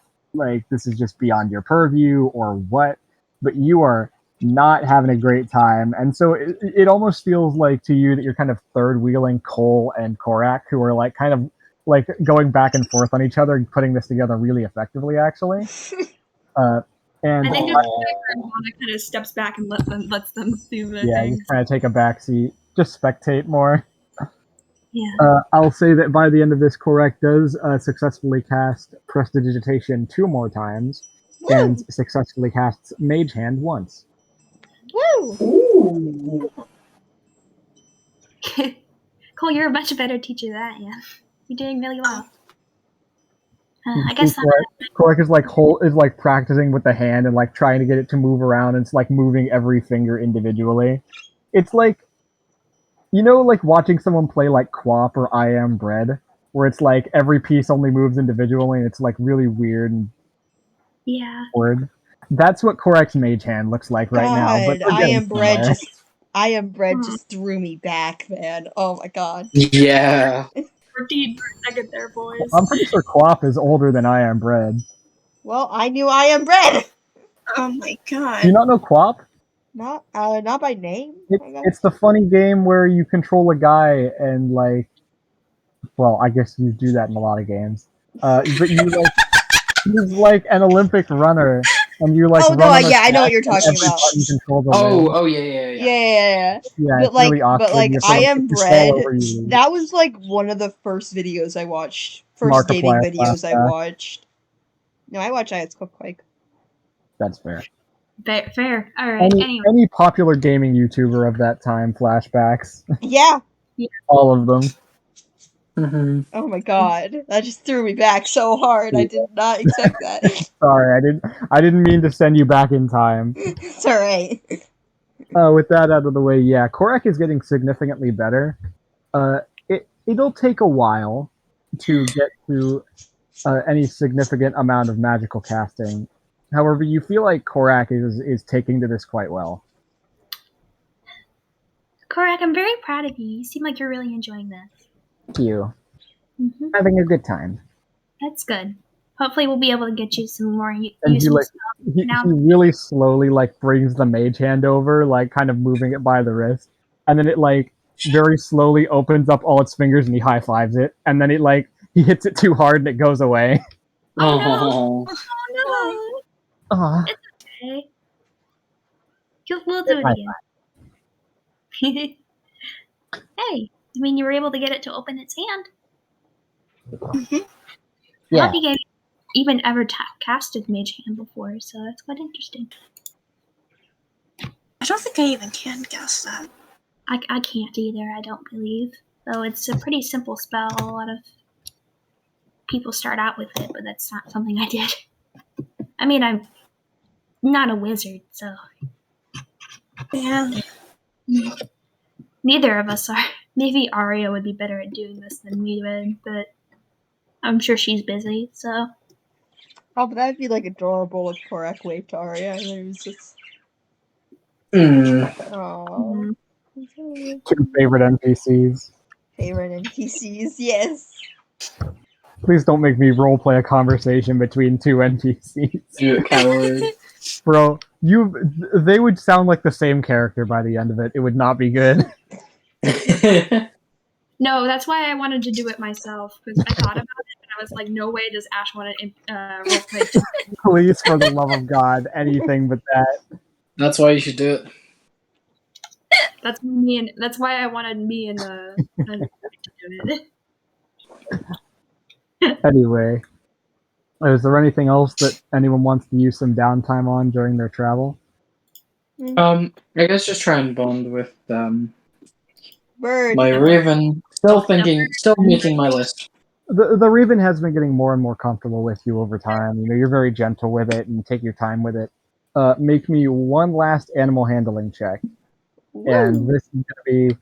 this is just beyond your purview or what, but you are not having a great time. And so it almost feels like to you that you're kind of third wheeling Cole and Korak, who are kind of going back and forth on each other and putting this together really effectively, actually. And I think Mariana kind of steps back and lets them do their thing. Just kind of take a back seat, just spectate more. Yeah. I'll say that by the end of this, Korak does successfully cast Prestidigitation 2 more times, and successfully casts Mage Hand once. Woo! Ooh. Cole, you're a much better teacher than that, yeah. You're doing really well. I guess Korak is practicing with the hand and trying to get it to move around. And it's moving every finger individually. It's watching someone play Quap or I Am Bread, where it's every piece only moves individually and it's really weird and awkward. That's what Korak's Mage Hand looks like right now. But I Am Bread just threw me back, man. Oh my god. Yeah. 14 for a second there, boys. I'm pretty sure Quap is older than I Am Bread. Well, I knew I Am Bread. Oh my god. Do you not know Quap? Not by name. It's the funny game where you control a guy and well, I guess you do that in a lot of games. But you he's an Olympic runner, and you Oh no, yeah, I know what you're talking about. Yeah, but really awkward. I Am Bread. That was one of the first videos I watched. First gaming videos I watched. No, I watched It's Quake. That's fair. Fair. All right. Anyway. Any popular gaming YouTuber of that time flashbacks. Yeah. All of them. Mm-hmm. Oh my god, that just threw me back so hard. I did not expect that. Sorry, I didn't mean to send you back in time. It's all right. With that out of the way, yeah, Korak is getting significantly better. It'll take a while to get to any significant amount of magical casting. However, you feel like Korak is taking to this quite well. Korak, I'm very proud of you. You seem like you're really enjoying this. Thank you. Mm-hmm. Having a good time. That's good. Hopefully, we'll be able to get you some more And he useful like stuff. he Now, really slowly like brings the mage hand over, like kind of moving it by the wrist, and then it like very slowly opens up all its fingers and he high fives it, and then it like he hits it too hard and it goes away. oh no! Oh. Oh no! Aw. Okay. We'll do it High again. Hey, I mean, you were able to get it to open its hand. I Yeah. don't think I even ever casted Mage Hand before, so that's quite interesting. I don't think I even can guess that. I can't either, I don't believe. Though it's a pretty simple spell. A lot of people start out with it, but that's not something I did. I mean, I'm not a wizard, so Yeah. neither of us are. Maybe Arya would be better at doing this than we would, but I'm sure she's busy, so. Oh, but that'd be like adorable if Korak waved to Arya. It was just. Mm. Two favorite NPCs. Favorite NPCs, yes. Please don't make me roleplay a conversation between two NPCs. You coward. Bro, they would sound like the same character by the end of it. It would not be good. No, that's why I wanted to do it myself, because I thought about it and I was like, no way does Ash want to roleplay. Please, for the love of God, anything but that. That's why you should do it. That's why I wanted me and the to do it. Anyway, is there anything else that anyone wants to use some downtime on during their travel? I guess just try and bond with Bird. my Raven. Still making my list. The Raven has been getting more and more comfortable with you over time. You know, you're very gentle with it and take your time with it. Make me one last animal handling check. Woo. And this is going to be,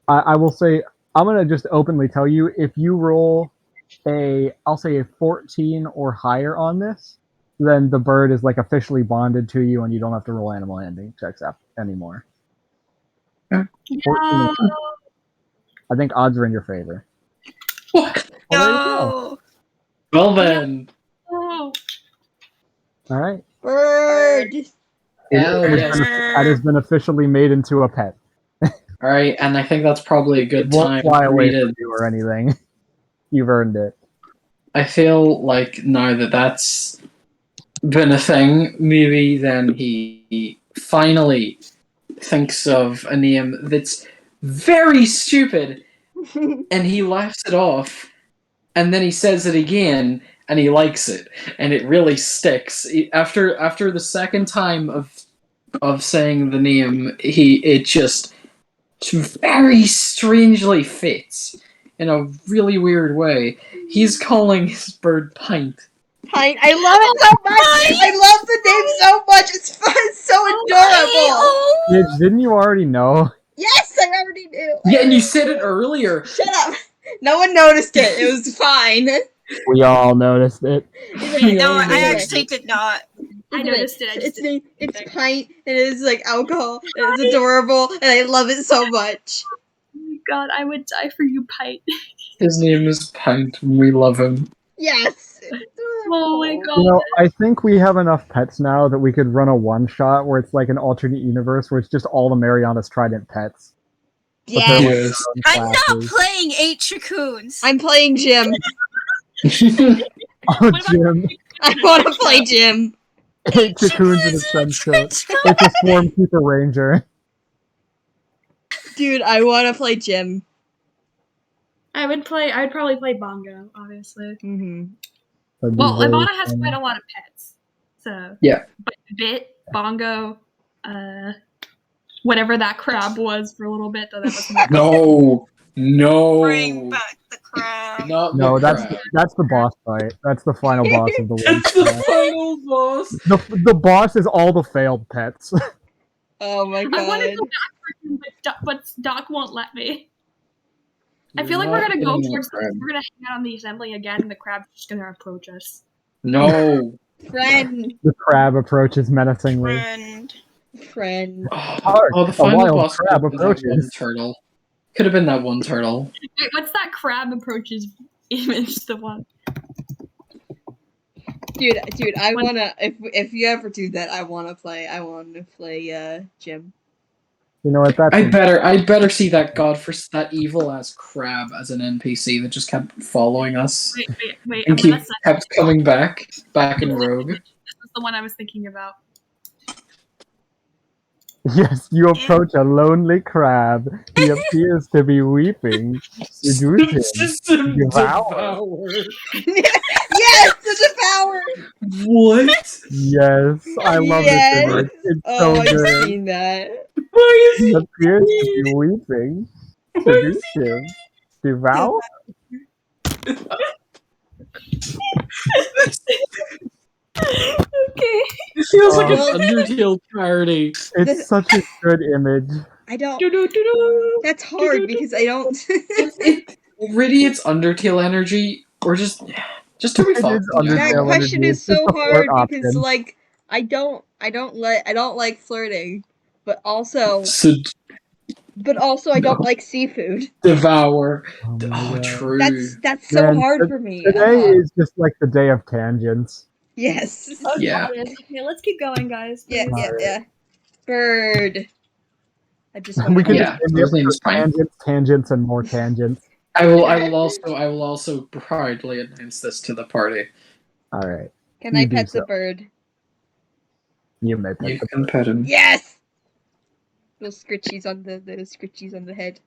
I will say, I'm going to just openly tell you, if you roll I'll say a 14 or higher on this, then the bird is like officially bonded to you and you don't have to roll animal handling checks anymore. 14. I think odds are in your favor. What? Well, there you go. Well then. Oh, All right. Bird. Hell yes. That has been officially made into a pet. Alright, and I think that's probably a It good won't time fly for away me from to. you or anything. You've earned it. I feel like now that that's been a thing, maybe then he finally thinks of a name that's very stupid and he laughs it off and then he says it again and he likes it and it really sticks. After the second time of saying the name, it just very strangely fits in a really weird way. He's calling his bird Pint. Pint. I love it so much. I love the name so much. It's fun. It's so adorable. Didn't you already know? Yes, I already knew. Yeah, and you said it earlier. Shut up. No one noticed it. It was fine. We all noticed it. No, I actually did not. I noticed it. It's Pint. It is like alcohol. It's adorable, and I love it so much. Oh my god, I would die for you, Pite. His name is Pint, and we love him. Yes. Oh my god. You know, I think we have enough pets now that we could run a one-shot where it's like an alternate universe where it's just all the Mariana's Trident pets. But they're, like, Yes. their own I'm not classes. playing 8 Shacoons. I'm playing Jim. Oh, Jim. I want to play Jim. 8 cocoons in a trench coat. It's a Swarm Keeper Ranger. Dude, I want to play Jim. I'd probably play Bongo, obviously. Mm-hmm. Well, Ivana has quite a lot of pets. So Yeah. But Bit, Bongo, whatever that crab was for a little bit, though that was not No. Bring back the crab. Not No, the that's crab. the boss fight. That's the final boss of the It's one. the final boss. The boss is all the failed pets. Oh my god. I want to go back for him, but Doc won't let me. I feel like we're gonna go towards this. We're gonna hang out on the assembly again, and the crab's just gonna approach us. No. Friend. The crab approaches menacingly. Friend. Oh, the A final wild boss crab could have been that one approaches. turtle. Could have been that one turtle. Wait, what's that crab approaches image? The one. Dude, I wanna. If you ever do that, I wanna play. Jim. You know what? That's I'd better see that that evil ass crab as an NPC that just kept following us Wait. and kept coming back in Rogue. This is the one I was thinking about. Yes, you approach a lonely crab. He appears to be weeping. Seduce him. Devour. Yes, the Devour! What? Yes, I love Yes! this image. It's Oh, so I've good. seen that. Why is He he appears to weeping? be weeping. Why Seduce is he him. Devour. Okay. It feels like an Well- Undertale parody. It's such a good image. I don't. Do-do-do-do. That's hard because I don't. Really, it's Undertale energy, or just to be It fucked is in That Undertale general. question energy. is It's just so a flirt hard because option. like I don't like flirting, but also I don't like seafood. Devour. Oh my Oh, God. true. That's so Man, hard for me. Today is just like the day of tangents. Yes. Yeah. Okay, let's keep going, guys. Yeah, please. yeah. Bird. I just We could Yeah, just his name is fine. tangents, and more tangents. I will also proudly announce this to the party. All right, Can You I do pet so. the bird? you may pick You the can pet him. Yes. Those scritchies on the head.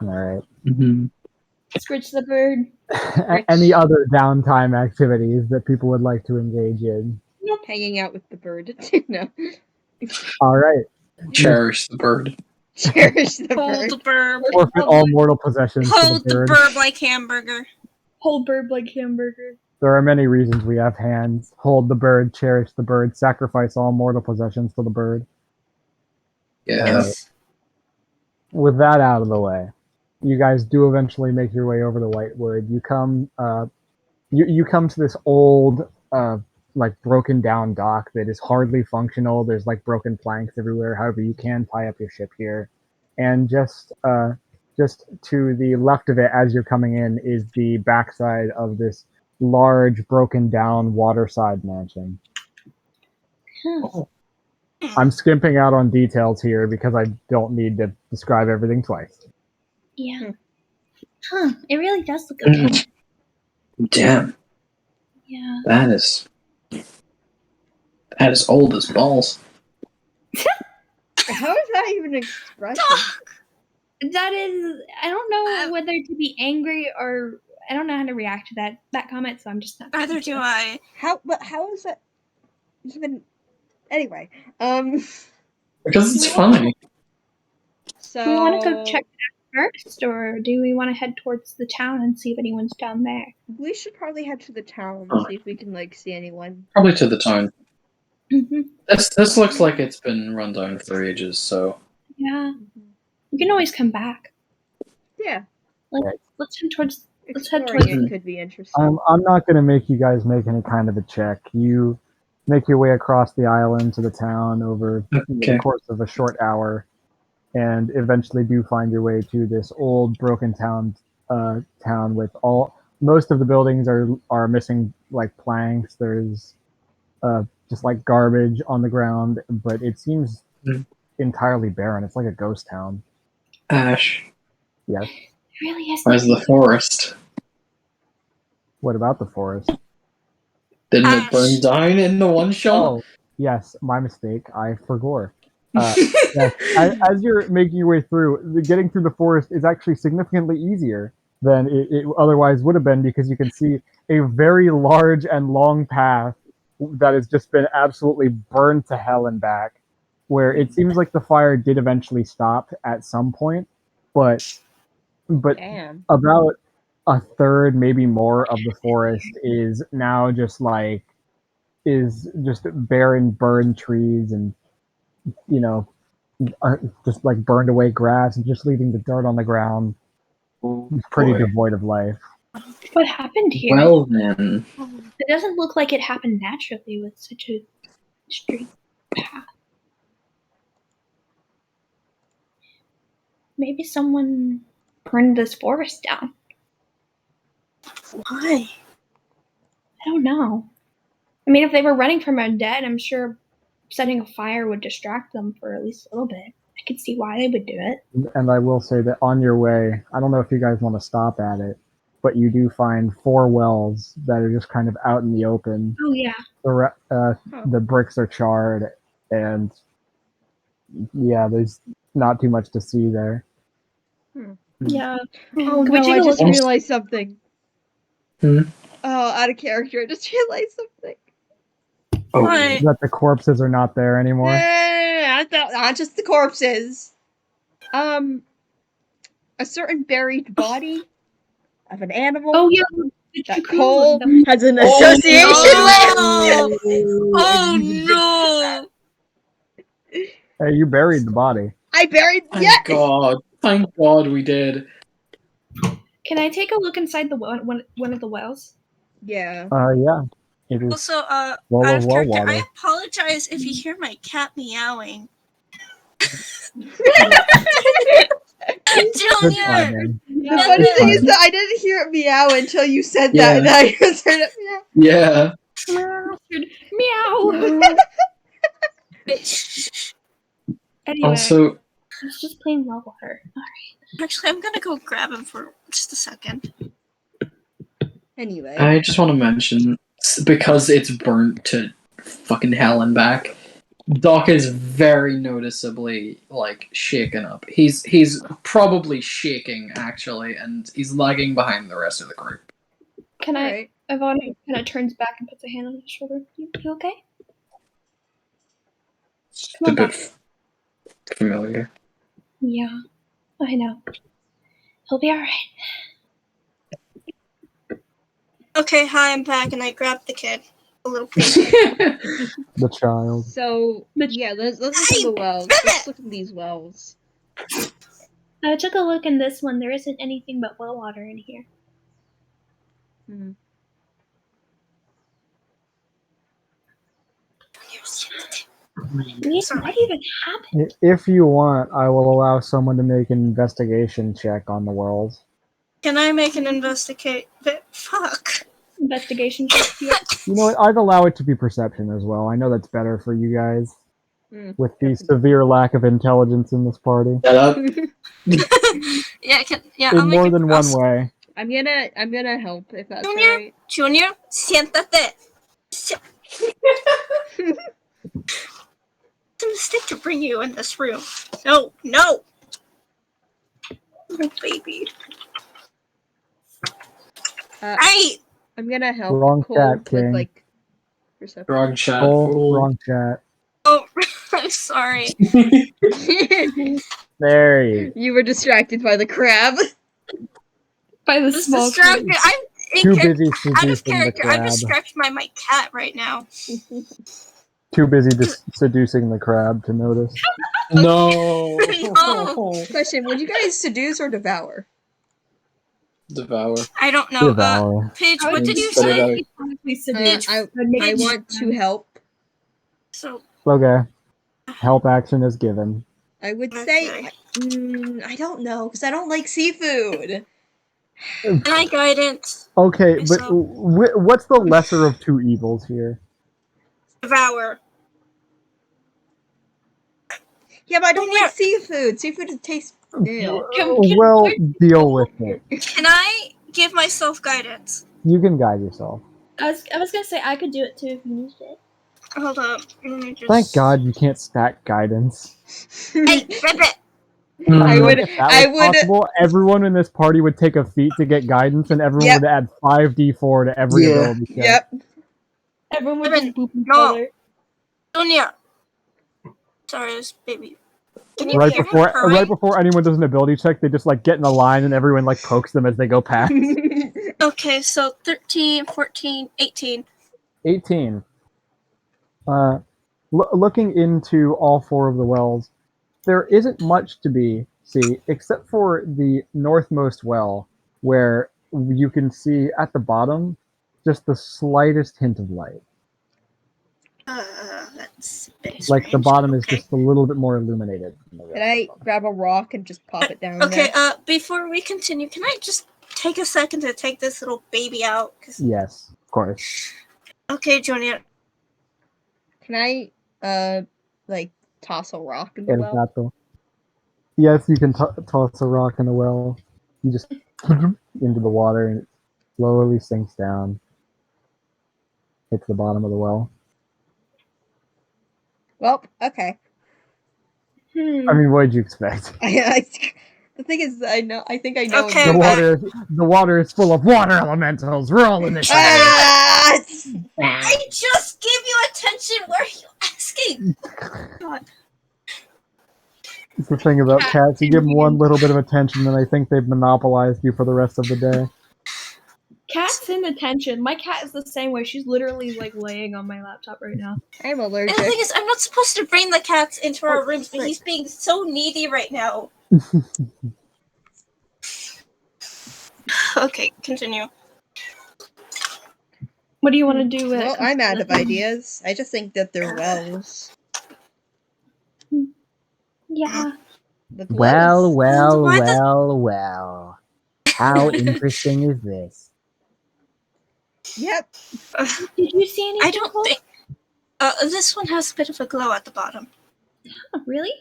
All right. Mm-hmm. Scritch the bird. Any other downtime activities that people would like to engage in? Hanging out with the bird. No. All right. Cherish the bird. Cherish the Hold bird. the burb. Forfeit all mortal possessions to Hold the the bird. burb like hamburger. Whole bird like hamburger. There are many reasons we have hands. Hold the bird, cherish the bird, sacrifice all mortal possessions to the bird. Yes. With that out of the way, you guys do eventually make your way over the Whitewood. You come, you come to this old, like broken down dock that is hardly functional. There's like broken planks everywhere. However, you can tie up your ship here, and just to the left of it, as you're coming in, is the backside of this large, broken down waterside mansion. Oh. I'm skimping out on details here because I don't need to describe everything twice. Yeah. Huh. It really does look okay. Damn. Yeah. That is old as balls. How is that even an expression? That is, I don't know whether to be angry or I don't know how to react to that comment, so I'm just not. Neither do I. How is that even? Anyway, Because it's funny. So Do we want to go check that first, or do we want to head towards the town and see if anyone's down there? we should probably head to the town and see if we can like see anyone. Probably to the town. Mm-hmm. This looks like it's been run down for ages, so Yeah. We can always come back. Yeah, Let's head towards. Let's head exploring towards. it could be interesting. I'm not going to make you guys make any kind of a check. You make your way across the island to the town over the course of a short hour, and eventually do find your way to this old broken town with most of the buildings are missing like planks. There's just like garbage on the ground, but it seems entirely barren. It's like a ghost town. Ash. Yes. It really is. Where's the forest? What about the forest? Didn't Ash. it burn down in the one shot? Oh, yes, my mistake. I forgot. Yes, as you're making your way through, getting through the forest is actually significantly easier than it otherwise would have been, because you can see a very large and long path that has just been absolutely burned to hell and back, where it seems like the fire did eventually stop at some point, but Damn. about a third, maybe more, of the forest is now just barren, burned trees and just like burned away grass and just leaving the dirt on the ground. Pretty Boy. devoid of life. What happened here? Well then. It doesn't look like it happened naturally with such a straight path. Maybe someone burned this forest down. Why? I don't know. I mean, if they were running from undead, I'm sure setting a fire would distract them for at least a little bit. I could see why they would do it. And I will say that on your way, I don't know if you guys want to stop at it, but you do find 4 wells that are just kind of out in the open. Oh yeah. The bricks are charred, and yeah, there's not too much to see there. Yeah. Oh Can we no, take I a just look? realized something. Hmm? Oh, out of character, I just realized something. Oh, What? That the corpses are not there anymore. Not just the corpses. A certain buried body of an animal Oh yeah. that Cole That- has an Oh, association with. Oh no! Hey, you buried the body. I buried. thank God. Thank God we did. Can I take a look inside the one of the wells? Yeah. Yeah. It is Also, well out of of well character, I water. apologize if you hear my cat meowing. Good Junior! timing. The funny thing is that I didn't hear it meow until you said that, and I just heard it meow. Yeah. Meow. Anyway, Also, it's just plain well water. Actually, I'm gonna go grab him for just a second. Anyway. I just want to mention, because it's burnt to fucking hell and back, Doc is very noticeably, like, shaken up. He's probably shaking, actually, and he's lagging behind the rest of the group. Can I? Alright. Yvonne kind of turns back and puts a hand on his shoulder. You okay? It's Come a on bit back. familiar. Yeah, I know. He'll be alright. Okay, hi, I'm back, and I grabbed the kid. A little baby. The child. So, yeah, let's look at the wells. Let's look at these wells. I took a look in this one. There isn't anything but well water in here. Sorry. What even happened? If you want, I will allow someone to make an investigation check on the wells. Can I make an investigate? But fuck. Investigation check. Yeah. You know what? I'd allow it to be perception as well. I know that's better for you guys. With the Perception. severe lack of intelligence in this party. Shut up. Yeah, In I'll make more it than one way. I'm gonna help if that's Junior? alright. Junior, siéntate. It's a mistake to bring you in this room. No. Oh, baby. Hey! I'm gonna help Wrong Cole chat, with, King. like, perception. Wrong chat. Oh, wrong chat. Oh, I'm sorry. There you You were distracted by the crab. By the This small distracted. kids. I'm in Too char- busy out of seducing the character. I'm crab. distracted by my cat right now. Too busy seducing the crab to notice. No. No. Question, would you guys seduce or devour? Devour. I don't know. Devour. Paige, what did you Spit it say? out. Probably seduce. I Would make it want to help. So, Okay. Help action is given. I would Okay. say, I don't know, because I don't like seafood. and I guidance. Okay, but So- what's the lesser of two evils here? Devour. Yeah, but I don't Yeah. like seafood. Seafood tastes ew. Well, deal with it. Can I give myself guidance? You can guide yourself. I was gonna say I could do it too if you needed it. Hold up. Let me just... Thank God you can't stack guidance. Hey, Ribbit! I would- If that was possible, everyone in this party would take a feat to get guidance, and everyone Yep. would add 5d4 to every Yeah. ability check. Yep. Everyone would Ribbit, just boop each no. other. Junior! Sorry, this baby. Can you Right hear before, him purring? right before anyone does an ability check, they just like get in a line, and everyone like pokes them as they go past. Okay, so 13, 14, 18. 18. Looking into all 4 of the wells, there isn't much to see except for the northmost well, where you can see at the bottom just the slightest hint of light. That's a bit Like the strange, bottom but is okay. just a little bit more illuminated. Than the rest Can I of them. grab a rock and just pop it down Okay, there? before we continue, can I just take a second to take this little baby out? 'Cause- Yes, of course. Okay, Junior. Can I, like, toss a rock in the El well? gato. Yes, you can toss a rock in the well. You just into the water and it slowly sinks down. Hits the bottom of the well. Well, okay. Hmm. I mean, what did you expect? The thing is, I think I know. Okay, The water is full of water elementals. Roll initiative. Ah! I just gave you attention. Where are you asking? God. It's the thing about cats. You give them one little bit of attention, and they think they've monopolized you for the rest of the day. Cats in attention. My cat is the same way. She's literally like laying on my laptop right now. I'm And allergic. the thing is, I'm not supposed to bring the cats into our rooms, but he's being so needy right now. Okay, continue. What do you want to do with? Well, I'm out of ideas. I just think that they're wells. Yeah. The Well, wells. well. How interesting is this? Yep. Did you see anything? I don't think. This one has a bit of a glow at the bottom. Oh, really?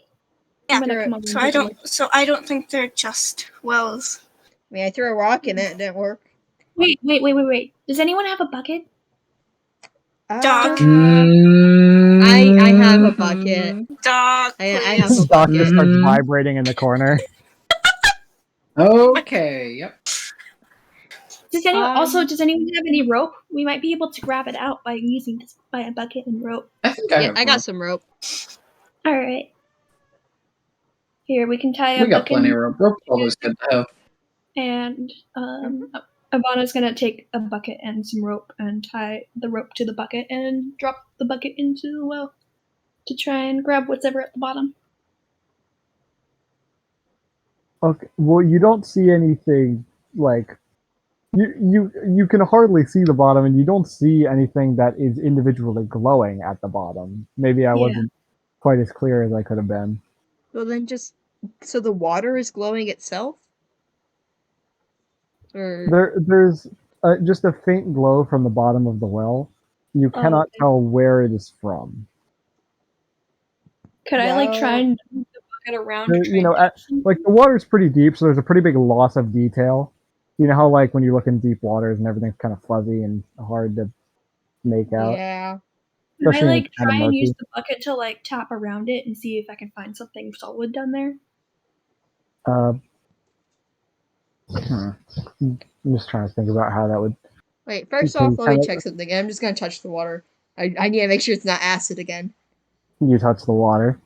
Yeah. I'm gonna come over So and I take a don't. So I don't think they're just wells. I mean, I threw a rock in it. It didn't work. look. Wait. Does anyone have a bucket? Doc. I have a bucket. Doc, I please. have a Doc just bucket. starts vibrating in the corner. Okay, yep. Does anyone does anyone have any rope? We might be able to grab it out by using this by a bucket and rope. I think I Yeah, have I got rope. some rope. All right. Here we can tie We a got bucket, plenty of rope. Rope's always good to have. and Ivana's gonna take a bucket and some rope and tie the rope to the bucket and drop the bucket into the well to try and grab whatever at the bottom. Okay. Well, you don't see anything like you can hardly see the bottom, and you don't see anything that is individually glowing at the bottom. Maybe I wasn't quite as clear as I could have been. Well, then so the water is glowing itself? Or There's just a faint glow from the bottom of the well. You cannot okay. tell where it is from. Could I like try and move the bucket around? Like the water's pretty deep, so there's a pretty big loss of detail. You know how like when you look in deep waters and everything's kind of fuzzy and hard to make out. yeah. Can I Especially when like it's kinda try and murky. use the bucket to like tap around it and see if I can find something solid down there? I'm just trying to think about how that would. Wait, first You can off, let me kinda- check something. I'm just gonna touch the water. I need to make sure it's not acid again. You touch the water.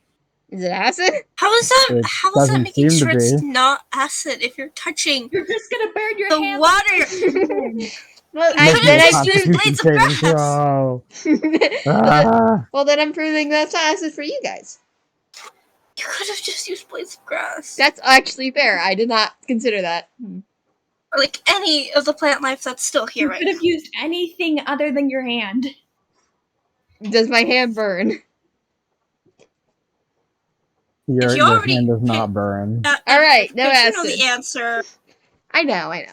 Is it acid? How is that? It How is that doesn't making seem to sure it's be. not acid if you're touching You're just gonna burn your the hands. water? Well, I Make could've me a just used Constitution blades of saving grass. throw. Ah. Well, then I'm proving that's not acid for you guys. You could have just used blades of grass. That's actually fair. I did not consider that. Or like any of the plant life that's still here You right could now. have used anything other than your hand. Does my hand burn? Your you already hand does can't- not burn. All right, no Don't you know acid. the answer? I know. Alright.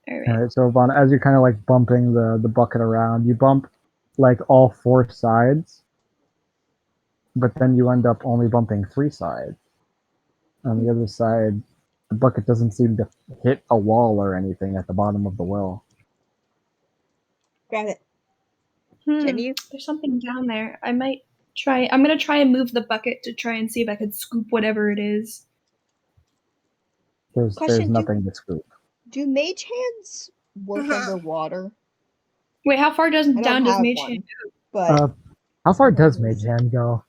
Alright, so Vaughn, as you're kind of like bumping the bucket around, you bump like all four sides, but then you end up only bumping three sides. On the other side, the bucket doesn't seem to hit a wall or anything at the bottom of the well. Grab it. Can you? There's something down there. I'm gonna try and move the bucket to try and see if I could scoop whatever it is. There's Question, nothing to scoop. Do mage hands work underwater? Wait, how far does I don't down does have Mage one, Hand but How far does Mage Hand go?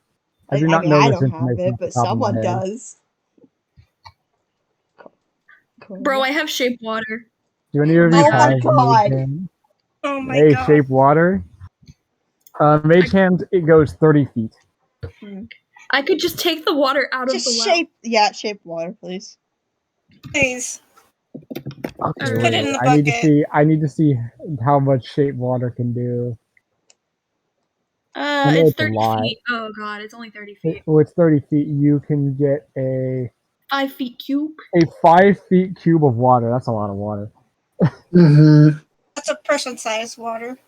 I do not know I this don't have information it, off the but top of my someone head. does. Cool. Bro, I have shape water. Do any of you Oh my have God. Mage Hand? Oh my Hey, god. shape water. Mage Hand, it goes 30 feet. I could just take the water out of the well. Shape water, please. Please. Okay, Put wait, it in the I need to see how much shape water can do. I know It's it's a 30 lot. feet. Oh god, it's only 30 feet. Well, it's 30 feet. You can get a 5 feet cube. 5 feet cube of water. That's a lot of water. Mm-hmm. That's a person-sized water.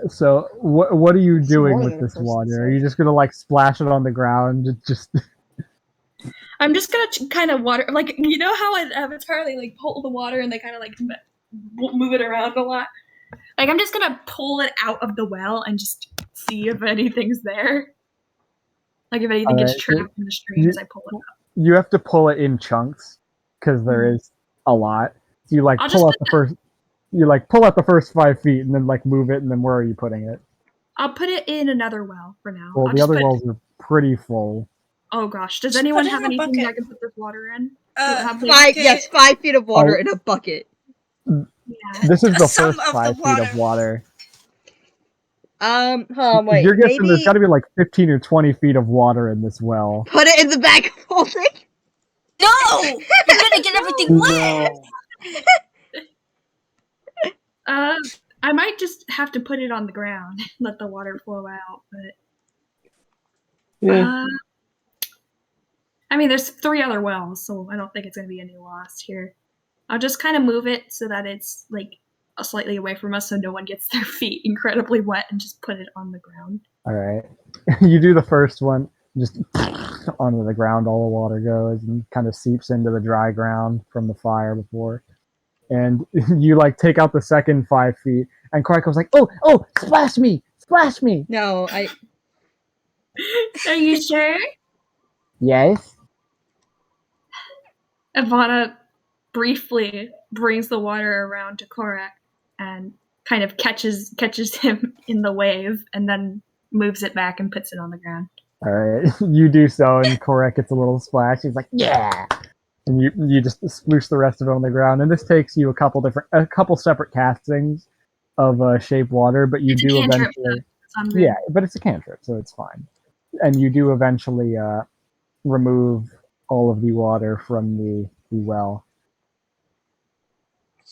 So what are you It's doing more with than a this person water? Are size. you just gonna like splash it on the ground? Just I'm just gonna kind of water, like, you know how in Avatar they like pull the water and they kind of like move it around a lot. Like, I'm just gonna pull it out of the well and just see if anything's there. Like, if anything gets Alright, so trapped in the stream as I pull it up. you have to pull it in chunks because there is a lot. So you like I'll pull just out the first. You like pull out the first 5 feet and then like move it, and then where are you putting it? I'll put it in another well for now. Well, I'll the just other put, wells are pretty full. oh gosh, does Just anyone put it have in a anything that I bucket. can put this water in? Uh, Yes, 5 feet of water Oh. in a bucket. Yeah. This is the Some first of the 5 feet of water. Hold on, wait. You're guessing there's Maybe got to be like 15 or 20 feet of water in this well. put it in the bag of holding. No! You're gonna get everything wet! I might just have to put it on the ground, let the water flow out, but Yeah. I mean, there's 3 other wells, so I don't think it's gonna be any loss here. I'll just kind of move it so that it's like slightly away from us, so no one gets their feet incredibly wet, and just put it on the ground. All right, you do the first one, just onto the ground. All the water goes and kind of seeps into the dry ground from the fire before. And you like take out the second 5 feet, and Krakov's like, "Oh, splash me, splash me!" No, Are you sure? Yes. Ivana briefly brings the water around to Korak and kind of catches him in the wave, and then moves it back and puts it on the ground. All right, you do so, and Korek gets a little splash. He's like, "Yeah," and you just sploosh the rest of it on the ground. And this takes you a couple separate castings of shape water, but you It's a do cantrip, eventually. so I'm good. Yeah, but it's a cantrip, so it's fine. And you do eventually remove all of the water from the well.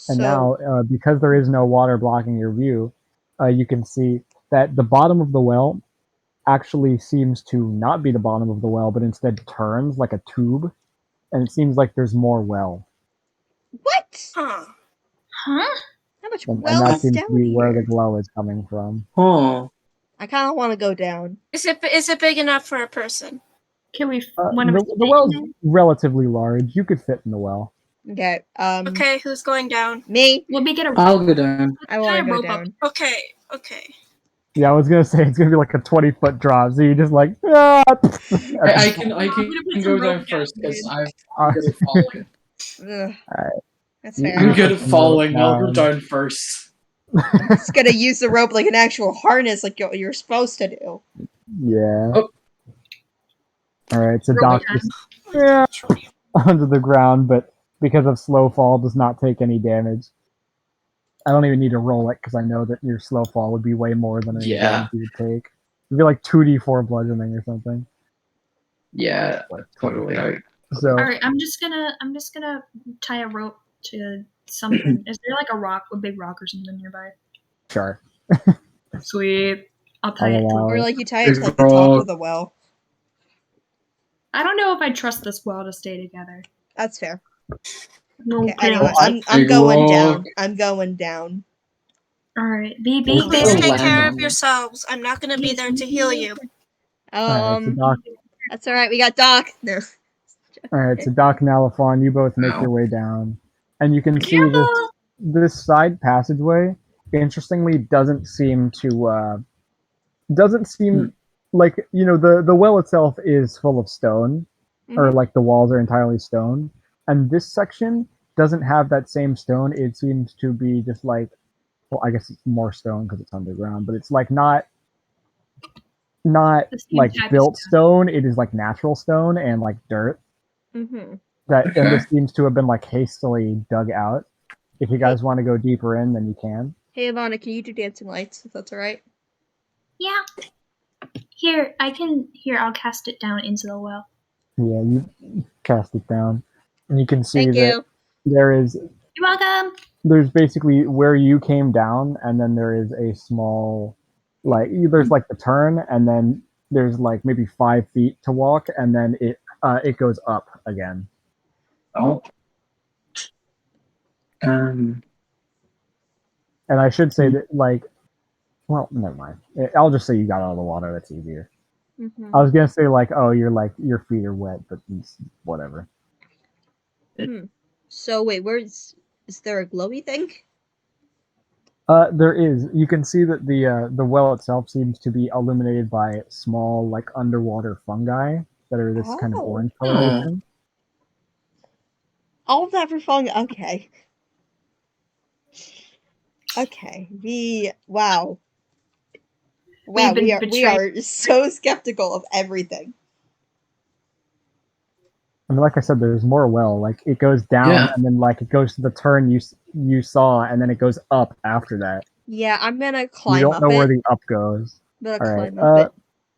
And now, because there is no water blocking your view, you can see that the bottom of the well actually seems to not be the bottom of the well, but instead turns like a tube, and it seems like there's more well. what? Huh. Huh? How much And well that is seems down to be where the here? glow is coming from. Huh. I kind of want to go down. Is it big enough for a person? Can we? The, One of us the well's relatively large. You could fit in the well. Okay. Okay, who's going down? Me. Will we get a? I'll go down. I want to Tie a go rope up. down. Okay. Yeah, I was gonna say it's gonna be like a 20-foot drop, so you just like. I can I'm gonna put go some down rope first down, because dude. I'm good at falling. Ugh. Alright. That's You- fair. I'm you good put at some falling. rope I'll go down. down first. I'm just gonna use the rope like an actual harness, like you're supposed to do. Yeah. Oh. Alright, so Roll Doc again. just onto the ground, but because of slow fall, does not take any damage. I don't even need to roll it because I know that your slow fall would be way more than any Yeah. damage you would take. It'd be like 2d4 bludgeoning or something. Yeah, totally. So All right, I'm just gonna tie a rope to something. Is there like a big rock or something nearby? sure. Sweet. I'll tie I'll it to. allow Or it. like you tie it to Big like the top rock. of the well. I don't know if I trust this well to stay together. That's fair. No, Okay, anyway, chaos. I'm Big going rock. down. I'm going down. All right, be Please Please I'll take land care on of it. yourselves. I'm not gonna be there to heal you. Alright, so Doc. That's all right. We got Doc. No. Alright, so Doc and Alphon, you both make Ow. your way down, and you can see Careful! this side passageway. Interestingly, doesn't seem like the well itself is full of stone, or Mhm. like the walls are entirely stone, and this section doesn't have that same stone. It seems to be just like, well, I guess it's more stone because it's underground, but it's like not The same like type of built stone. stone. It is like natural stone and like dirt Mhm. and this Okay. seems to have been like hastily dug out. If you guys want to go deeper in, then you can. Hey, Ivana, can you do dancing lights? If that's all right. Yeah. Here, I'll cast it down into the well. Yeah, you cast it down, and you can see Thank that you. You're welcome. there's basically where you came down, and then there is a small, like there's like the turn, and then there's like maybe 5 feet to walk, and then it goes up again. Oh. Um. And I should say that, like, well, never mind. I'll just say you got out of the water. That's easier. Mhm. I was gonna say like, oh, your feet are wet, but whatever. So wait, is there a glowy thing? There is. You can see that the well itself seems to be illuminated by small, like, underwater fungi that are this kind of Oh. orange coloration. All of that for fungi. Okay. Okay. Wow. We've been We are so skeptical of everything. I mean, like I said, there's more well. Like, it goes down, Yeah. and then, like, it goes to the turn you saw, and then it goes up after that. Yeah, I'm gonna You climb don't up know it. where the up goes. I'm gonna All right. climb up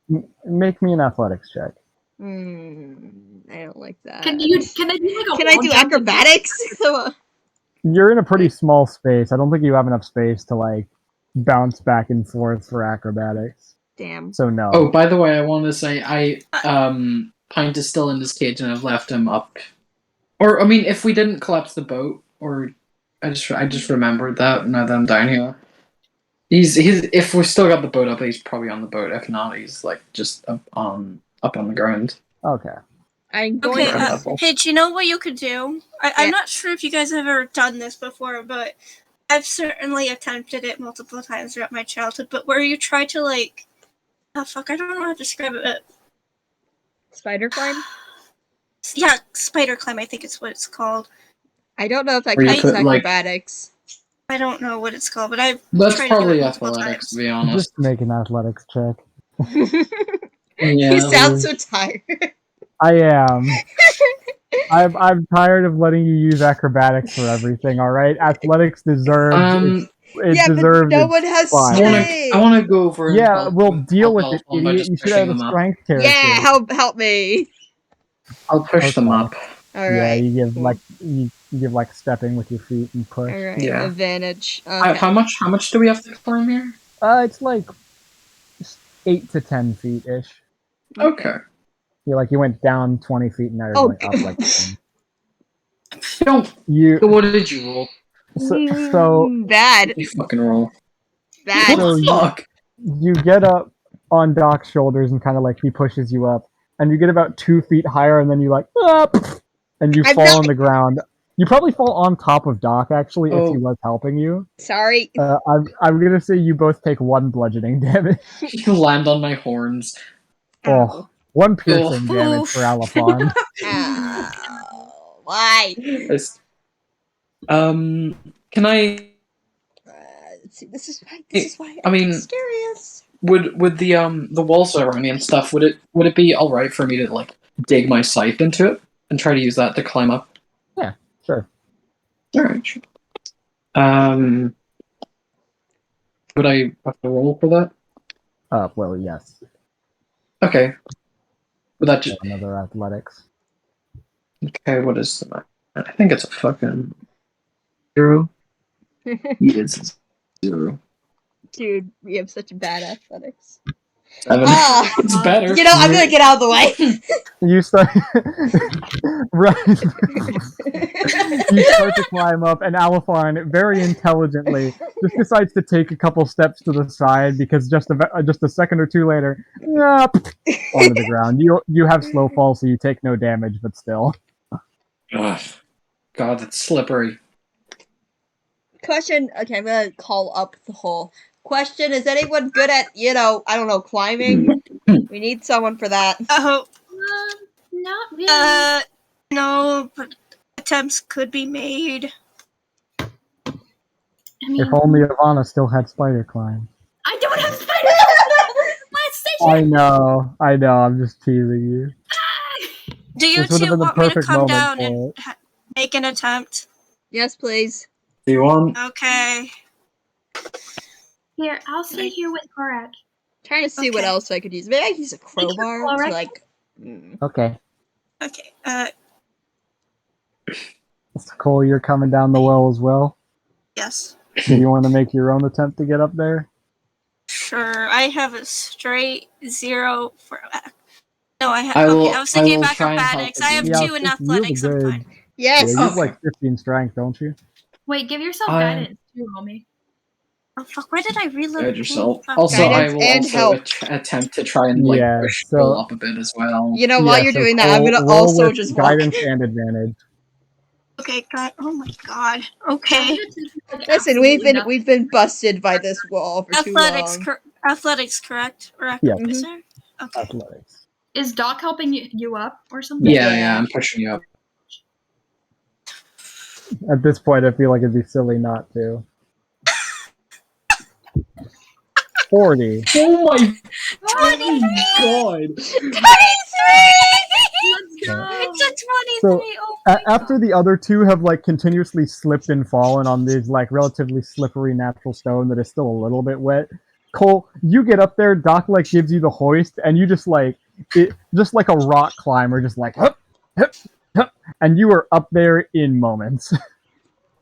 it. Make me an athletics check. I don't like that. Can I do like a Can I wall do jump? acrobatics? Come on. You're in a pretty small space. I don't think you have enough space to, like, bounce back and forth for acrobatics. Damn. So no. Oh, by the way, I wanted to say Pint is still in this cage, and I've left him up. Or I mean, if we didn't collapse the boat, or I just remembered that now that I'm down here. He's if we still got the boat up, he's probably on the boat. If not, he's like just up on the ground. Okay. I'm going Okay, to. hey, do you know what you could do? Yeah. I'm not sure if you guys have ever done this before, but I've certainly attempted it multiple times throughout my childhood, but where you try to, like... Oh, fuck, I don't know how to describe it. Spider climb? Yeah, spider climb, I think it's what it's called. I don't know if that Where you counts as put, like- acrobatics. I don't know what it's called, but I've That's tried probably to do it multiple athletics, to times. be honest. Just make an athletics check. You sound so tired. I am. I'm tired of letting you use acrobatics for everything. All right, athletics deserves. It yeah, deserves. but no one has spot. say. I want to go over. And Yeah, help, we'll deal with help it, them by idiot. just You should pushing have a them up. strength character. Yeah, help me. I'll push them Okay. up. All Yeah, right. you give cool. like you give like stepping with your feet and push. All right. Yeah. Advantage. Okay. How much do we have to climb here? It's like 8 to 10 feet ish. Okay. You like you went down 20 feet and now you're going up like 10. Don't. You What did you roll? so Bad. You fucking roll. Bad. So Fuck. you get up on Doc's shoulders and kind of like he pushes you up, and you get about 2 feet higher, and then you like and you fall on the ground. You probably fall on top of Doc actually if he was helping you. Sorry. I'm gonna say you both take 1 bludgeoning damage. You land on my horns. Oh, 1 piercing damage for Alapon. Ow. Why? Can I? Let's see. This is why. I mean, mysterious. Would the walls around me and stuff? Would it be all right for me to like dig my scythe into it and try to use that to climb up? Yeah, sure. All right. Sure. Would I have to roll for that? Well, yes. Okay. Would that just Another athletics. okay? What is that? I think it's a fucking 0. It's 0. Dude, we have such bad athletics. 7. Ah. It's better. You know, I'm gonna get out of the way. You start right. You start to climb up, and Alaphan very intelligently just decides to take a couple steps to the side because just a second or two later, onto the ground. You have slow fall, so you take no damage, but still. Ugh. God, it's slippery. Question. Okay, I'm gonna call up the whole question. Is anyone good at, I don't know, climbing? We need someone for that. Oh, Not really. no, but attempts could be made. I mean, If only Ivana still had spider climb. I don't have spiders. Let's I know. I'm just teasing you. Do you This would have two been the want me to perfect come moment down for and make an attempt? Yes, please. Do you want? Okay. Here, I'll sit here with Korak. Trying to see what Okay. else I could use. Maybe I could use a crowbar to Korak. like. Okay. Okay. Mr. Cole, you're coming down the well as well. Yes. Do you want to make your own attempt to get up there? Sure. I have a straight 0 for. No, I have. I will- Okay, I was thinking I will of try and help acrobatics. I have you. 2 in Yeah, athletics. I'm good. fine. Yes. Yeah, you have Okay. like 15 strength, don't you? Wait, give yourself I- guidance too, homie. Oh fuck! Why did I reload? Guide yourself. Oh, Also, Guidance I will and also help. attempt to try and like Yeah, push so- Cole up a bit as well. You know, while you're so doing that, I'm Cole, gonna roll also with just walk. guidance and advantage. Okay, God. Oh my God. Okay. Listen, we've been busted by this wall for too Athletics, long. athletics, correct? Or Yeah. is there? Okay. Athletics. Is Doc helping you up or something? Yeah, I'm pushing you up. At this point, I feel like it'd be silly not to. 40. Oh my 23! god! 23! Let's go. It's a 23! So, Oh my After the other two have like continuously slipped and fallen on these like relatively slippery natural stone that is still a little bit wet, Cole, you get up there. Doc like gives you the hoist, and you just like just like a rock climber, just like hup, hup, hup, and you are up there in moments.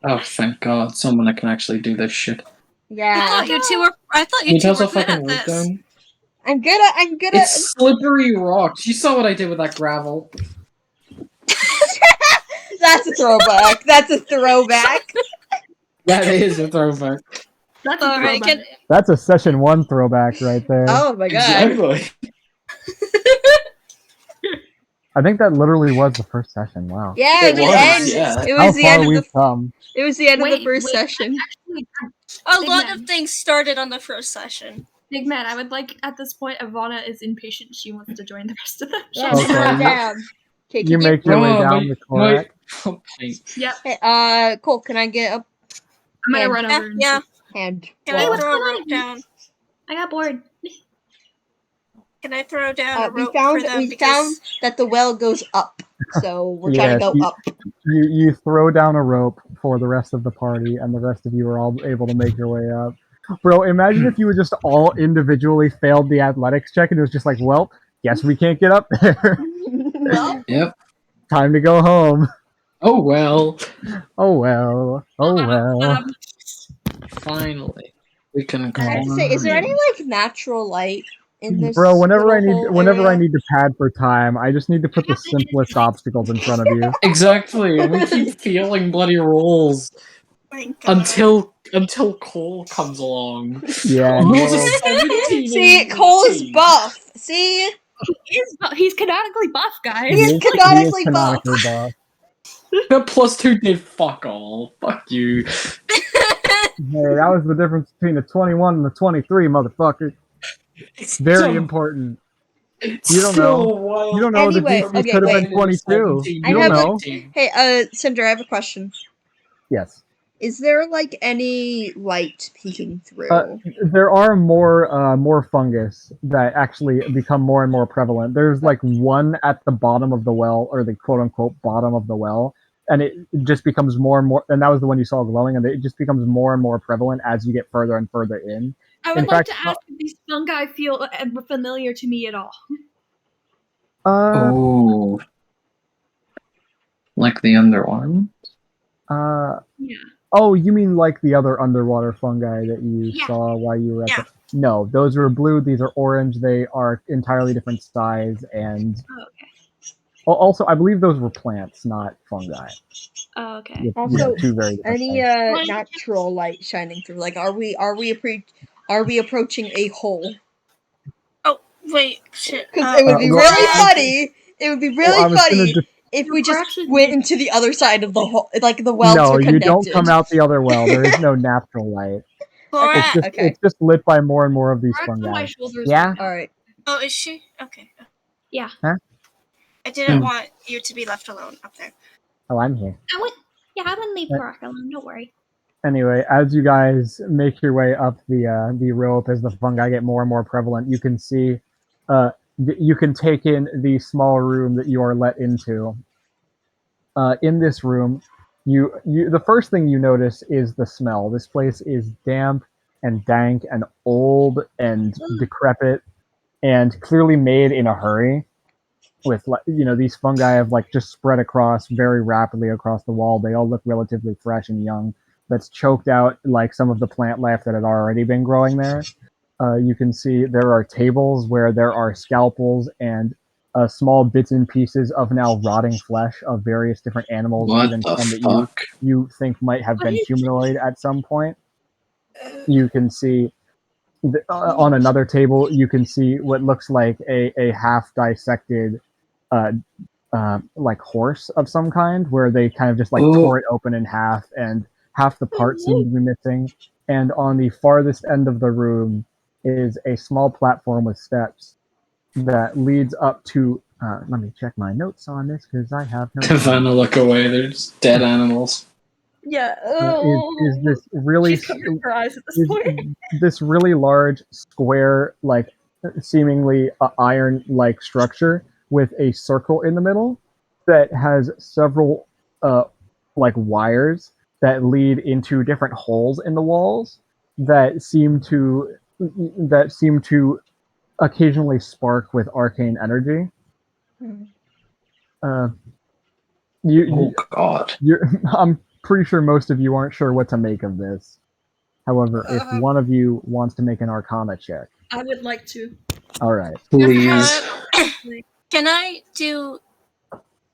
Oh, thank god, someone that can actually do this shit. I Yeah. thought you two were. I thought Can you you two tell us were how good fucking at work this. done? I'm good at It's slippery rocks. You saw what I did with that gravel. That's a throwback. That's a throwback. That is a throwback. That's a Alright, throwback. That's a session 1 throwback right there. Oh my god. Exactly. I think that literally was the first session. Wow. Yeah, It it was was, the end. yeah. It How was the far end of we've the come. It was the end of the Wait, first wait, session. Actually, A Big lot man. of things started on the first session. Big man, I would like at this point. Ivana is impatient. She wants to join the rest of the Yeah, Okay, calm you- down. Okay, You can make your way Oh, down the Korak. Okay. Yep, Hey, Cole, can I get a I'm gonna And- run over. And Yeah. hand? Can Hey, I what's throw a going on rope here? down? I got bored. Can I throw down a We rope found for them? we Because found that the well goes up, so we're trying to Yes, go up. You throw down a rope for the rest of the party, and the rest of you are all able to make your way up. Bro, imagine if you would just all individually failed the athletics check, and it was just like, well, guess we can't get up there. Well, Yep. Time to go home. Oh well. Oh well. Oh well. Finally, we can. I have to say, is there any like natural light in this? Bro, whenever I area? need to pad for time, I just need to put the simplest obstacles in front of you. Exactly, and we keep failing bloody rolls my God. until Cole comes along. Yeah, Cole no. rolls a 17 See, and Cole is 18. buff. See, he's canonically buff, guys. He is canonically buff. buff. That +2 did fuck all. Fuck you. Hey, that was the difference between the 21 and the 23, motherfucker. Very important. You don't know. Wild. You don't know. Anyway, the DC okay, could have wait. been 22. I You don't have a- know. Hey, Cinder, I have a question. Yes. Is there like any light peeking through? There are more fungus that actually become more and more prevalent. There's like one at the bottom of the well, or the quote unquote bottom of the well, and it just becomes more and more. And that was the one you saw glowing, and it just becomes more and more prevalent as you get further and further in. I would In like fact, to ask if these fungi feel familiar to me at all. Oh. Like the underarm? Yeah. Oh, you mean like the other underwater fungi that you Yeah. saw while you were at Yeah. the... No, those are blue, these are orange, they are entirely different size, and... Oh, okay. Also, I believe those were plants, not fungi. Oh, okay. You Also, know, two very different Any things. natural light shining through? Like, are we approaching a hole? Oh wait, shit. Because it would be well, really I- funny. It would be really I was gonna funny just- if we We're just actually- went into the other side of the hole, like the wells No, are you connected. don't come out the other well. There is no natural light. Borat. Okay. It's just lit by more and more of these We're on my fungi. shoulders. Yeah? right now. All right. Oh, is she? Okay. Yeah. Huh? I didn't want you to be left alone up there. Oh, I'm here. I wouldn't leave Korak alone. Don't worry. Anyway, as you guys make your way up the rope, as the fungi get more and more prevalent, you can see, you can take in the small room that you are let into. In this room, the first thing you notice is the smell. This place is damp and dank and old and decrepit, and clearly made in a hurry. With these fungi have like just spread across very rapidly across the wall. They all look relatively fresh and young. That's choked out like some of the plant life that had already been growing there. You can see there are tables where there are scalpels and small bits and pieces of now rotting flesh of various different animals, What even the some that fuck? you think might have What been is- humanoid at some point. you can see on another table, you can see what looks like a half dissected like horse of some kind, where they kind of just like tore it open in half, and half the parts seem to be missing. And on the farthest end of the room is a small platform with steps that leads up to. Let me check my notes on this because I have no. Kavana, look away. They're just dead animals. Yeah. Is this really? She's covering her eyes at this point. This really large square, like seemingly iron-like structure with a circle in the middle that has several like wires that lead into different holes in the walls that seem to occasionally spark with arcane energy. God. I'm pretty sure most of you aren't sure what to make of this. However, if one of you wants to make an Arcana check, I would like to. all right. Please. Can I do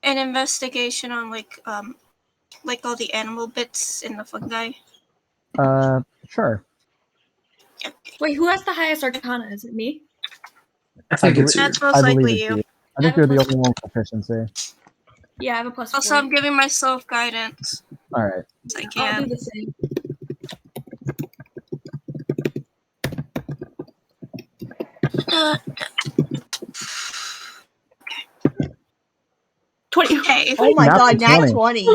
an investigation on like all the animal bits in the fungi? Sure. Wait, who has the highest Arcana? Is it me? I think it's That's I most believe likely it's you. you. I think you're the only one with proficiency. Yeah, I have a plus Also, 4. I'm giving myself guidance. All right. I I'll can. do the same. Uh, 20. okay. Oh my Natural god, nat 20. 20.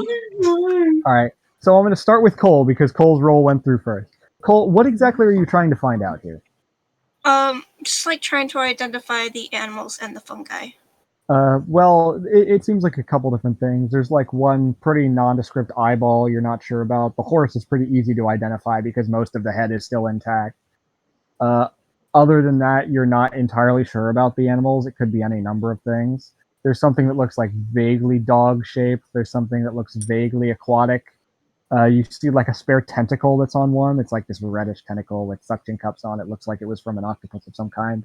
All right. So I'm going to start with Cole because Cole's roll went through first. Cole, what exactly are you trying to find out here? Just like trying to identify the animals and the fungi. Well, it seems like a couple different things. There's like one pretty nondescript eyeball you're not sure about. The horse is pretty easy to identify because most of the head is still intact. Other than that, you're not entirely sure about the animals. It could be any number of things. There's something that looks like vaguely dog-shaped. There's something that looks vaguely aquatic. You see like a spare tentacle that's on one. It's like this reddish tentacle with suction cups on it. Looks like it was from an octopus of some kind.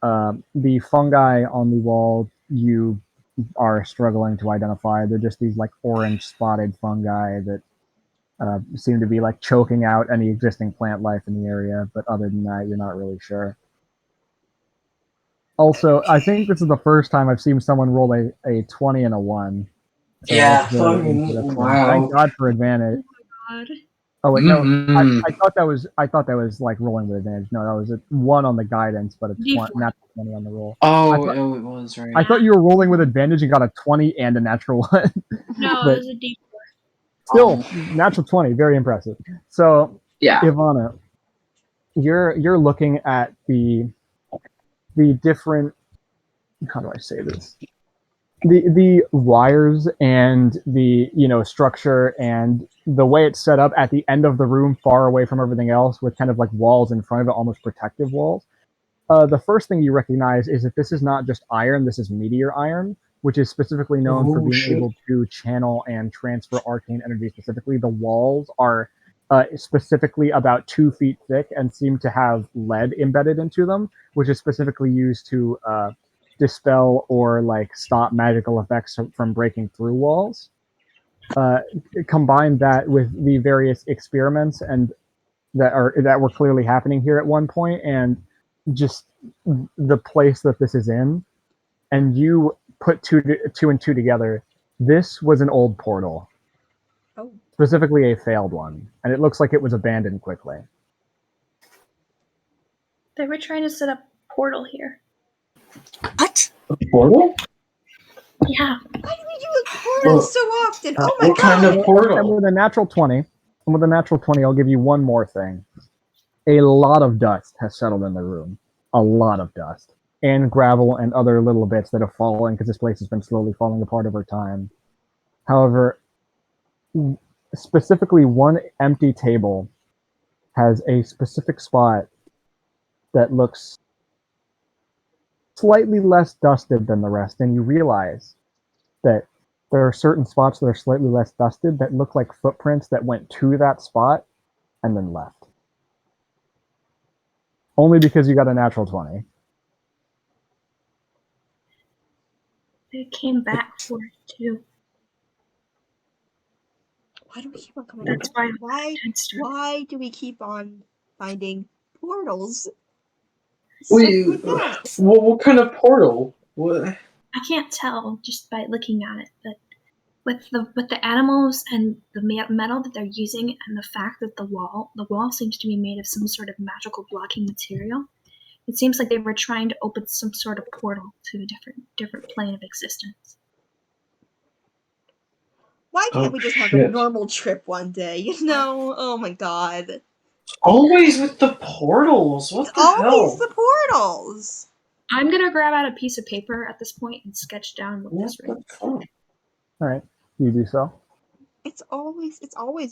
The fungi on the wall you are struggling to identify. They're just these like orange spotted fungi that seem to be like choking out any existing plant life in the area. But other than that, you're not really sure. Also, I think this is the first time I've seen someone roll a 20 and a 1. So Yeah, that's very interesting. wow. Thank God for advantage. God. Oh wait, no. Mm-hmm. I thought that was like rolling with advantage. No, that was a 1 on the guidance, but it's D4. natural 20 on the roll. Oh, thought- it was right. I thought you were rolling with advantage and got a 20 and a natural 1. No, But it was a D4. still, natural 20, very impressive. So, Yeah. Ivana, you're looking at the different. How do I say this? The wires and the structure and the way it's set up at the end of the room, far away from everything else, with kind of like walls in front of it, almost protective walls. The first thing you recognize is that this is not just iron; this is meteor iron, which is specifically known for being able to channel and transfer arcane energy. Specifically, the walls are specifically about 2 feet thick and seem to have lead embedded into them, which is specifically used to dispel or like stop magical effects from breaking through walls. Combine that with the various experiments and that were clearly happening here at one point, and just the place that this is in, and you put two and two together. This was an old portal, specifically a failed one, and it looks like it was abandoned quickly. They were trying to set up a portal here. What? A portal? Yeah. Why do we do a portal so often? Oh my What kind of portal? And with a natural 20, I'll give you one more thing. A lot of dust has settled in the room. A lot of dust. And gravel and other little bits that have fallen because this place has been slowly falling apart over time. However, specifically one empty table has a specific spot that looks slightly less dusted than the rest, and you realize that there are certain spots that are slightly less dusted that look like footprints that went to that spot and then left. Only because you got a natural 20. They came back for it too. Why do we keep on coming? That's Why do we keep on finding portals? Wait, With that. what kind of portal? What? I can't tell just by looking at it, but with the animals and the metal that they're using, and the fact that the wall seems to be made of some sort of magical blocking material. It seems like they were trying to open some sort of portal to a different plane of existence. Why can't we just have a normal trip one day? You know? Oh my god. Always with the portals. What the hell? Always the portals. I'm gonna grab out a piece of paper at this point and sketch down what this ring is. All right, you do so. It's always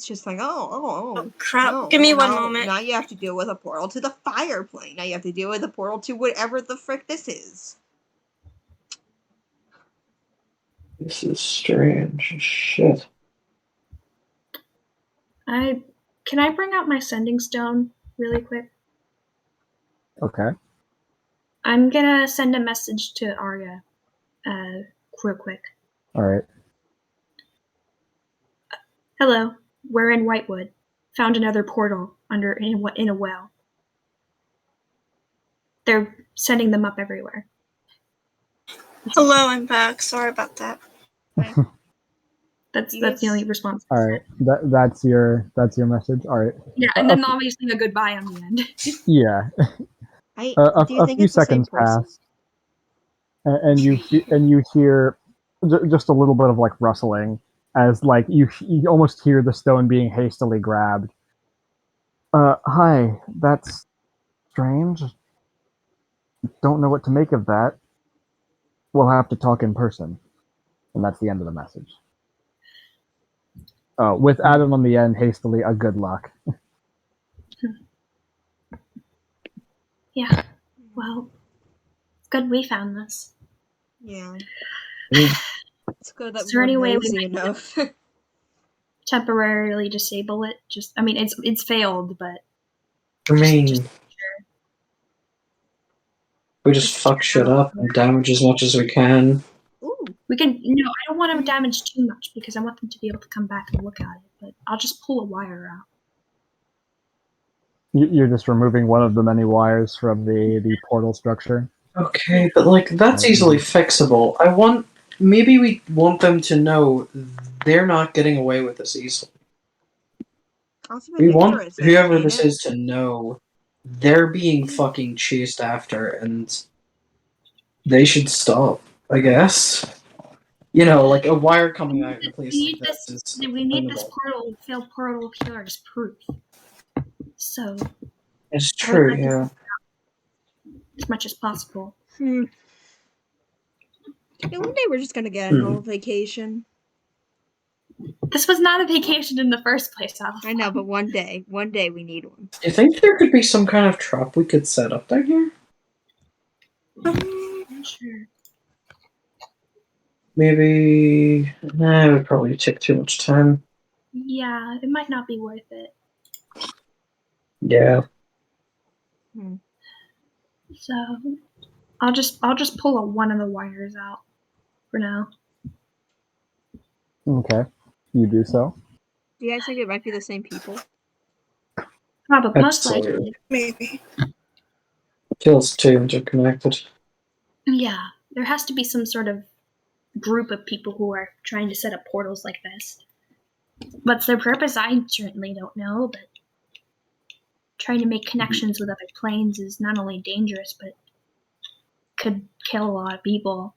just like, oh crap. no, Give me one moment. Now you have to deal with a portal to the fire plane. Now you have to deal with a portal to whatever the frick this is. This is strange as shit. Can I bring out my sending stone really quick? Okay. I'm gonna send a message to Arya, real quick. All right. Hello, we're in Whitewood. Found another portal in a well. They're sending them up everywhere. Hello, I'm back. Sorry about that. That's the only response. All right, that's your message. All right. Yeah, and then obviously a goodbye on the end. Yeah. Do you a think few it's the same seconds person? pass, and you hear just a little bit of like rustling as like you almost hear the stone being hastily grabbed. Hi, that's strange. Don't know what to make of that. We'll have to talk in person. And that's the end of the message. With added on the end, hastily, a good luck. Yeah, well, it's good we found this. Yeah. It's good that we're nosy enough. Temporarily disable it. It's failed, but I mean, we just fuck shit up and damage as much as we can. Ooh. We can. No, I don't want to damage too much because I want them to be able to come back and look at it. But I'll just pull a wire out. You're just removing one of the many wires from the portal structure. Okay, but like that's easily fixable. Maybe we want them to know they're not getting away with this easily. We want whoever this is to know they're being fucking chased after, and they should stop, I guess. You know, like a wire coming out in a place like this is we need this failed portal killer as proof. So it's true, yeah. As much as possible. Yeah, one day we're just gonna get a little vacation. This was not a vacation in the first place, Alice. I know, but one day we need one. Do you think there could be some kind of trap we could set up down here? I'm sure. Maybe... Nah, it would probably take too much time. Yeah, it might not be worth it. Yeah. So, I'll just pull one of the wires out for now. Okay, you do so. Do you guys think it might be the same people? Probably, most likely. Maybe. Feels too interconnected. Yeah, there has to be some sort of group of people who are trying to set up portals like this. What's their purpose? I certainly don't know, but trying to make connections with other planes is not only dangerous, but could kill a lot of people.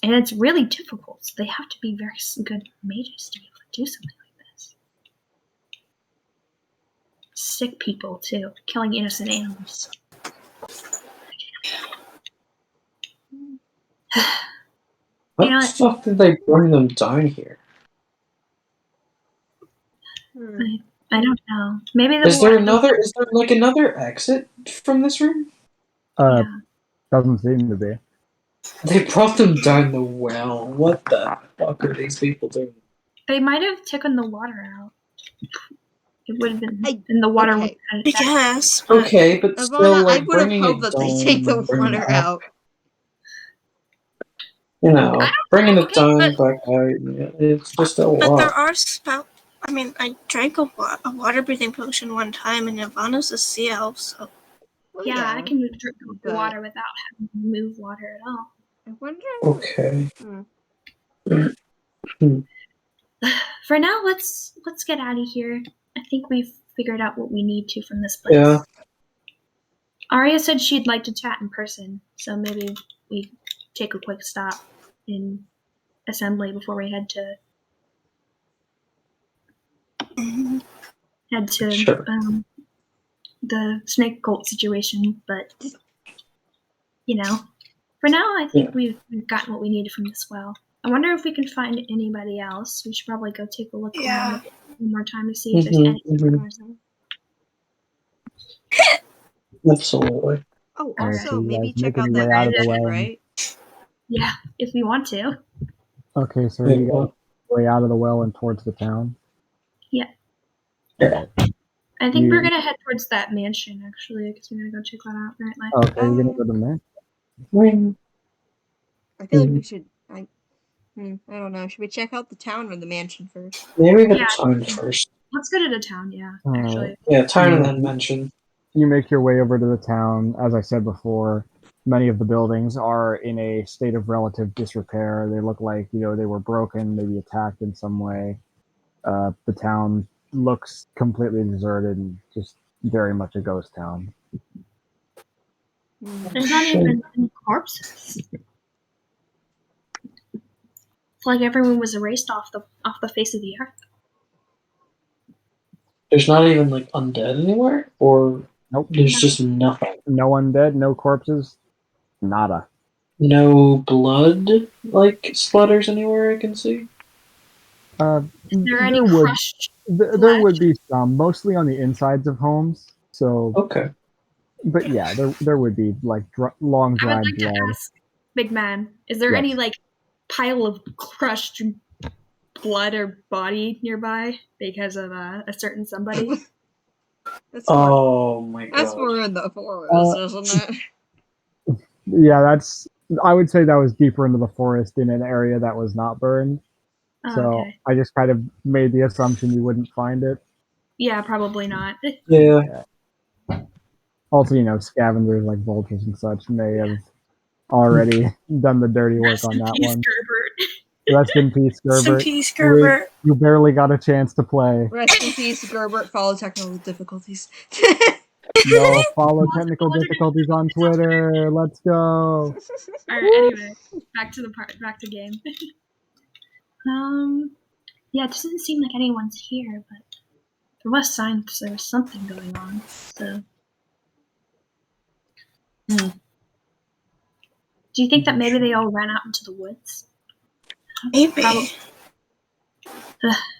And it's really difficult, so they have to be very good mages to be able to do something like this. Sick people, too. Killing innocent animals. What the fuck did they bring them down here? I don't know. Maybe Is there like another exit from this room? Doesn't seem to be. They brought them down the well. What the fuck are these people doing? They might have taken the water out. It would have been in the water. Okay. I guess. Okay, but still, like, I would have bringing hoped it that they take the water out. bringing the okay, time back out, it's just a But there lot. are I mean, I drank a water breathing potion one time, and Ivana's a sea elf, so. Well, Yeah, I can drink but- water without having to move water at all. I wonder. Okay. For now, let's get out of here. I think we've figured out what we need to from this place. Yeah. Arya said she'd like to chat in person, so maybe we take a quick stop in assembly before we head to Sure. the snake cult situation. But for now, I think we've gotten what we needed from this well. I wonder if we can find anybody else. We should probably go take a look around one more time to see if there's anything. Absolutely. Oh, Alright, also so you maybe guys check making out your that way out of the mansion, well. right? Yeah, if we want to. Okay, so you guys way out of the well and towards the town. Yeah. Yeah. I think we're gonna head towards that mansion actually, because we're gonna go check that out, right? Like, Okay, you're gonna go to the man. I feel like we should. I don't know. Should we check out the town or the mansion first? Maybe the Yeah. town first. let's go to the town. Yeah, actually. Yeah, town and then mansion. You make your way over to the town. As I said before, many of the buildings are in a state of relative disrepair. They look like they were broken, maybe attacked in some way. The town looks completely deserted and just very much a ghost town. There's not even any corpses. It's like everyone was erased off the face of the earth. There's not even like undead anywhere, or Nope. there's just nothing. No undead, no corpses, nada. No blood like splatters anywhere I can see. Is there any would, crushed? there would be some, mostly on the insides of homes. So, Okay. but yeah, there would be like long I would dried like blood. to ask, big man, is there Yes. any like pile of crushed blood or body nearby because of a certain somebody? Oh my god. That's more in the forest, isn't it? Yeah, I would say that was deeper into the forest in an area that was not burned. Oh, So okay. I just kind of made the assumption you wouldn't find it. Yeah, probably not. Yeah. Also, scavengers like vultures and such may have already done the dirty work Rest on in that peace, one. Gerbert. Rest in peace, Rest in Gerbert. peace, Gerbert. You barely got a chance to play. Rest in peace, Gerbert. Follow technical difficulties. No, follow technical difficulties on Twitter. Let's go. Alright, anyway, back to game. Yeah, it doesn't seem like anyone's here, but there was signs there was something going on, so. Do you think that maybe they all ran out into the woods? Maybe.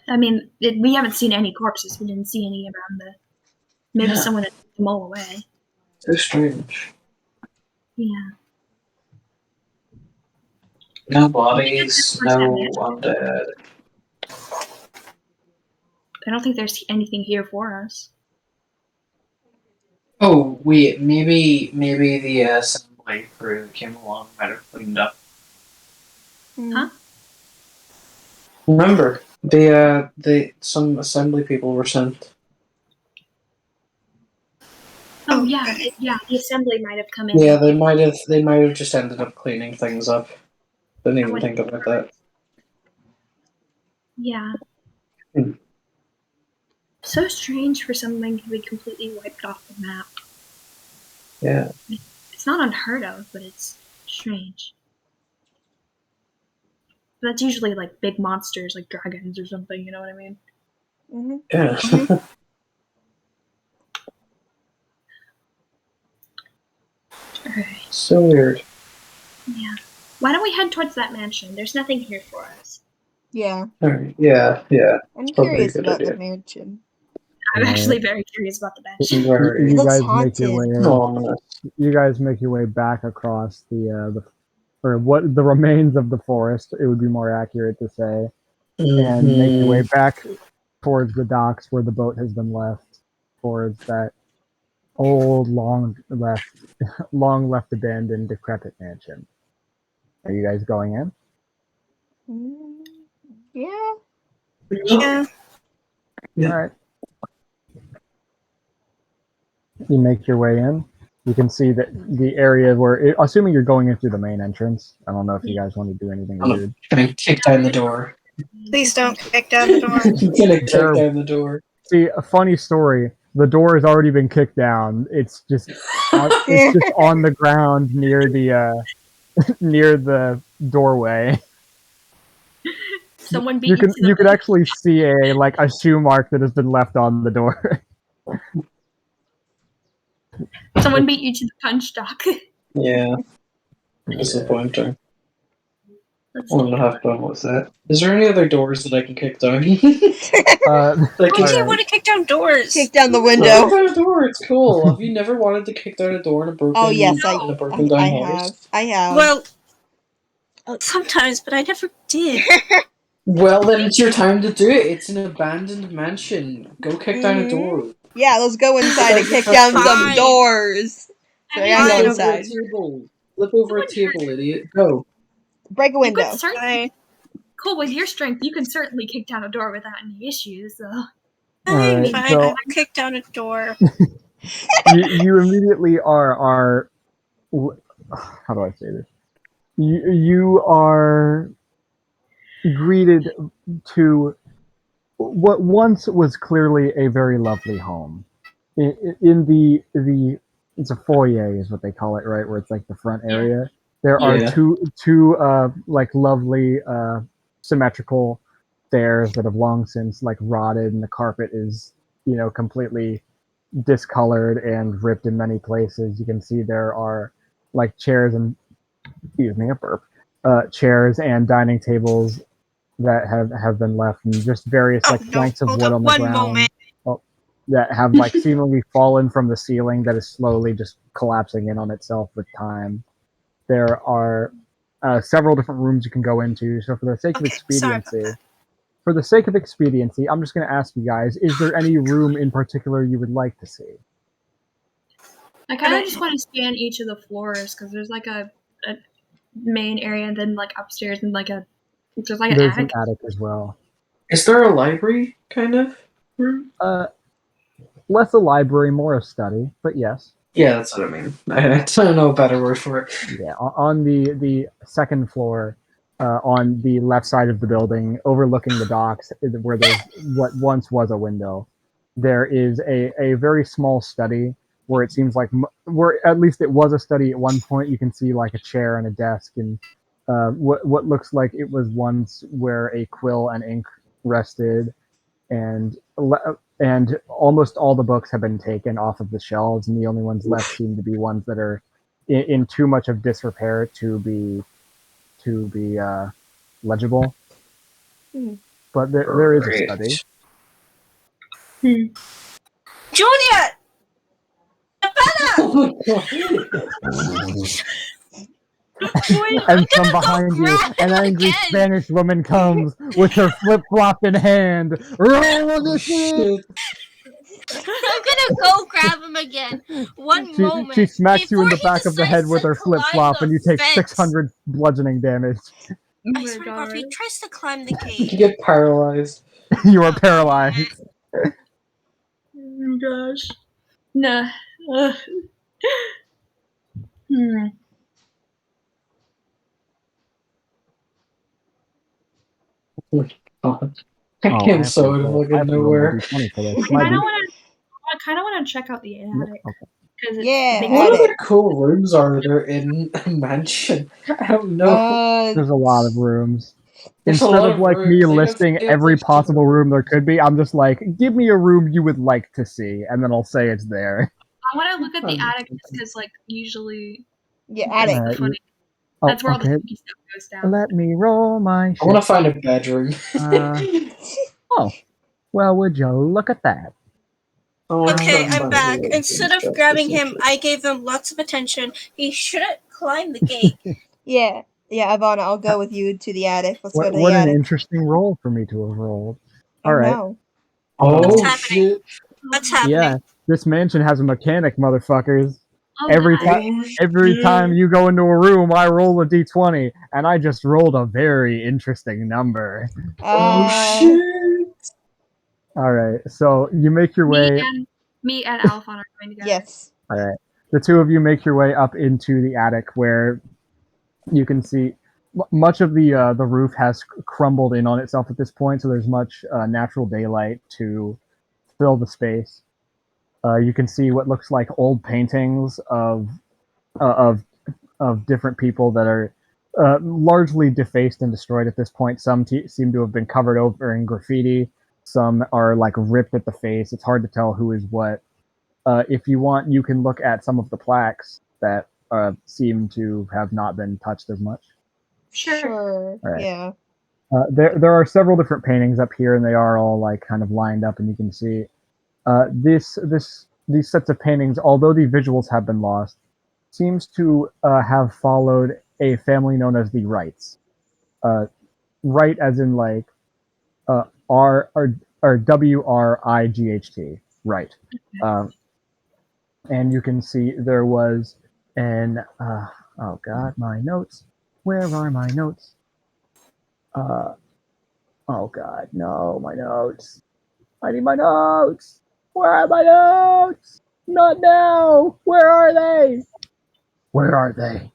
I mean, we haven't seen any corpses. We didn't see any around the. Maybe someone had took them all away. So strange. Yeah. No bodies, no undead. I don't think there's anything here for us. Oh, maybe the assembly crew that came along might have cleaned up. Huh? Remember, some assembly people were sent. Oh yeah, the assembly might have come in. Yeah, they might have just ended up cleaning things up. Didn't even think about that. Yeah. Hmm. So strange for something to be completely wiped off the map. Yeah. It's not unheard of, but it's strange. That's usually like big monsters, like dragons or something. You know what I mean? Yeah. Alright. So weird. Yeah. Why don't we head towards that mansion? There's nothing here for us. Yeah. Alright. Yeah. I'm Probably a curious good about idea. the mansion. I'm actually very curious about the mansion. Very. It looks guys haunted. Ominous. You guys make your way back across the remains of the forest. It would be more accurate to say, and make your way back towards the docks where the boat has been left, towards that old, long left abandoned, decrepit mansion. Are you guys going in? Yeah. Yeah. Yeah. All right. You make your way in. You can see that the area where, assuming you're going in through the main entrance. I don't know if you guys want to do anything I'm weird. gonna kick down the door. Please don't kick down the door. I'm gonna kick There- down the door. See, a funny story. The door has already been kicked down. It's just on the ground near the near the doorway. Someone beat You you can to the you could punch. actually see a shoe mark that has been left on the door. Someone beat you to the punch, Doc. Yeah. Disappointing. Let's 1.5 point was that. Is there any other doors that I can kick down? Why do you alright. want to kick down doors? Kick down the Kick window. down a door, it's cool. Have you never wanted to kick down a door in a broken Oh yes, in a broken down I house? have. I have. Well, sometimes, but I never did. Well, then it's your time to do it. It's an abandoned mansion. Go kick down a door. Yeah, let's go inside and kick Fine. down some doors. So I gotta Fine. go Flip over a inside. table. Flip over a table, idiot. Go. Break a You window. could certainly, Fine. cool, with your strength, you can certainly kick down a door without any issues. Alright, Fine, so- I will kick down a door. you immediately are how do I say this? You are greeted to what once was clearly a very lovely home. In the it's a foyer is what they call it, right? Where it's like the front area. There are Yeah. two like lovely symmetrical stairs that have long since like rotted, and the carpet is completely discolored and ripped in many places. You can see there are like chairs and excuse me, a burp. Chairs and dining tables that have been left, and just various Oh, like no, planks of hold wood up on the one ground moment. that have like seemingly fallen from the ceiling that is slowly just collapsing in on itself with time. There are several different rooms you can go into. So for the sake of Okay, sorry about expediency, that. I'm just going to ask you guys: is there any room in particular you would like to see? I kind of just want to scan each of the floors because there's like a main area and then like upstairs and like there's like an There's attic. an attic as well. Is there a library kind of room? Less a library, more a study, but yes. Yeah, that's what I mean. I don't know a better word for it. Yeah, on the second floor, on the left side of the building, overlooking the docks, where there's what once was a window, there is a very small study where it seems like where at least it was a study at one point. You can see like a chair and a desk and what looks like it was once where a quill and ink rested, and almost all the books have been taken off of the shelves, and the only ones left seem to be ones that are in too much of disrepair to be legible. But there is a study. Juliet! Oh And from behind you, an angry again. Spanish woman comes with her flip flop in hand. Roll initiative! I'm gonna go grab him again. One moment. She smacks you in the before he back of the head decides with to her flip climb flop, the and you take fence. 600 bludgeoning damage. Oh I my swear to God, if he god. tries to climb the You gate. get paralyzed. You are paralyzed. Oh gosh. Nah. Ugh. God. Oh, I I came have so to out of roll- I fucking have to roll my nowhere. d20 for this. I My kind of d- want to check out the attic okay. because Yeah, big. What attic. other cool rooms are there in a mansion? I don't know. There's a lot of rooms. There's a Instead lot of of like me rooms. They have- listing they have, every like, possible different room there rooms. could be, I'm just like, give me a room you would like to see, and then I'll say it's there. I want to look at the attic just because like usually Yeah, that's attic. the funny. Oh, That's where all the okay. spooky stuff goes down. Let me roll my I want to shit. find a bedroom. Oh, well, would you look at that? Okay, I'm back. Instead of grabbing him, I gave him lots of attention. He shouldn't climb the gate. Yeah, Ivana, I'll go with you to the attic. Let's go to the What an attic. interesting roll for me to have rolled. Oh, All right. no. Oh What's happening? shit! What's happening? Yeah, this mansion has a mechanic, motherfuckers. Oh, every God. time you go into a room, I roll a d20, and I just rolled a very interesting number. Shit! All right, so you make your way. Me and Alphon are going together. Yes. All right, the two of you make your way up into the attic, where you can see much of the roof has crumbled in on itself at this point, so there's much natural daylight to fill the space. You can see what looks like old paintings of uh, of different people that are largely defaced and destroyed at this point. Some seem to have been covered over in graffiti. Some are like ripped at the face. It's hard to tell who is what. If you want, you can look at some of the plaques that seem to have not been touched as much. Sure. Right. Yeah. There are several different paintings up here, and they are all like kind of lined up, and you can see these sets of paintings, although the visuals have been lost, seems to have followed a family known as the Wrights. Wright as in like Wright. Right. And you can see there was an oh god, my notes. Where are my notes? Oh god, no, my notes. I need my notes. Where are my notes? Not now. Where are they? Where are they?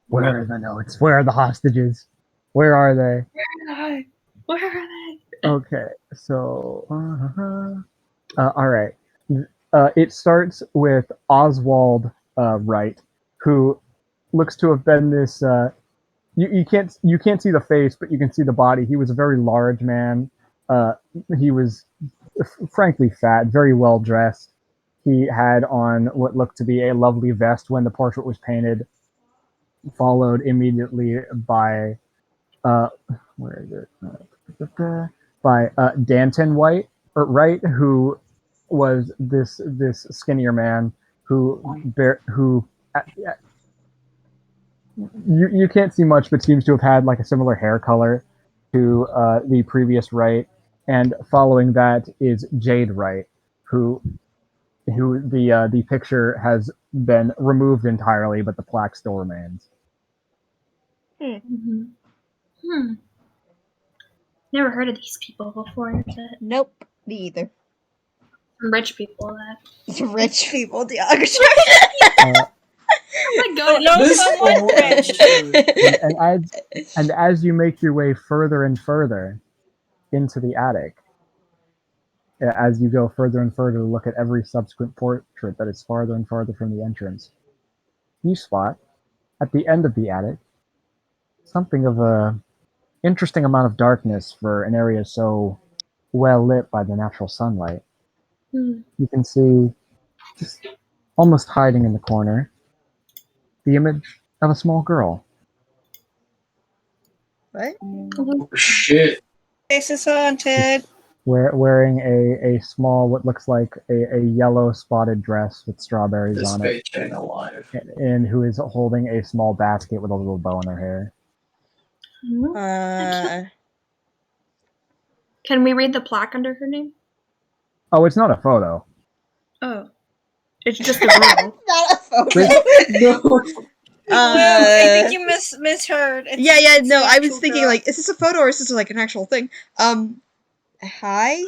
Where are the notes? Where are the hostages? Where are they? Where are they? Okay, so all right. It starts with Oswald Wright, who looks to have been this. You can't see the face, but you can see the body. He was a very large man. He was frankly fat, very well dressed. He had on what looked to be a lovely vest when the portrait was painted, followed immediately by where is it? By Danton Wright, who was this skinnier man who you can't see much, but seems to have had like a similar hair color to the previous Wright. And following that is Jade Wright, who the picture has been removed entirely, but the plaque still remains. Mm-hmm. Never heard of these people before. But Nope. Me either. rich people that. Rich people, geography. Oh my god! No, This- someone rich. And as you make your way further and further into the attic, as you go further and further to look at every subsequent portrait that is farther and farther from the entrance, you spot at the end of the attic something of a interesting amount of darkness for an area so well lit by the natural sunlight. You can see, just almost hiding in the corner, the image of a small girl. What? Oh, shit. This is haunted. Wearing a small, what looks like a yellow spotted dress with strawberries This on it, bitch ain't alive. and who is holding a small basket with a little bow in her hair. Can we read the plaque under her name? Oh, it's not a photo. Oh, it's just a girl. Not a photo. No. I think you misheard. It's No, an I was actual thinking girl. like, is this a photo or is this like an actual thing? Hi.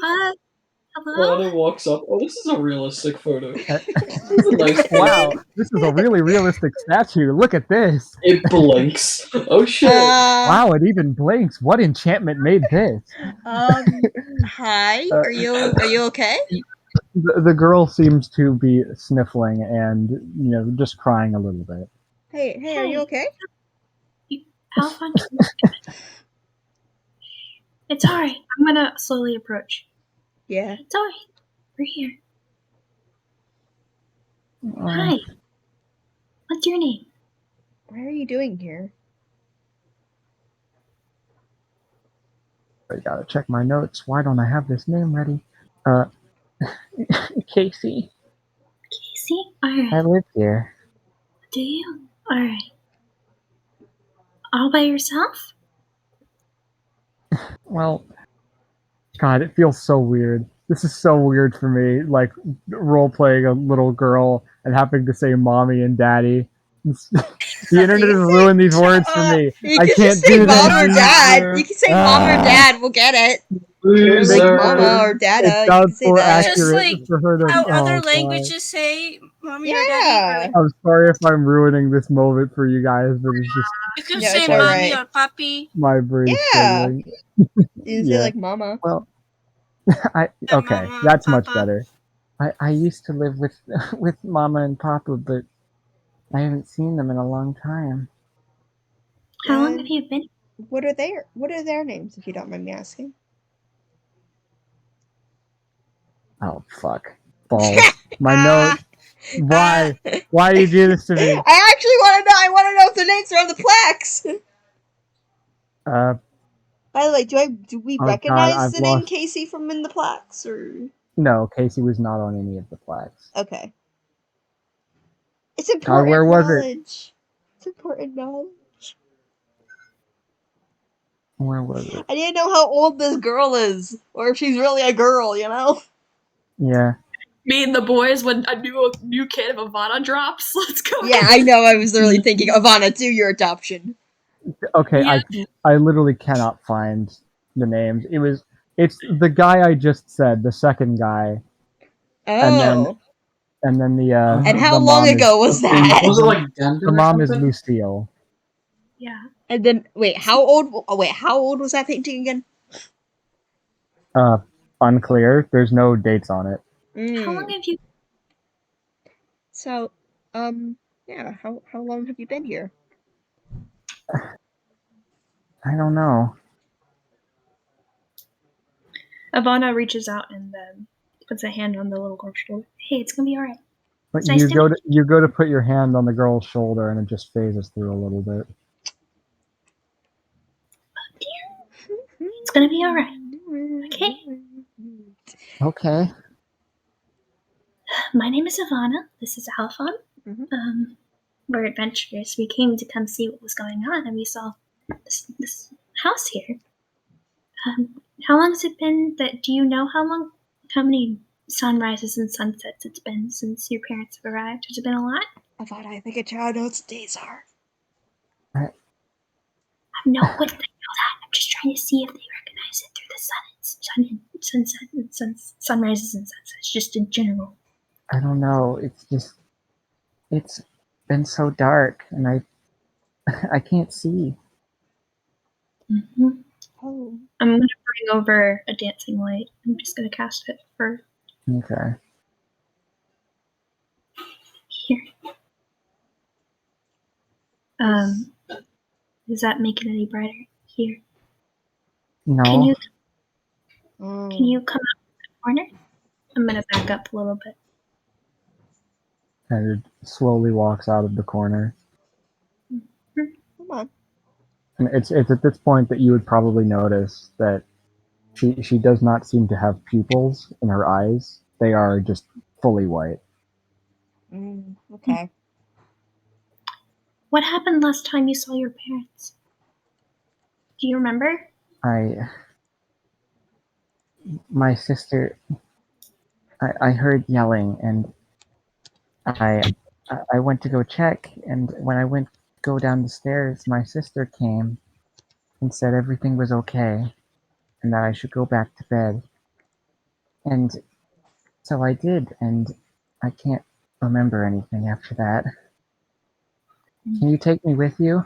Hello? Mariana walks up. Oh, this is a realistic photo. This is a nice photo. Wow, this is a really realistic statue. Look at this. It blinks. Oh shit. Wow, it even blinks. What enchantment made this? Hi. Are you okay? The girl seems to be sniffling and just crying a little bit. Hey, are you okay? Alphon, it's alright. I'm gonna slowly approach. Yeah. It's alright. We're here. Hi. What's your name? What are you doing here? I gotta check my notes. Why don't I have this name ready? Casey. Casey? Alright. I live here. Do you? Alright. All by yourself? Well, God, it feels so weird. This is so weird for me, like role playing a little girl and having to say mommy and daddy. The internet has ruined these words for me. You I can can't just say do mom this. or dad. You can say mom or dad. We'll get it. Or like Loser. mama or It dada. You sounds can say more that. Just accurate like for her to. how Oh, other God. languages say mommy or Yeah. daddy. Or like, I'm sorry if I'm ruining this moment for you guys, but it's just you could No, say it's mommy alright. or papi. my brain's Yeah. struggling. You can say like mama. Well, Yeah, okay, mama, that's much papa. better. I used to live with with Mama and Papa, but I haven't seen them in a long time. How long have you been? What are their names, if you don't mind me asking? Oh fuck, balls. My note. Why? Why you do this to me? I actually want to know. I want to know if the names are on the plaques. By the way, do we Oh recognize God, I've the name lost. Casey from in the plaques, or No, Casey was not on any of the plaques. okay? It's God, important where was it? knowledge. It's important knowledge. Where was it? I didn't know how old this girl is, or if she's really a girl. You know? Yeah. Me and the boys when a new kid of Ivana drops. Let's go. Yeah, I know. I was literally thinking, Ivana, do your adoption. Okay, Yeah. I literally cannot find the names. It's the guy I just said, the second guy, Oh, and then the and how the long mom ago was is that? Was it like Denver? the or mom is something? Lucille. Yeah. And then wait, how old? Oh, wait, how old was that painting again? Unclear. There's no dates on it. How long have you? So, yeah. How long have you been here? I don't know. Ivana reaches out and puts a hand on the little girl's shoulder. Hey, it's gonna be all right. But It's nice to meet you go to put your hand on the girl's shoulder and it just phases through a little bit. It's gonna be all right. Okay. Okay. My name is Ivana. This is Alphon. Mhm. We're adventurers. We came to come see what was going on, and we saw this house here. How long has it been that? Do you know how many sunrises and sunsets it's been since your parents have arrived? Has it been a lot? Ivana, I think a child knows what days are. I have no way to know that. I'm just trying to see if they recognize it through the sunset and sunrises and sunsets, just in general. I don't know. It's been so dark and I can't see. Mm-hmm. Oh. I'm gonna bring over a dancing light. I'm just gonna cast it for Okay. here. Does that make it any brighter? Here. No. Can you Mm. come out the corner? I'm gonna back up a little bit. And it slowly walks out of the corner. Come on. And it's at this point that you would probably notice that she does not seem to have pupils in her eyes. They are just fully white. Okay. What happened last time you saw your parents? Do you remember? My sister, I heard yelling and I went to go check, and when I went to go down the stairs, my sister came and said everything was okay and that I should go back to bed. And so I did, and I can't remember anything after that. Can you take me with you?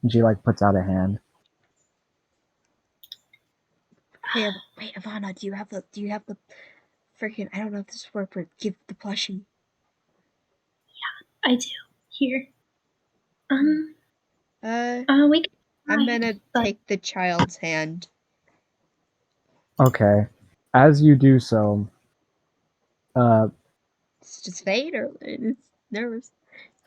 And she puts out a hand. Hey, wait, Ivana, do you have the freaking, I don't know if this is word for give the plushie. I do. Here. We can I'm gonna take the child's hand. Okay. As you do so, It's just fate or it's nervous.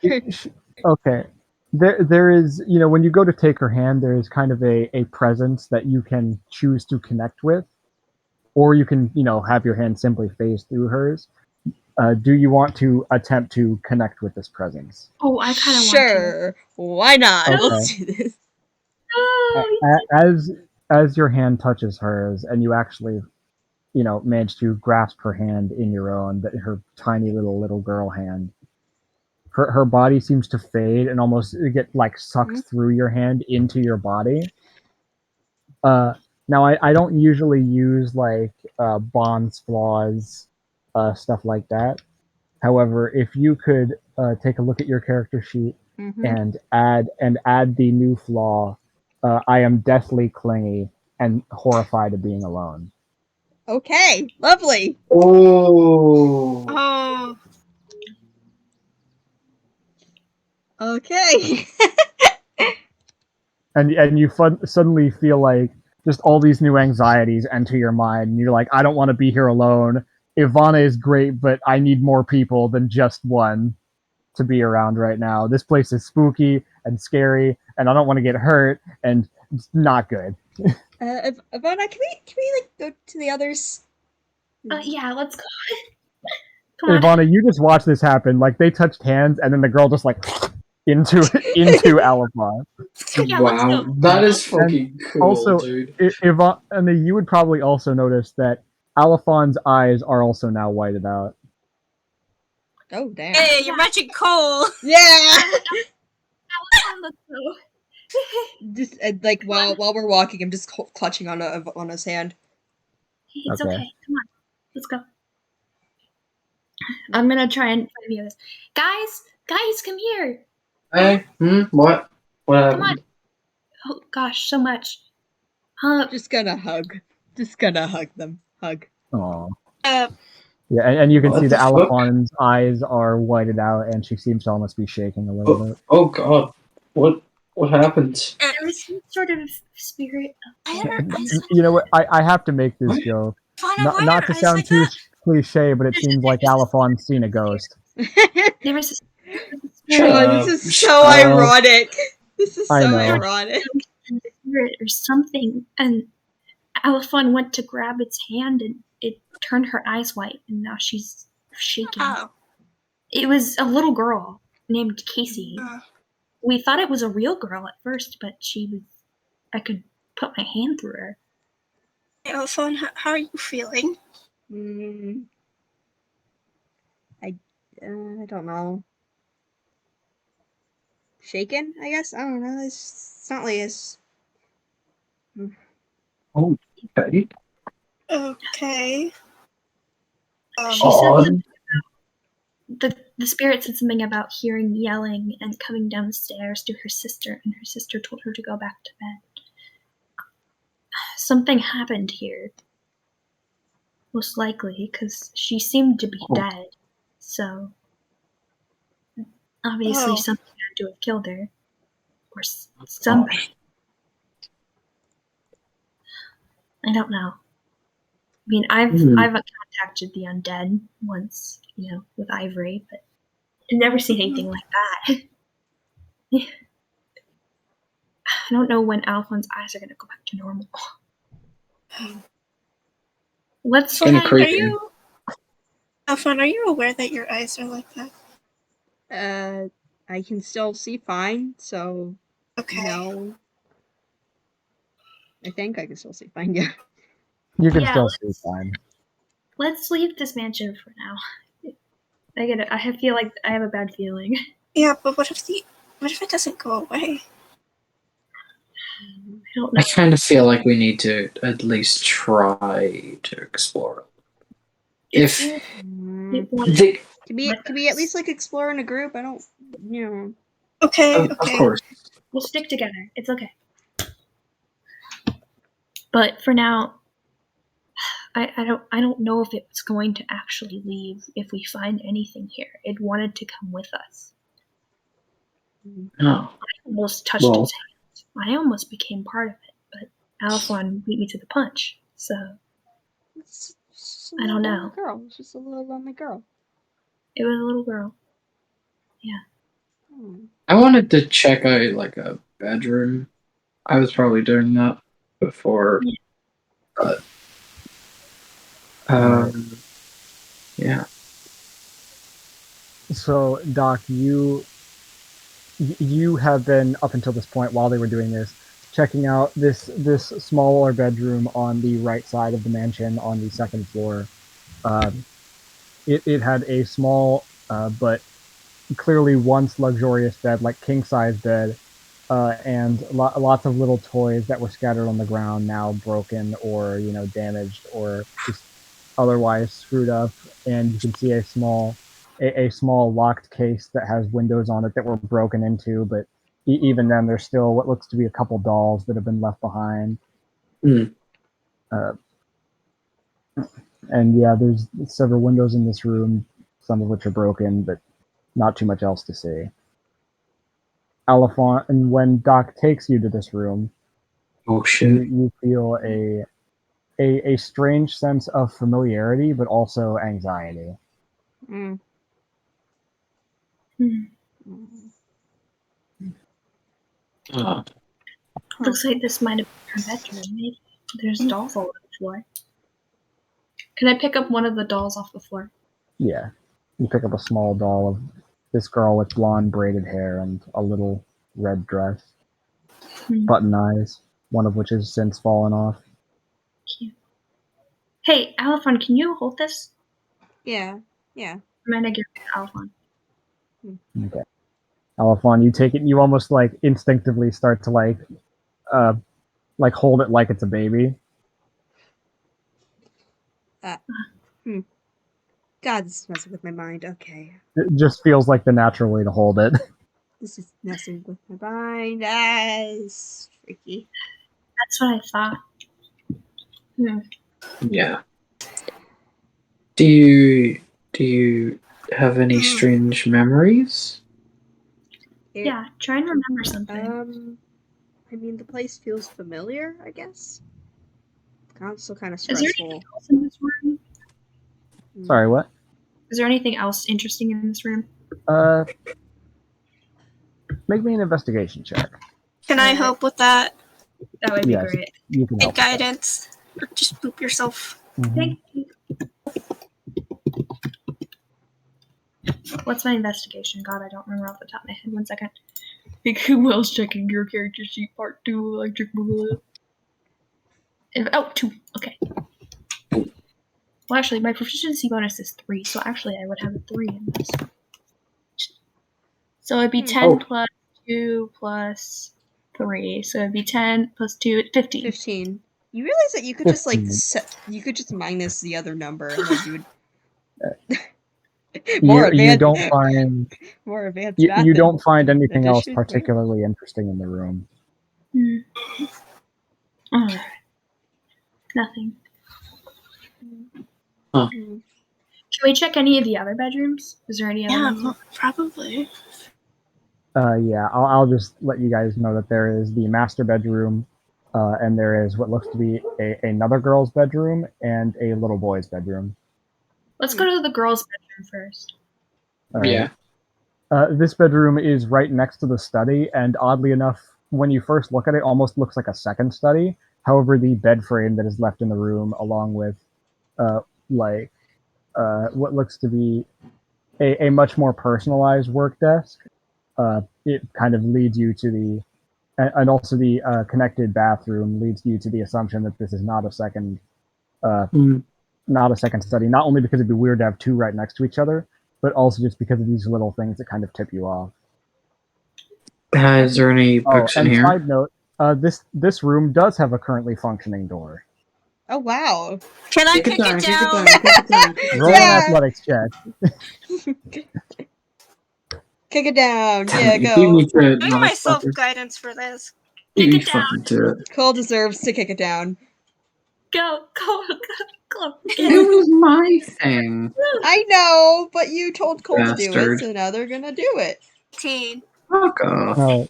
okay. There is, when you go to take her hand, there is kind of a presence that you can choose to connect with, or you can, have your hand simply phase through hers. Do you want to attempt to connect with this presence? Oh, I kind of Sure. Why not? Okay. Let's do this. want to. As your hand touches hers, and you actually, manage to grasp her hand in your own, but her tiny little girl hand. Her body seems to fade and almost get like sucked through your hand into your body. Now I don't usually use like bonds, flaws, stuff like that. However, if you could take a look at your character sheet and add the new flaw, I am deathly clingy and horrified of being alone. Okay, lovely. Oh. Okay. And you suddenly feel like just all these new anxieties enter your mind, and you're like, I don't want to be here alone. Ivana is great, but I need more people than just one to be around right now. This place is spooky and scary, and I don't want to get hurt, and it's not good. Ivana, can we like go to the others? Yeah, let's go. Come on. Ivana, you just watch this happen. Like they touched hands, and then the girl just like into Alapon. Yeah, Wow, that is fucking cool, Also, dude. Ivana, and then you would probably also notice that Alafon's eyes are also now whited out. Oh damn. Hey, you're matching Cole. Yeah. Let's go. Just like while we're walking, I'm just clutching on his hand. It's Okay. okay. Come on. Let's go. I'm gonna try and find the others. Guys, come here. Hey, what? What happened? Come on. Oh gosh, so much. Just gonna hug them. Hug. Aww. Uh, Yeah, and you can What see the that fuck? Alafon's eyes are whited out, and she seems to almost be shaking a little bit. Oh god, what happened? There was some sort of spirit. You know what? I have to make this joke. Not to sound too cliche, but it seems like Alafon's seen a ghost. There was a Shut up. This is so ironic. This is I so know. ironic. spirit or something, and Alafon went to grab its hand, and it turned her eyes white, and now she's shaking. Oh. It was a little girl named Casey. We thought it was a real girl at first, but I could put my hand through her. Hey, Alphon, how are you feeling? I don't know. Shaken, I guess? I don't know. It's not like it's... Oh, okay. Okay. She said something about the spirit said something about hearing yelling and coming downstairs to her sister, and her sister told her to go back to bed. Something happened here. Most likely, because she seemed to be dead. So, obviously something had to have killed her. Or somebody. I don't know. I mean, I've contacted the undead once, with Ivory, but I've never seen anything like that. I don't know when Alphon's eyes are going to go back to normal. Let's Kinda creepy. Alphon, are you aware that your eyes are like that? I can still see fine, so... Okay. No. I think I can still see fine, yeah. You can still see fine. Let's leave this mansion for now. I feel like I have a bad feeling. Yeah, but what if it doesn't go away? I don't know. I kind of feel like we need to at least try to explore it. Can we at least like explore in a group? I don't, Okay, Of course. We'll stick together. It's okay. But for now, I don't know if it's going to actually leave if we find anything here. It wanted to come with us. No. I almost touched its hand. I almost became part of it, but Alphon beat me to the punch. So I don't know. Girl, it's just a little lonely girl. It was a little girl. Yeah. I wanted to check out like a bedroom. I was probably doing that before, but yeah. So, Doc, you have been up until this point while they were doing this checking out this smaller bedroom on the right side of the mansion on the second floor. It had a small but clearly once luxurious bed, like king size bed, and lots of little toys that were scattered on the ground, now broken or damaged or just otherwise screwed up. And you can see a small locked case that has windows on it that were broken into, but even then, there's still what looks to be a couple dolls that have been left behind. Mm. And yeah, there's several windows in this room, some of which are broken, but not too much else to see. Alphon, and when Doc takes you to this room, Oh shit! you feel a strange sense of familiarity, but also anxiety. Mm. Looks like this might have been her bedroom. Maybe there's dolls all over the floor. Can I pick up one of the dolls off the floor? Yeah, you pick up a small doll of this girl with blonde braided hair and a little red dress, button eyes, one of which has since fallen off. Cute. Hey, Alphon, can you hold this? Yeah. I'm gonna give it to Alphon. Okay. Alphon, you take it, you almost like instinctively start to like hold it like it's a baby. God, this is messing with my mind. Okay. It just feels like the natural way to hold it. This is messing with my mind. It's freaky. That's what I thought. Yeah. Do you have any strange memories? Yeah, try and remember something. I mean, the place feels familiar, I guess. Also kind of Is there stressful. anything else in this room? Sorry, what? Is there anything else interesting in this room? Make me an investigation check. Can I help with that? That would be Yes, great. you can Get help. guidance. Or just poop yourself. Thank you. What's my investigation? God, I don't remember off the top of my head. 1 second. Who else checking your character sheet? Part 2, electric boogaloo. 2. Okay. Well, actually, my proficiency bonus is 3, so actually I would have a 3 in this. So it'd be 10 plus 2 plus 3. So it'd be 10 plus 2, 15. 15. You realize that you could just you could just minus the other number and then you would You don't find more advanced. you don't find anything else particularly interesting in the room. Alright. Nothing. Huh. Can we check any of the other bedrooms? Is there any other ones? Yeah, probably. Yeah, I'll just let you guys know that there is the master bedroom, and there is what looks to be another girl's bedroom and a little boy's bedroom. Let's go to the girls' bedroom first. Right. Yeah. This bedroom is right next to the study, and oddly enough, when you first look at it, almost looks like a second study. However, the bed frame that is left in the room, along with what looks to be a much more personalized work desk, it kind of leads you to the, and also the connected bathroom leads you to the assumption that this is not a second, not a second study. Not only because it'd be weird to have two right next to each other, but also just because of these little things that kind of tip you off. Is there any books in here? Side note, this room does have a currently functioning door. Oh wow! Can I kick it down? Roll an athletics check. Kick it down. Yeah, go. Give myself guidance for this. Kick it down. Cole deserves to kick it down. Go. It was my thing. I know, but you told Cole to do it, so now they're gonna do it. 18. Fuck off.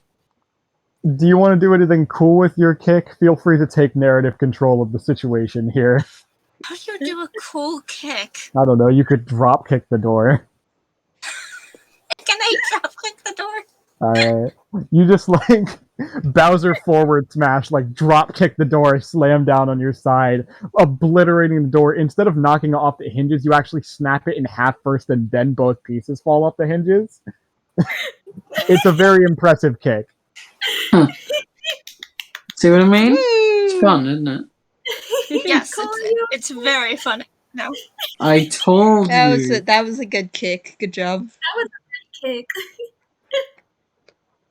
Do you want to do anything cool with your kick? Feel free to take narrative control of the situation here. How do you do a cool kick? I don't know. You could drop kick the door. Can I drop kick the door? Alright. You just Bowser forward smash, drop kick the door, slam down on your side, obliterating the door. Instead of knocking it off the hinges, you actually snap it in half first and then both pieces fall off the hinges. It's a very impressive kick. See what I mean? It's fun, isn't it? Yes, Call you. it's very fun now. I told you. That was a good kick. Good job. That was a good kick.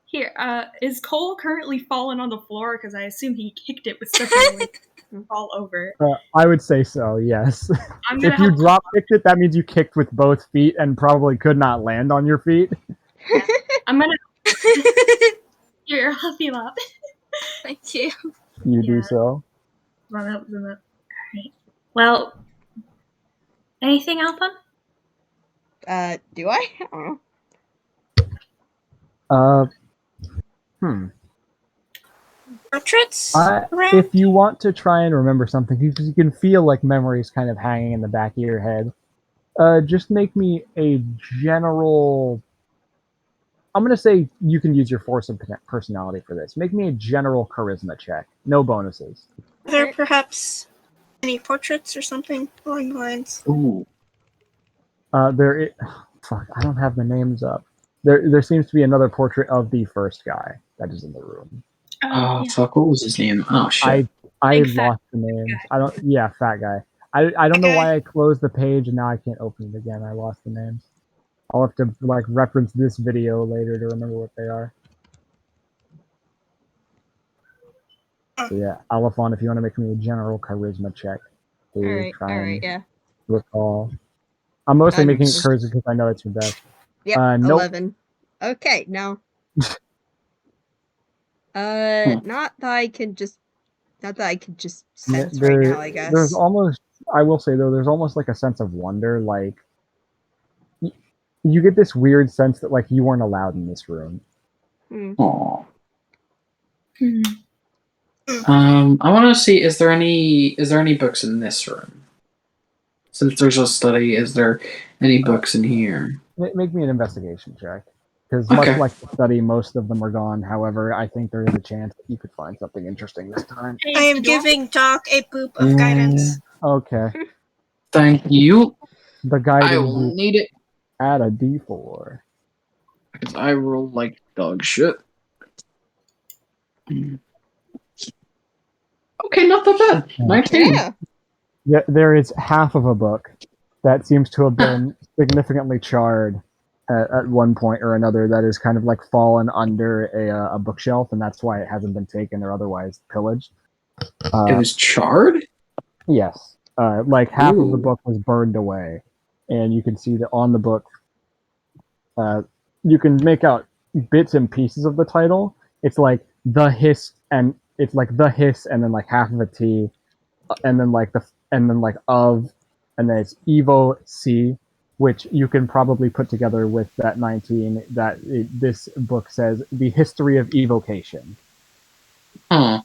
Here, is Cole currently fallen on the floor? Because I assume he kicked it with stuff and fall over. I would say so, yes. I'm gonna If you help. drop kicked it, that means you kicked with both feet and probably could not land on your feet. I'm gonna. You're a huffy lop. Thank you. You do Yeah. so. Well, that was enough. Alright. Well, anything, Alpha? Do I? I don't know. Portraits? If you want to try and remember something, you can feel like memories kind of hanging in the back of your head. Just make me a general. I'm gonna say you can use your force of personality for this. Make me a general charisma check. No bonuses. Are there perhaps any portraits or something along the lines? Ooh. Fuck, I don't have the names up. There seems to be another portrait of the first guy that is in the room. Oh, Yeah. fuck, what was his name? Oh, shit. I Big fat lost the names. I don't. Yeah, fat guy. I don't know why I closed the page and now I can't open it again. I lost the names. I'll have to like reference this video later to remember what they are. So yeah, Alphon, if you want to make me a general charisma check, to try and yeah. recall. I'm mostly I'm making it s- charisma because I know it's your best. Yep, Nope. 11. Okay, now. Hmm. Not that I can just sense right now, I guess. There's almost, I will say though, there's almost like a sense of wonder. Like you get this weird sense that like you weren't allowed in this room. Aw. Hmm. I want to see. Is there any books in this room? Since there's a study, is there any books in here? Make me an investigation check. Because Okay. much like the study, most of them are gone. However, I think there is a chance that you could find something interesting this time. I am giving Doc a boop of guidance. Okay. Thank you. The I guidance will need it at a D4. because I roll like dog shit. Okay, not that bad. 19. Yeah. There is half of a book that seems to have been significantly charred at one point or another. That is kind of like fallen under a bookshelf, and that's why it hasn't been taken or otherwise pillaged. It was charred? Yes. Like half of the Ooh. book was burned away, and you can see that on the book. You can make out bits and pieces of the title. It's like the hiss, and it's like the hiss, and then like half of a T, and then like of, and then it's Evo C, which you can probably put together with that 19. This book says the history of evocation. Huh.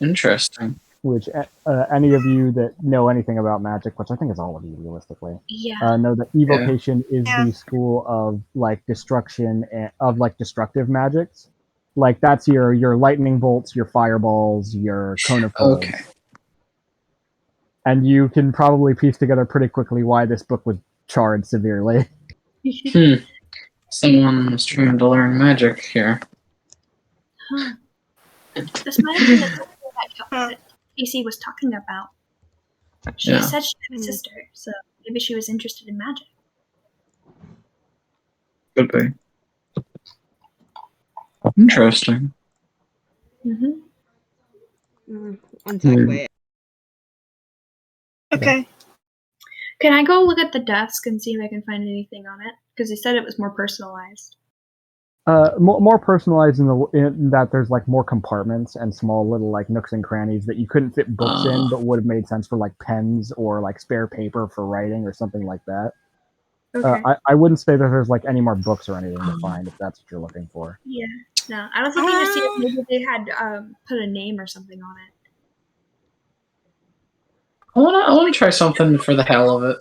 Interesting. Which any of you that know anything about magic, which I think is all of you realistically, Yeah. know that evocation is the school of like destruction and of like destructive magics. Like that's your lightning bolts, your fireballs, your cone of cold. Okay. And you can probably piece together pretty quickly why this book was charred severely. Someone's trying to learn magic here. Huh. This might have been the book that Casey was talking about. She said she had a sister, so maybe she was interested in magic. Could be. Interesting. One sec, wait. Okay. Can I go look at the desk and see if I can find anything on it? Because they said it was more personalized. More personalized in that there's like more compartments and small little like nooks and crannies that you couldn't fit books in, but would have made sense for like pens or like spare paper for writing or something like that. Okay. I wouldn't say that there's like any more books or anything to find if that's what you're looking for. Yeah. No, I was looking to see if maybe they had put a name or something on it. I wanna try something for the hell of it.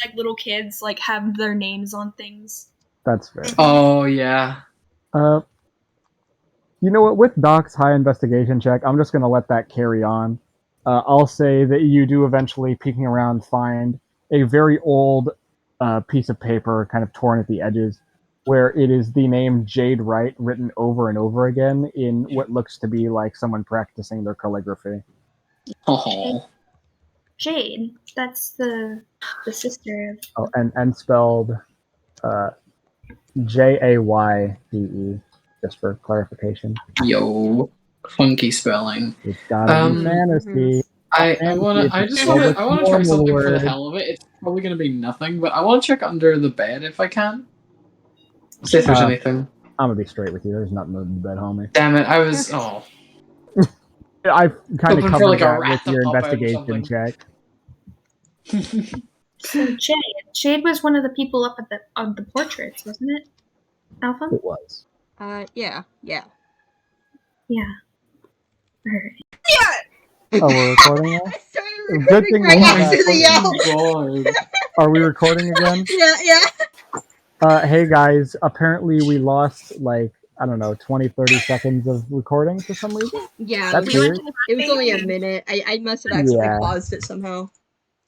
Like little kids like have their names on things. That's fair. Oh yeah. You know what? With Doc's high investigation check, I'm just gonna let that carry on. I'll say that you do eventually, peeking around, find a very old piece of paper, kind of torn at the edges, where it is the name Jade Wright written over and over again in what looks to be like someone practicing their calligraphy. Oh. Jade. That's the sister of. Oh, and spelled Jayde, just for clarification. Yo. Funky spelling. It's gotta be fantasy. I Fantasy just is wanna a try normal something for the word. hell of it. It's probably gonna be nothing, but I wanna check under the bed if I can. See if there's anything. I'm gonna be straight with you. There's nothing under the bed, homie. Damn it, I was I've kind of hoping for covered like a that rat with to your pop out or investigation something. check. So Jade was one of the people up at the portraits, wasn't it? Alpha? It was. Yeah. Yeah. Oh, we're recording now? I started Good recording thing right we after the yell. Oh my god. Are we recording again? Yeah. Hey guys, apparently we lost like, I don't know, 20, 30 seconds of recording for some reason. Yeah, That's weird. it was only a minute. I must have accidentally paused it somehow.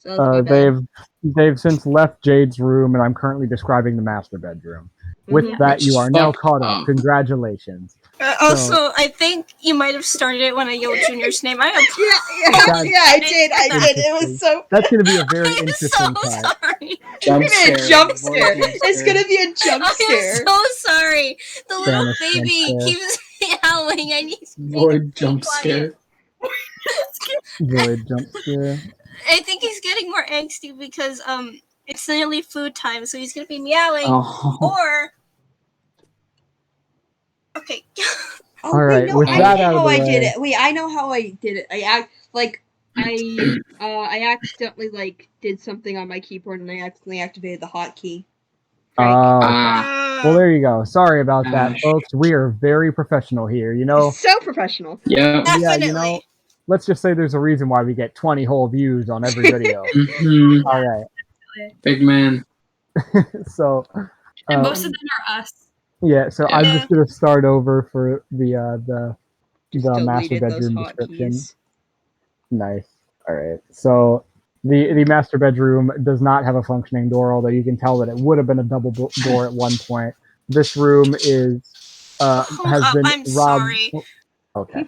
So that's my bad. They've since left Jade's room, and I'm currently describing the master bedroom. With that, you are now caught up. Congratulations. Also, I think you might have started it when I yelled Junior's name. I I did. It was so. That's going to be a very I'm interesting so part. sorry. Jump scare. It's gonna be a jump scare. I'm so sorry. The little Spanish baby jump scare. keeps howling. I need to Void jump scare. Void jump scare. I think he's getting more angsty because it's nearly food time, so he's gonna be meowing or. Okay. All right. No, with I that know out of how the I way, did it. Wait, I know how I did it. I accidentally like did something on my keyboard and I accidentally activated the hotkey. Well, there you go. Sorry about that, folks. We are very professional here. You know. So professional. Yeah. Definitely. Yeah. You know. Let's just say there's a reason why we get 20 whole views on every video. All right. Big man. So. And most of them are us. Yeah. So I'm just gonna start over for the master bedroom description. Nice. All right. So the master bedroom does not have a functioning door, although you can tell that it would have been a double door at one point. This room is has been I'm robbed. sorry. Okay.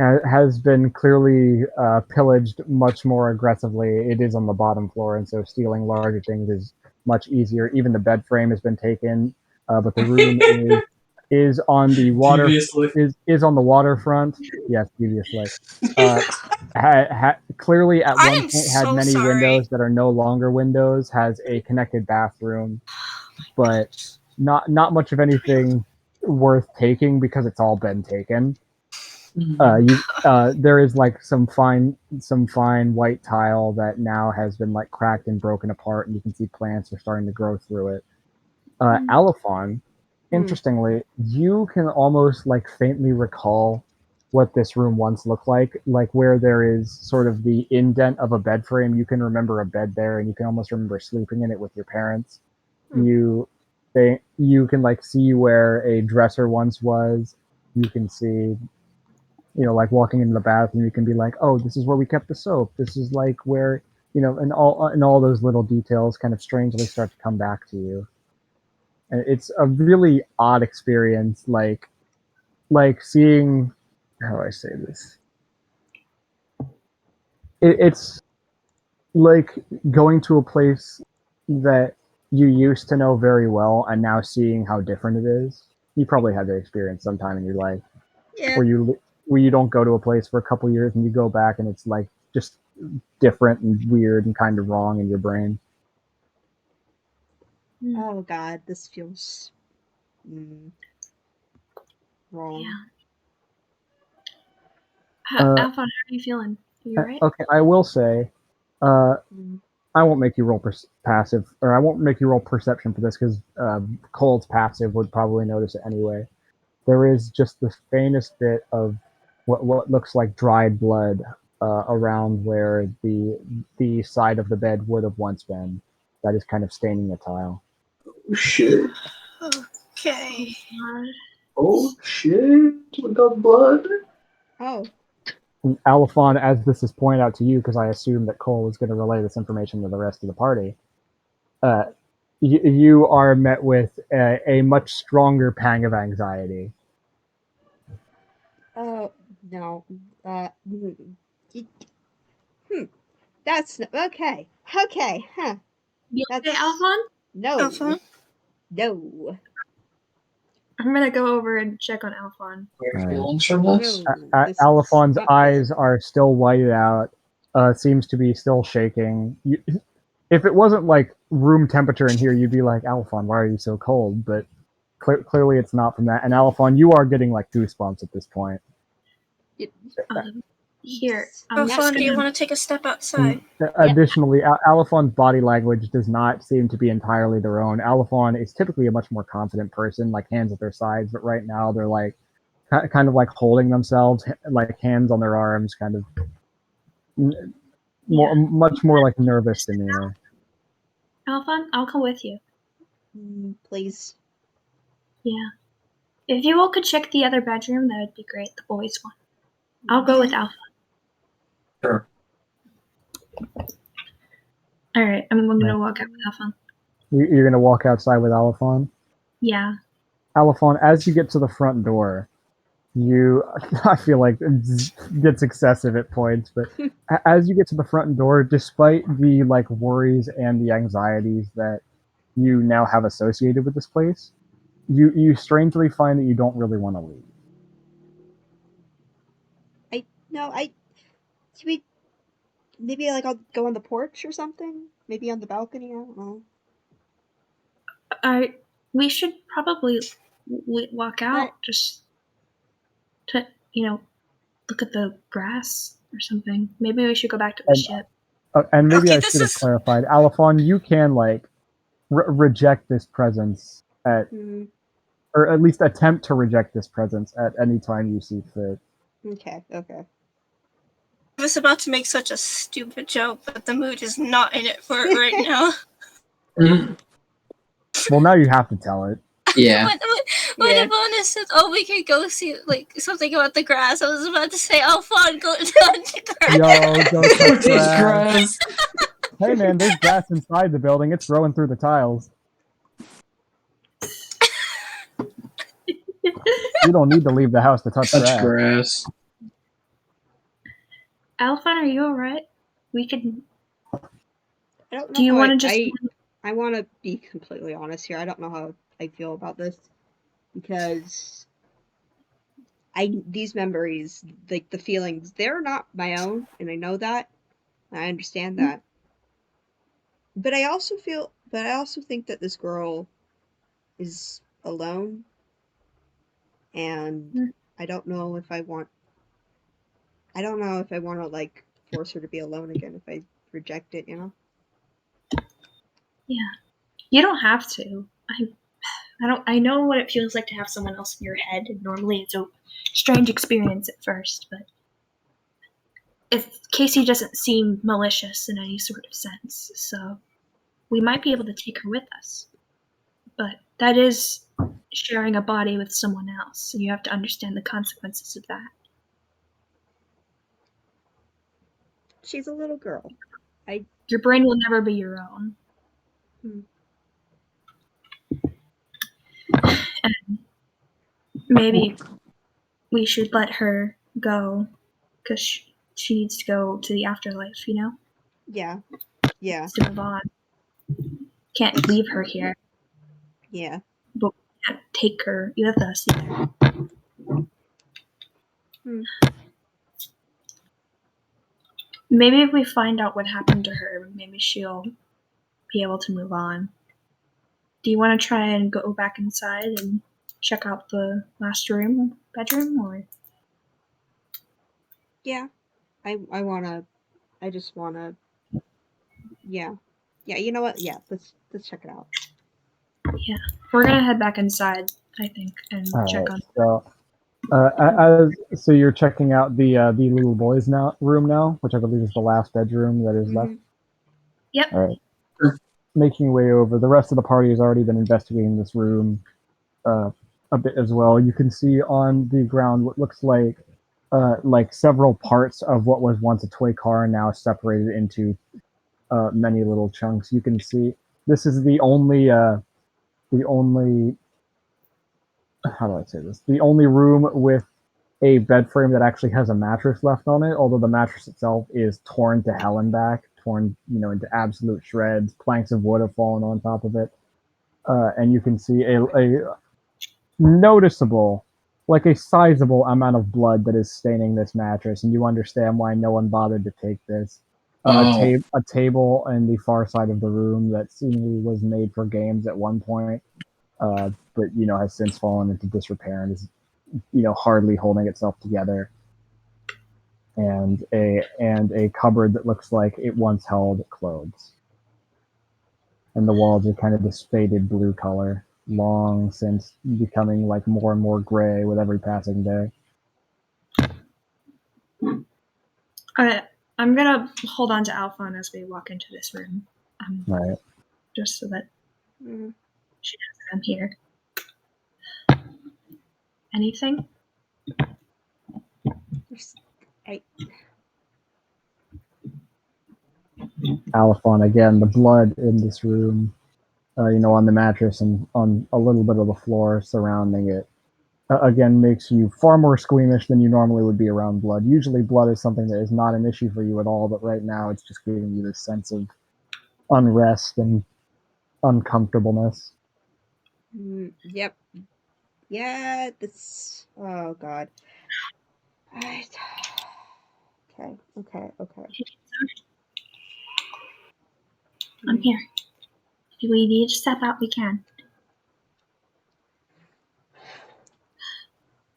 Has been clearly pillaged much more aggressively. It is on the bottom floor, and so stealing larger things is much easier. Even the bed frame has been taken, but the room is on the water is on the waterfront. Yes, deviously. Clearly at one point had many windows that are no longer windows. Has a connected bathroom, but not much of anything worth taking because it's all been taken. There is like some fine white tile that now has been like cracked and broken apart, and you can see plants are starting to grow through it. Allophon, interestingly, you can almost like faintly recall what this room once looked like where there is sort of the indent of a bed frame. You can remember a bed there, and you can almost remember sleeping in it with your parents. You can like see where a dresser once was. You can see, like walking into the bathroom, you can be like, oh, this is where we kept the soap. This is like where, and all those little details kind of strangely start to come back to you. And it's a really odd experience, like seeing, how do I say this? It's like going to a place that you used to know very well and now seeing how different it is. You probably had that experience sometime in your life. Yeah. Where you don't go to a place for a couple years and you go back and it's like just different and weird and kind of wrong in your brain. Oh god, this feels wrong. Yeah. Alphon, how are you feeling? Are you right? Okay, I will say, I won't make you roll passive, or I won't make you roll perception for this because Cole's passive would probably notice it anyway. There is just the faintest bit of what looks like dried blood around where the side of the bed would have once been. That is kind of staining the tile. Oh shit. Okay. Oh shit. We got blood. Oh. Allophon, as this is pointed out to you, because I assume that Cole is going to relay this information to the rest of the party, you are met with a much stronger pang of anxiety. Oh no. That's okay. Okay, huh? You okay, That's Alphon? no, Alphon? no, I'm gonna go over and check on Alphon. Weird feelings from this. no. This is Alifon's not eyes good. are still whited out. Seems to be still shaking. If it wasn't like room temperature in here, you'd be like, Alphon, why are you so cold? But clearly it's not from that. And Alphon, you are getting like goosebumps at this point. Here, Alphon, do you want to take a step outside? Additionally, Alifon's body language does not seem to be entirely their own. Alifon is typically a much more confident person, like hands at their sides, but right now they're like kind of like holding themselves, like hands on their arms, kind of much more like nervous demeanor. Alphon, I'll come with you. Please. Yeah. If you all could check the other bedroom, that would be great. The boys one. I'll go with Alphon. Sure. All right, I'm gonna walk out with Alphon. You're gonna walk outside with Alifon? Yeah. Alifon, as you get to the front door, I feel like it gets excessive at points, but as you get to the front door, despite the like worries and the anxieties that you now have associated with this place, you strangely find that you don't really want to leave. Should we maybe like I'll go on the porch or something? Maybe on the balcony. I don't know. We should probably walk out just to look at the grass or something. Maybe we should go back to the ship. And maybe Okay, I should have clarified. Alifon, you can like reject this presence at, or at least attempt to reject this presence at any time you see fit. Okay. I was about to make such a stupid joke, but the mood is not in it for it right now. Well, now you have to tell it. Yeah. When Ivana said, "Oh, we could go see like something about the grass," I was about to say, "Alphon, go touch grass." Yo, go touch grass. Hey man, there's grass inside the building. It's growing through the tiles. You don't need to leave the house to touch grass. Alphon, are you alright? We could. I don't know. Do you want to just? I want to be completely honest here. I don't know how I feel about this because these memories, like the feelings, they're not my own, and I know that. I understand that. But I also think that this girl is alone, and I don't know if I want to like force her to be alone again if I reject it, Yeah, you don't have to. I know what it feels like to have someone else in your head, and normally it's a strange experience at first, but if Casey doesn't seem malicious in any sort of sense, so we might be able to take her with us. But that is sharing a body with someone else, and you have to understand the consequences of that. She's a little girl. Your brain will never be your own. And maybe we should let her go because she needs to go to the afterlife, Yeah. To move on. Can't leave her here. Yeah. But we can't take her with us either. Maybe if we find out what happened to her, maybe she'll be able to move on. Do you want to try and go back inside and check out the last bedroom, or? Yeah, I just wanna. Yeah, you know what? Yeah, let's check it out. Yeah, we're gonna head back inside, I think, and check on. So you're checking out the little boys room now, which I believe is the last bedroom that is left. Yep. All right. Making your way over. The rest of the party has already been investigating this room a bit as well. You can see on the ground what looks like several parts of what was once a toy car now separated into many little chunks. You can see This is the only how do I say this? The only room with a bed frame that actually has a mattress left on it, although the mattress itself is torn to hell and back, torn, into absolute shreds. Planks of wood have fallen on top of it. And you can see a noticeable, like a sizable amount of blood that is staining this mattress, and you understand why no one bothered to take this. A table in the far side of the room that seemingly was made for games at one point, but has since fallen into disrepair and is hardly holding itself together. And a cupboard that looks like it once held clothes. And the walls are kind of this faded blue color, long since becoming like more and more gray with every passing day. Alright, I'm gonna hold on to Alphon as we walk into this room. Right. Just so that she knows that I'm here. Anything? Alphon, again, the blood in this room, on the mattress and on a little bit of the floor surrounding it, again, makes you far more squeamish than you normally would be around blood. Usually blood is something that is not an issue for you at all, but right now it's just giving you this sense of unrest and uncomfortableness. Yep. Yeah, this... Oh, God. Okay. I'm here. If we need to step out, we can.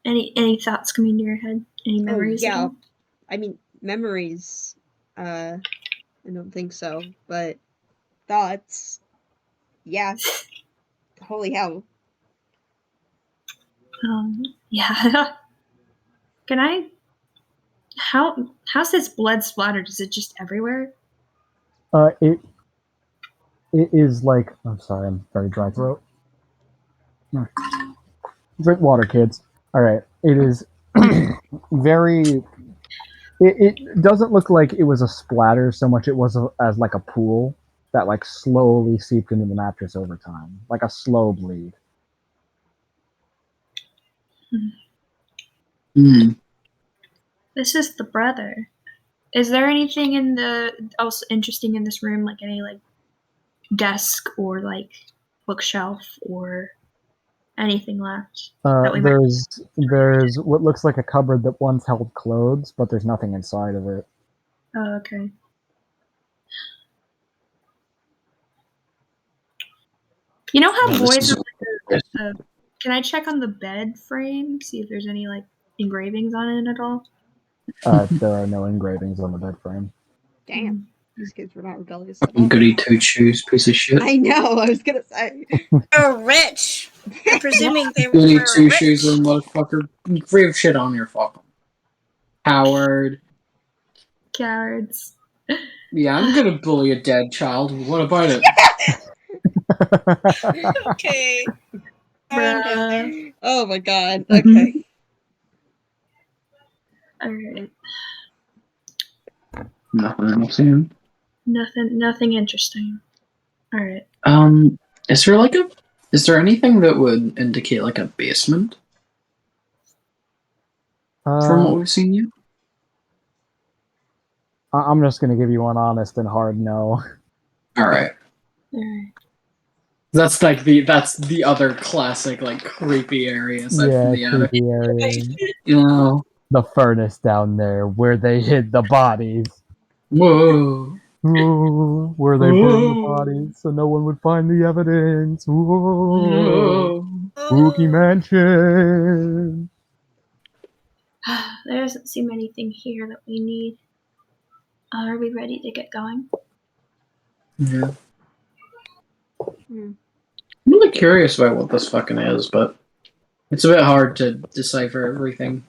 Any thoughts coming to your head? Any memories? Yeah. I mean, memories. I don't think so. But thoughts. Yeah. Holy hell. Yeah. Can I? How's this blood splattered? Is it just everywhere? It is like, I'm sorry, I'm very dry throat. Drink water, kids. All right. It is very. It doesn't look like it was a splatter so much. It was as like a pool that like slowly seeped into the mattress over time, like a slow bleed. This is the brother. Is there anything else interesting in this room, like any like desk or like bookshelf or anything left? There's what looks like a cupboard that once held clothes, but there's nothing inside of it. Oh, okay. You know how boys are can I check on the bed frame, see if there's any like engravings on it at all? There are no engravings on the bed frame. Damn. These kids were not rebellious. Goody two shoes, piece of shit. I know, I was gonna say. They're rich. I'm presuming they were Goody two rich. shoes, little motherfucker. Free of shit on your fucking Howard. Cowards. Yeah, I'm gonna bully a dead child. What about it? Okay. Oh my god. Okay. Alright. Nothing else. Nothing interesting. Alright. Is there anything that would indicate like a basement? From what we've seen yet? I'm just gonna give you an honest and hard no. Alright. That's the other classic like creepy area aside from the attic. Creepy area. You know. The furnace down there where they hid the bodies. Whoa. Ooh, where they burned the bodies so no one would find the evidence. Whoa. Spooky mansion. There doesn't seem anything here that we need. Are we ready to get going? Yeah. I'm really curious about what this fucking is, but it's a bit hard to decipher everything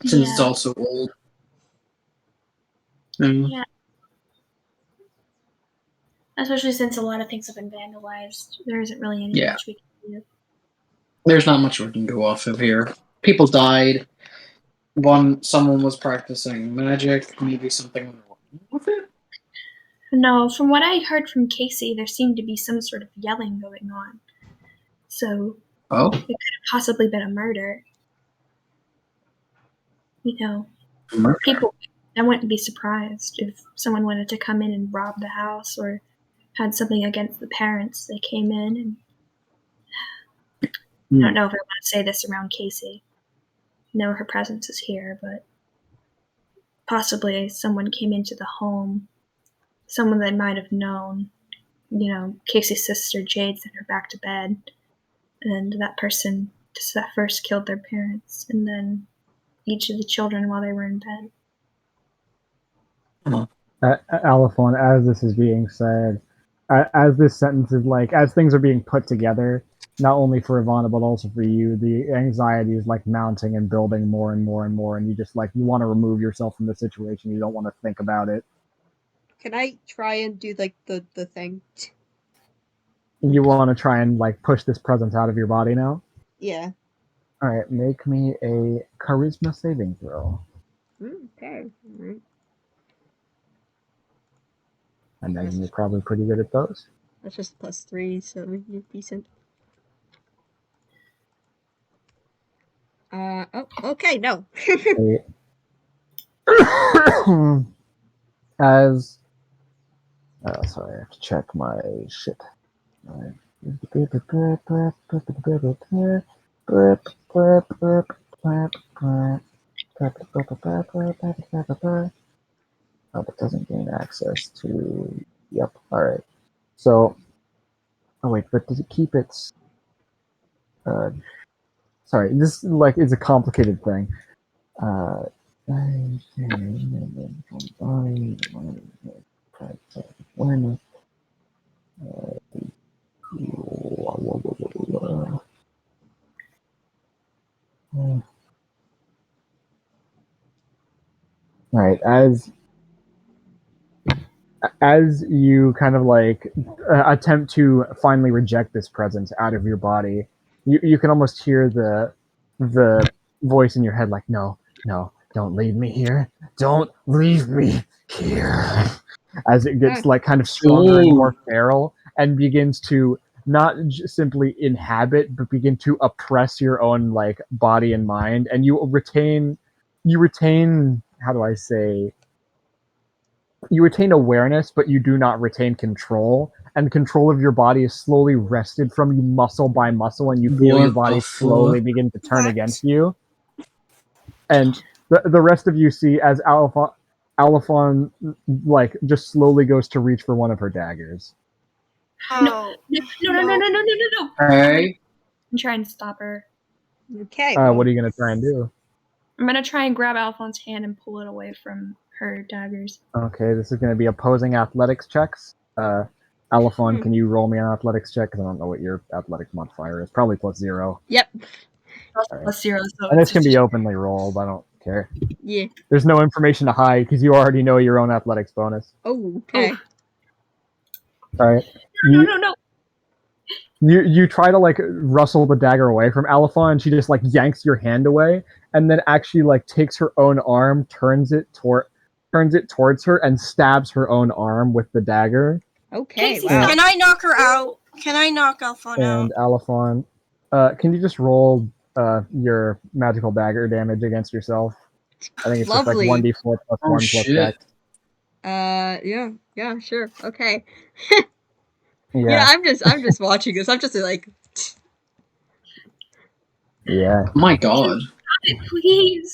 since it's all so old. Yeah. Especially since a lot of things have been vandalized. There isn't really anything much we can do. There's not much we can go off of here. People died. Someone was practicing magic. Maybe something went wrong with it. No, from what I heard from Casey, there seemed to be some sort of yelling going on. So Oh, it could have possibly been a murder. You know, murder. people, I wouldn't be surprised if someone wanted to come in and rob the house or had something against the parents. They came in and I don't know if I want to say this around Casey. I know her presence is here, but possibly someone came into the home, someone they might have known. You know, Casey's sister Jade sent her back to bed, and that person just that first killed their parents, and then each of the children while they were in bed. Alphon, as this is being said, as this sentence is like, as things are being put together, not only for Ivana but also for you, the anxiety is like mounting and building more and more and more, and you just like you want to remove yourself from the situation. You don't want to think about it. Can I try and do like the thing? You want to try and like push this presence out of your body now. Yeah. All right, make me a charisma saving throw. Okay. All right. I imagine you're probably pretty good at those. That's just +3, so you're decent. Oh, okay, no. As sorry, I have to check my shit. Right. Oh, it doesn't gain access to. Yep. All right. So, oh wait, but does it keep its? Sorry, this like is a complicated thing. Awareness. All right, as you kind of like attempt to finally reject this presence out of your body, you can almost hear the voice in your head like, no, don't leave me here, don't leave me here, as it gets like kind of stronger and more feral and begins to not simply inhabit but begin to oppress your own like body and mind, and you retain how do I say, you retain awareness, but you do not retain control. And control of your body is slowly wrested from you muscle by muscle, and you feel your body slowly begin to turn against you. And the rest of you see as Alphon like just slowly goes to reach for one of her daggers. Oh. No. Hey. I'm trying to stop her. Okay. What are you going to try and do? I'm going to try and grab Alphon's hand and pull it away from her daggers. Okay, this is going to be opposing athletics checks. Alphon, can you roll me an athletics check? Because I don't know what your athletics modifier is. Probably +0. Yep. Right. +0. So and this can be openly rolled. I don't care. Yeah. There's no information to hide because you already know your own athletics bonus. Oh, okay. All right. No. You try to like rustle the dagger away from Alphon, and she just like yanks your hand away, and then actually like takes her own arm, turns it towards her, and stabs her own arm with the dagger. Okay. Casey, wow. Can I knock her out? Can I knock Alphon out? And Alphon, can you just roll your magical dagger damage against yourself? I think it's just like 1d4 plus 1 plus dex. Yeah, sure. Okay. Yeah, I'm just watching this. I'm just like. Yeah. My God. Please.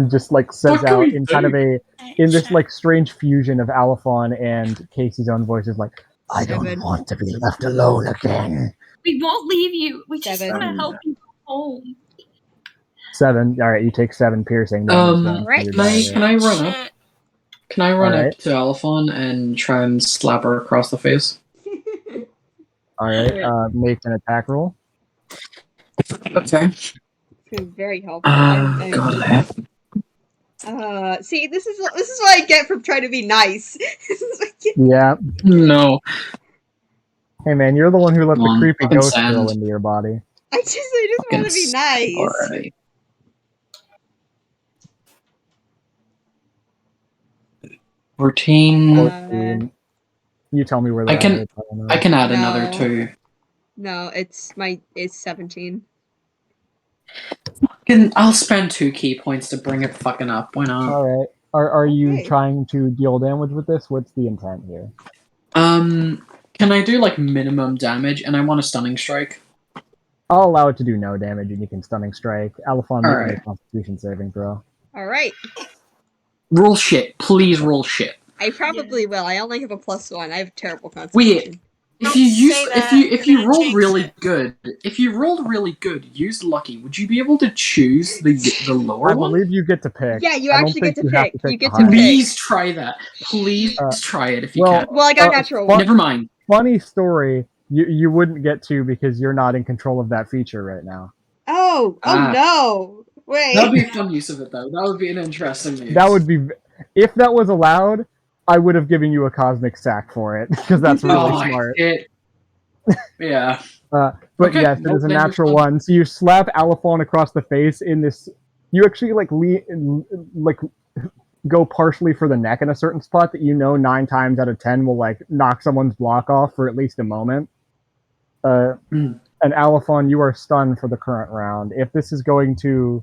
Just like says out in kind of in this like strange fusion of Alphon and Casey's own voices, like, I don't want to be left alone again. We won't leave you. We just want to help you go home. 7. All right, you take 7 piercing. Right. Can I run up? Can I run up to Alphon and try and slap her across the face? All right, make an attack roll. Okay. Very helpful. God. See, this is what I get from trying to be nice. Yeah. No. Hey man, you're the one who let the creepy ghost girl into your body. I just want to be nice. 14. 14. You tell me where I they're can- at. don't know. I can add No. another 2. No, it's 17. I'll spend 2 key points to bring it fucking up. Why not? All right. Are you Okay. trying to deal damage with this? What's the intent here? Can I do like minimum damage? And I want a stunning strike. I'll allow it to do no damage, and you can stunning strike. Alphon, make me a Alright. Constitution saving throw. Alright. Roll shit. Please roll shit. I probably will. I only have a +1. I have terrible constitution. If Don't you use say if that. you if You're you gonna roll jinx really it. good, if you rolled really good, use lucky. Would you be able to choose the lower I one? believe you get to pick. Yeah, you I don't actually think get to you have pick. to You the get to highest. pick. Please try that. Please try it if you well, can. Well, I got a natural one. Never mind. Funny story. You wouldn't get to because you're not in control of that feature right now. Oh no! Wait. That'd be a fun use of it though. That would be an interesting use. That would be, if that was allowed, I would have given you a cosmic sack for it because that's really smart. Yeah. But Okay, yes, it is a then natural you're one. So you slap Alphon across the face in this. You actually go partially for the neck in a certain spot that you know 9 times out of 10 will like knock someone's block off for at least a moment. And Alphon, you are stunned for the current round. If this is going to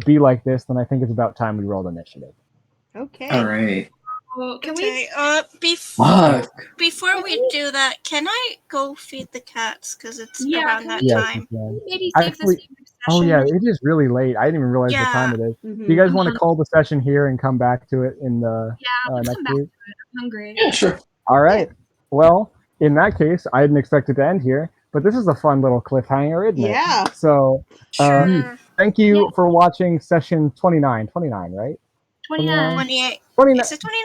be like this, then I think it's about time we rolled initiative. Okay. All right. Well, can Okay. we? Before we do that, can I go feed the cats? Because it's around can that we time. maybe save Actually, this for oh next yeah, session? it is really late. I didn't even realize what Yeah. time it is. Mhm. Do you guys want to call the session here and come back to it in the Yeah, let's next come back week? to it. I'm hungry. Yeah, sure. All right. Well, in that case, I didn't expect it to end here, but this is a fun little cliffhanger, isn't it? Yeah. So, Sure. thank you for watching session 29. 29, right? 29. 28. 29. Is it 29?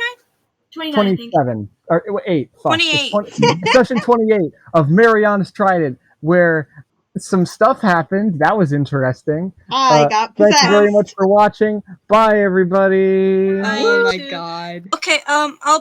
29, I think. 27. Or 8. Fuck. It's 28. Session 28 of Mariana's Trident, where some stuff happened. That was interesting. I got Thank possessed. you very much for watching. Bye, everybody. Oh my Bye. god. Okay. I'll